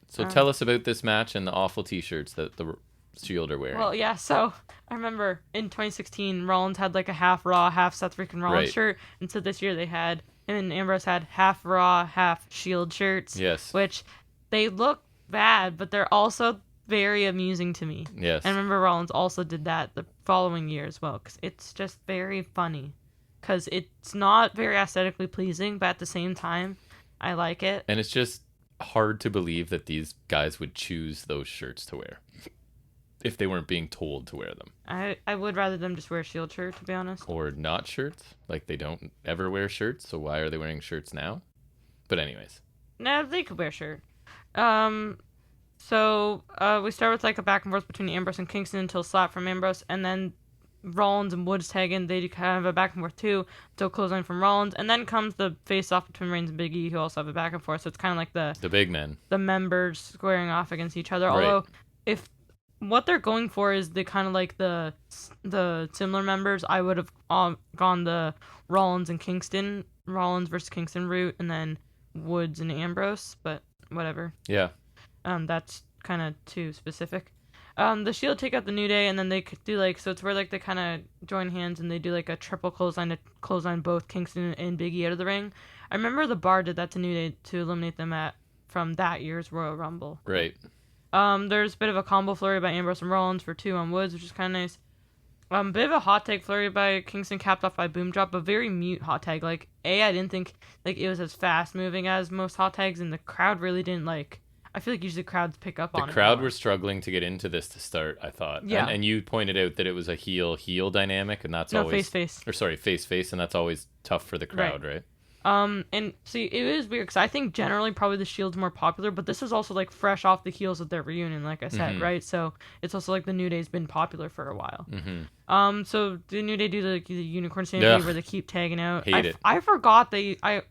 So tell us about this match and the awful T-shirts that the Shield are wearing. Well, yeah, so I remember in 2016, Rollins had like a half Raw, half Seth freaking Rollins shirt, and so this year him and Ambrose had half Raw, half Shield shirts. Yes. Which they look bad, but they're also very amusing to me. Yes. And I remember Rollins also did that the following year as well, because it's just very funny. Because it's not very aesthetically pleasing, but at the same time, I like it. And it's just hard to believe that these guys would choose those shirts to wear if they weren't being told to wear them. I would rather them just wear a Shield shirt, to be honest. Or not shirts. Like, they don't ever wear shirts, so why are they wearing shirts now? But anyways. No, they could wear a shirt. So we start with like a back and forth between Ambrose and Kingston until slap from Ambrose, and then Rollins and Woods tag in. They kind of have a back and forth too until clothesline from Rollins, and then comes the face off between Reigns and Big E, who also have a back and forth. So it's kind of like the big men, the members squaring off against each other. Right. Although if what they're going for is the kind of like the similar members, I would have gone the Rollins versus Kingston route, and then Woods and Ambrose. But whatever. Yeah. That's kind of too specific. The Shield take out the New Day, and then they do like, so it's where like they kind of join hands and they do like a triple clothesline to clothesline both Kingston and Big E out of the ring. I remember the Bar did that to New Day to eliminate them from that year's Royal Rumble. Right. There's a bit of a combo flurry by Ambrose and Rollins for 2 on Woods, which is kind of nice. Bit of a hot tag flurry by Kingston, capped off by Boom Drop, but very mute hot tag. Like, I didn't think like it was as fast moving as most hot tags, and the crowd really didn't like. I feel like usually crowds pick up on it. The crowd were struggling to get into this to start, I thought. Yeah. And you pointed out that it was a heel dynamic, and that's always... face-face. Or sorry, face-face, and that's always tough for the crowd, right? And see, it is weird, because I think generally probably the Shield's more popular, but this is also like fresh off the heels of their reunion, like I said, right? So it's also like the New Day's been popular for a while. So the New Day do the unicorn stampede where they keep tagging out. Hate it. I forgot I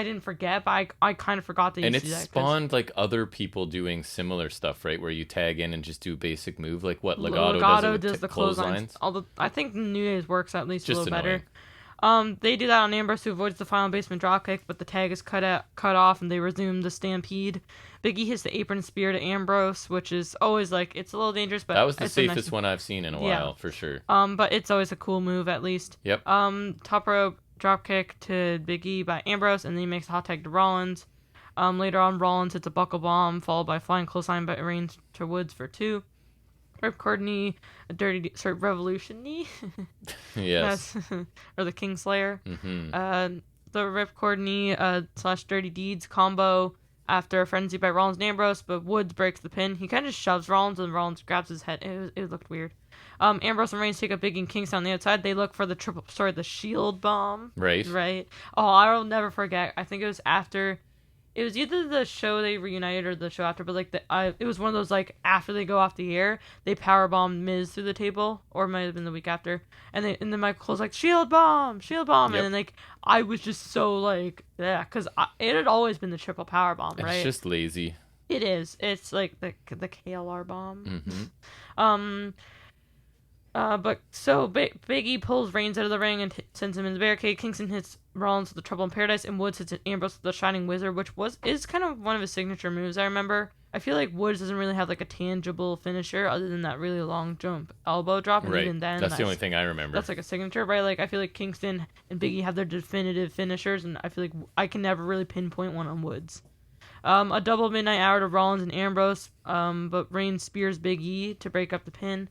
didn't forget, but I kind of forgot they used to do that. And it spawned like other people doing similar stuff, right? Where you tag in and just do basic move, like what Legato does the clotheslines. Although I think New Day's works at least just a little annoying. Better. They do that on Ambrose, who avoids the final basement dropkick, but the tag is cut off, and they resume the stampede. Big E hits the apron spear to Ambrose, which is always like, it's a little dangerous, but that was the safest one I've seen in a while, for sure. But it's always a cool move at least. Yep. Top rope dropkick to Big E by Ambrose, and then he makes a hot tag to Rollins. Later on, Rollins hits a buckle bomb, followed by flying clothesline by Reigns to Woods for 2. Ripcord knee, a dirty revolution knee. Yes. Or the Kingslayer. The ripcord knee / dirty deeds combo after a frenzy by Rollins and Ambrose, but Woods breaks the pin. He kind of shoves Rollins, and Rollins grabs his head. It looked weird. Ambrose and Reigns take a Big E and Kingston on the outside. They look for the Shield bomb. Right. Oh, I'll never forget. I think it was after. It was either the show they reunited or the show after, but like it was one of those like after they go off the air, they powerbombed Miz through the table, or it might have been the week after, and then Michael Cole's like Shield bomb, yep. And then like I was just so like because it had always been the triple powerbomb, right? It's just lazy. It is. It's like the KLR bomb. But Big E pulls Reigns out of the ring and sends him in the barricade. Kingston hits Rollins with the Trouble in Paradise, and Woods hits Ambrose with the Shining Wizard, which is kind of one of his signature moves. I remember. I feel like Woods doesn't really have like a tangible finisher other than that really long jump elbow drop, and Right. even then, That's the only thing I remember. That's like a signature, right? Like I feel like Kingston and Big E have their definitive finishers, and I feel like I can never really pinpoint one on Woods. A double midnight hour to Rollins and Ambrose, but Reigns spears Big E to break up the pin.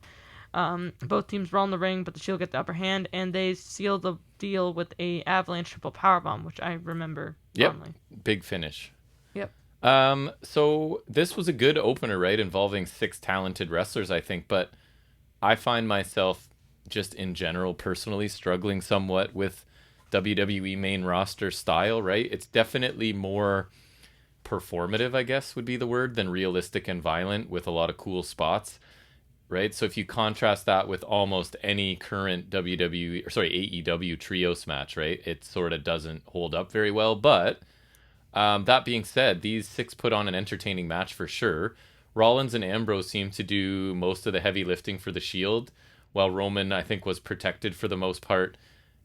Both teams roll in the ring, but the Shield get the upper hand, and they seal the deal with a Avalanche triple powerbomb, which I remember. Yep, fondly. big finish. Yep. So this was a good opener, right? Involving 6 talented wrestlers, I think, but I find myself just in general personally struggling somewhat with WWE main roster style, right? It's definitely more performative, I guess would be the word, than realistic and violent with a lot of cool spots, right? So if you contrast that with almost any current AEW trios match, right? It sort of doesn't hold up very well, but that being said, these 6 put on an entertaining match for sure. Rollins and Ambrose seem to do most of the heavy lifting for the Shield, while Roman, I think, was protected for the most part.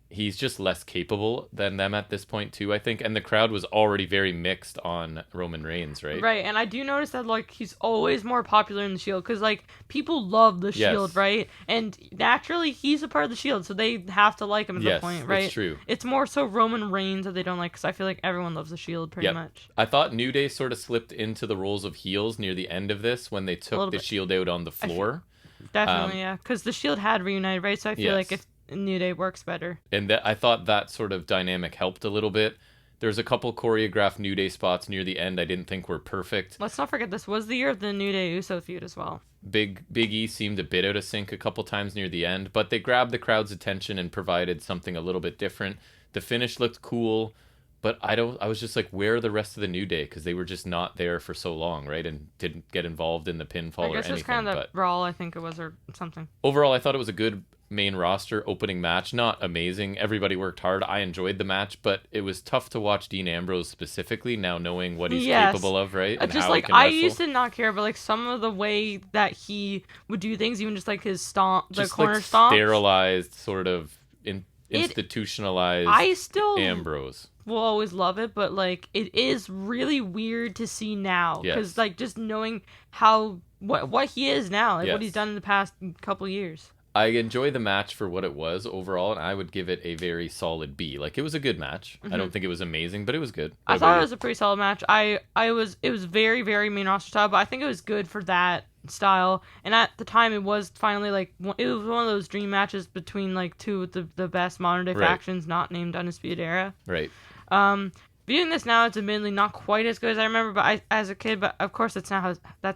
He's just less capable than them at this point, too, I think. And the crowd was already very mixed on Roman Reigns, right? Right, and I do notice that, like, he's always more popular in the Shield, because, like, people love the Shield, Yes. right? And naturally, he's a part of the Shield, so they have to like him at Yes, the point, right? it's true. It's more so Roman Reigns that they don't like, because I feel like everyone loves the Shield pretty Yep. much. I thought New Day sort of slipped into the roles of heels near the end of this when they took the bit. Shield out on the floor. Definitely, yeah, because the Shield had reunited, right? So I feel like Yes. if New Day works better. And I thought that sort of dynamic helped a little bit. There's a couple choreographed New Day spots near the end I didn't think were perfect. Let's not forget this was the year of the New Day Uso feud as well. Big E seemed a bit out of sync a couple times near the end, but they grabbed the crowd's attention and provided something a little bit different. The finish looked cool, but I was just like, where are the rest of the New Day? Because they were just not there for so long, right? And didn't get involved in the pinfall or I guess anything. it was kind of that but brawl, I think it was, or something. overall, I thought it was a good main roster opening match. Not amazing. Everybody worked hard. I enjoyed the match, but it was tough to watch Dean Ambrose specifically, now knowing what he's capable of, right? And just how like he can I wrestle. used to not care, but like some of the way that he would do things, even just like his stomp, the Just corner like stomp, sterilized, sort of institutionalized I still Ambrose. will always love it, but like it is really weird to see now because Yes. like just knowing how what he is now, like what he's Yes. done in the past couple years. I enjoy the match for what it was overall, and I would give it a very solid B. Like, it was a good match. I don't think it was amazing, but it was good. I thought it was a pretty solid match. It was very very main roster style, but I think it was good for that style. And at the time, it was finally like it was one of those dream matches between like two of the best modern day Right. factions, not named Undisputed Era. Right. Viewing this now, it's admittedly not quite as good as I remember, but as a kid, but of course that's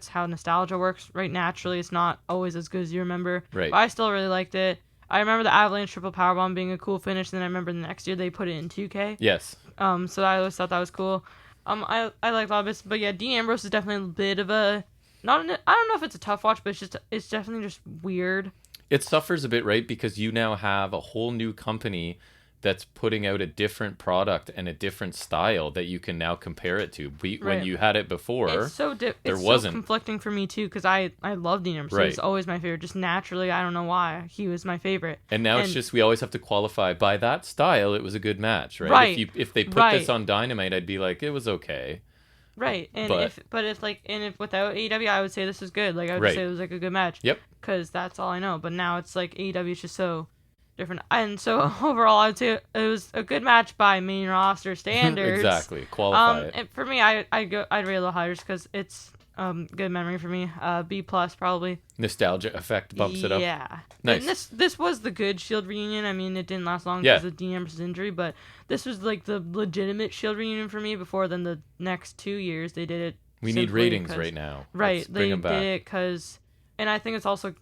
how nostalgia works, right? Naturally, it's not always as good as you remember. Right. But I still really liked it. I remember the Avalanche triple powerbomb being a cool finish, and then I remember the next year they put it in 2K. Yes. So I always thought that was cool. I liked all of this, but yeah, Dean Ambrose is definitely a bit of a I don't know if it's a tough watch, but it's definitely just weird. It suffers a bit, right? Because you now have a whole new company that's putting out a different product and a different style that you can now compare it to. When Right. you had it before, It's so there it's wasn't. so conflicting for me too because I love Dean Ambrose. Right. He's always my favorite. Just naturally, I don't know why he was my favorite. And now it's just we always have to qualify by that style. It was a good match, right? Right. If they put Right. this on Dynamite, I'd be like, it was okay. Right, and But- if without AEW, I would say this is good. Like I would Right. say it was like a good match. Yep. Because that's all I know. But now it's like AEW is just so different. And so overall, I would say it was a good match by main roster standards. Exactly. Qualify it. And for me, I'd rate a little higher just because it's good memory for me. B plus probably. Nostalgia effect bumps it up. Yeah. Nice. And this was the good Shield reunion. I mean, it didn't last long Yeah. because of Dean Ambrose's injury, but this was like the legitimate Shield reunion for me. Before then, the next 2 years they did it. We need simply ratings 'cause- right now. Right, Let's they bring them did back. it because, and I think it's also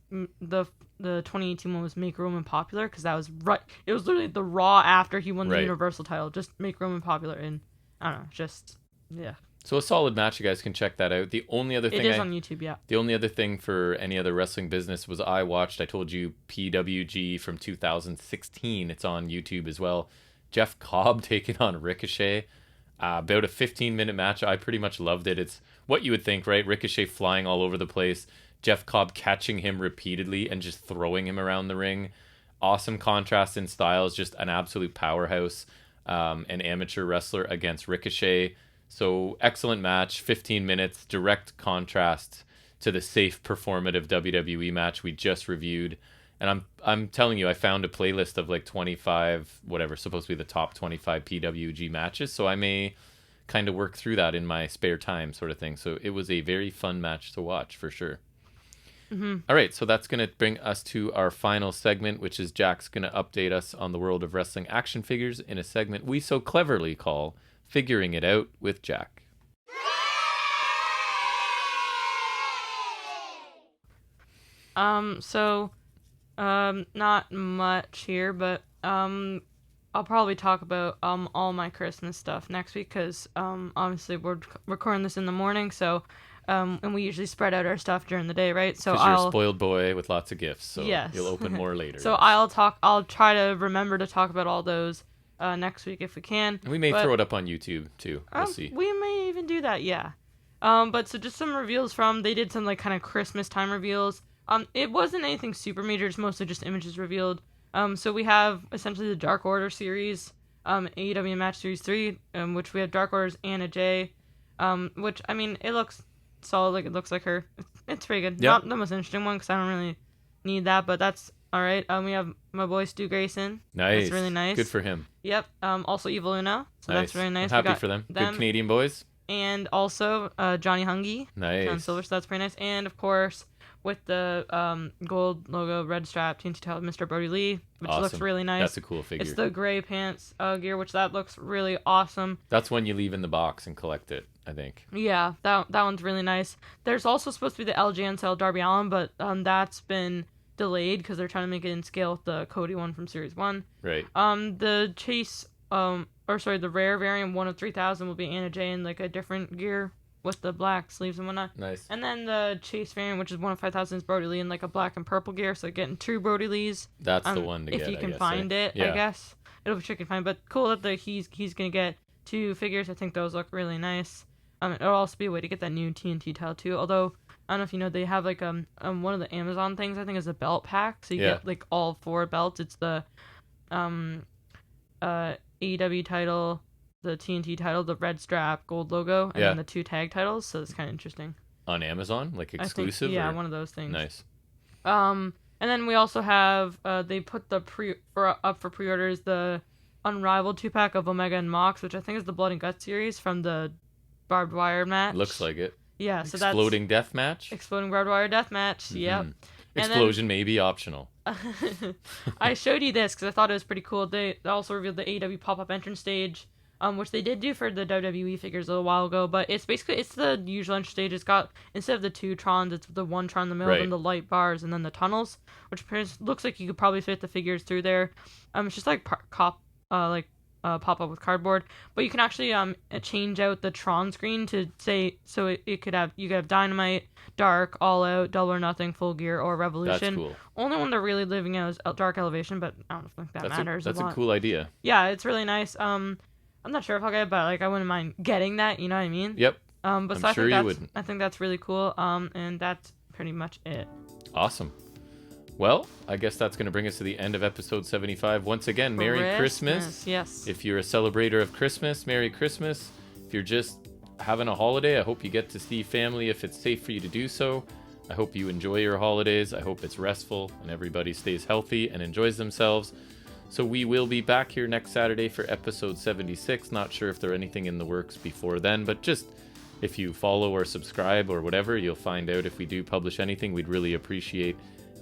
the 2018 one was make Roman popular because that was right. It was literally the Raw after he won the Right. Universal title. Just make Roman popular, and I don't know, just yeah. So a solid match. You guys can check that out. The only other It thing is on YouTube, yeah. The only other thing for any other wrestling business was I told you, PWG from 2016. It's on YouTube as well. Jeff Cobb taking on Ricochet. About a 15-minute match. I pretty much loved it. It's what you would think, right? Ricochet flying all over the place. Jeff Cobb catching him repeatedly and just throwing him around the ring. Awesome contrast in styles, just an absolute powerhouse. An amateur wrestler against Ricochet. So excellent match, 15 minutes, direct contrast to the safe performative WWE match we just reviewed. And I'm telling you, I found a playlist of like 25, whatever, supposed to be the top 25 PWG matches. So I may kind of work through that in my spare time sort of thing. So it was a very fun match to watch for sure. Mm-hmm. All right, so that's going to bring us to our final segment, which is Jack's going to update us on the world of wrestling action figures in a segment we so cleverly call Figuring It Out with Jack. Not much here, but I'll probably talk about all my Christmas stuff next week because obviously we're recording this in the morning, so and we usually spread out our stuff during the day, right? So Because you're a spoiled boy with lots of gifts, so yes. You'll open more later. So I'll try to remember to talk about all those next week if we can. And we may throw it up on YouTube too. We'll see. We may even do that, yeah. But so just some reveals they did some like kind of Christmas time reveals. It wasn't anything super major, it's mostly just images revealed. So we have essentially the Dark Order series, AEW Match Series 3, which we have Dark Order's Anna Jay, which, I mean, it looks solid, like it looks like her. It's pretty good. Yep. Not the most interesting one, because I don't really need that, but that's alright. We have my boy Stu Grayson. Nice. That's really nice. Good for him. Yep. Also Evil Uno, so nice. That's very nice. I'm happy for them. Good Canadian boys. And also Johnny Hungy. Nice. John Silver, so that's pretty nice. And, of course, with the gold logo, red strap, TNT title, Mr. Brody Lee, which awesome. Looks really nice. That's a cool figure. It's the gray pants gear, which that looks really awesome. That's when you leave in the box and collect it, I think. Yeah, that one's really nice. There's also supposed to be the LJN style Darby Allin, but that's been delayed because they're trying to make it in scale with the Cody one from Series 1. Right. The Chase, the rare variant, 1 of 3,000, will be Anna Jay in like a different gear with the black sleeves and whatnot. Nice. And then the Chase variant, which is 1 of 5,000, is Brody Lee in like a black and purple gear, so getting 2 Brody Lees. That's the one to get, if you can guess, find it, yeah. I guess. It'll be tricky to find, but cool that he's going to get 2 figures. I think those look really nice. It'll also be a way to get that new TNT title too, although I don't know if you know, they have like one of the Amazon things, I think, is a belt pack, so you get like all 4 belts. It's the AEW title, the TNT title, the red strap, gold logo, and then the 2 tag titles, so it's kind of interesting. On Amazon? Like exclusive? Yeah, one of those things. Nice. And then we also have, they put up for pre-orders the Unrivaled 2-pack of Omega and Mox, which I think is the Blood and Guts series from the Barbed Wire match. Looks like it. Yeah, so Exploding death match? Exploding Barbed Wire death match, yep. Explosion may be optional. I showed you this because I thought it was pretty cool. They also revealed the AEW pop-up entrance stage, which they did do for the WWE figures a little while ago, but it's the usual entrance stage. It's got, instead of the 2 Trons, it's the 1 Tron in the middle, then the light bars, and then the tunnels, which looks like you could probably fit the figures through there. It's just like pop up with cardboard, but you can actually change out the Tron screen to say, so you could have Dynamite, Dark, All Out, Double or Nothing, Full Gear, or Revolution. That's cool. Only one they're really living out is Dark Elevation, but I don't think that matters. That's a cool idea. Yeah, it's really nice. I'm not sure if I'll get it, but like I wouldn't mind getting that. You know what I mean? Yep. But I'm so sure you wouldn't. I think that's really cool. And that's pretty much it. Awesome. Well, I guess that's going to bring us to the end of episode 75. Once again, Merry Christmas. Yes. If you're a celebrator of Christmas, Merry Christmas. If you're just having a holiday, I hope you get to see family if it's safe for you to do so. I hope you enjoy your holidays. I hope it's restful and everybody stays healthy and enjoys themselves. So we will be back here next Saturday for episode 76. Not sure if there are anything in the works before then, but just if you follow or subscribe or whatever, you'll find out if we do publish anything. We'd really appreciate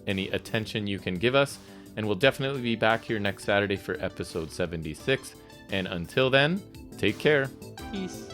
any attention you can give us, and we'll definitely be back here next Saturday for episode 76. And until then, take care. Peace.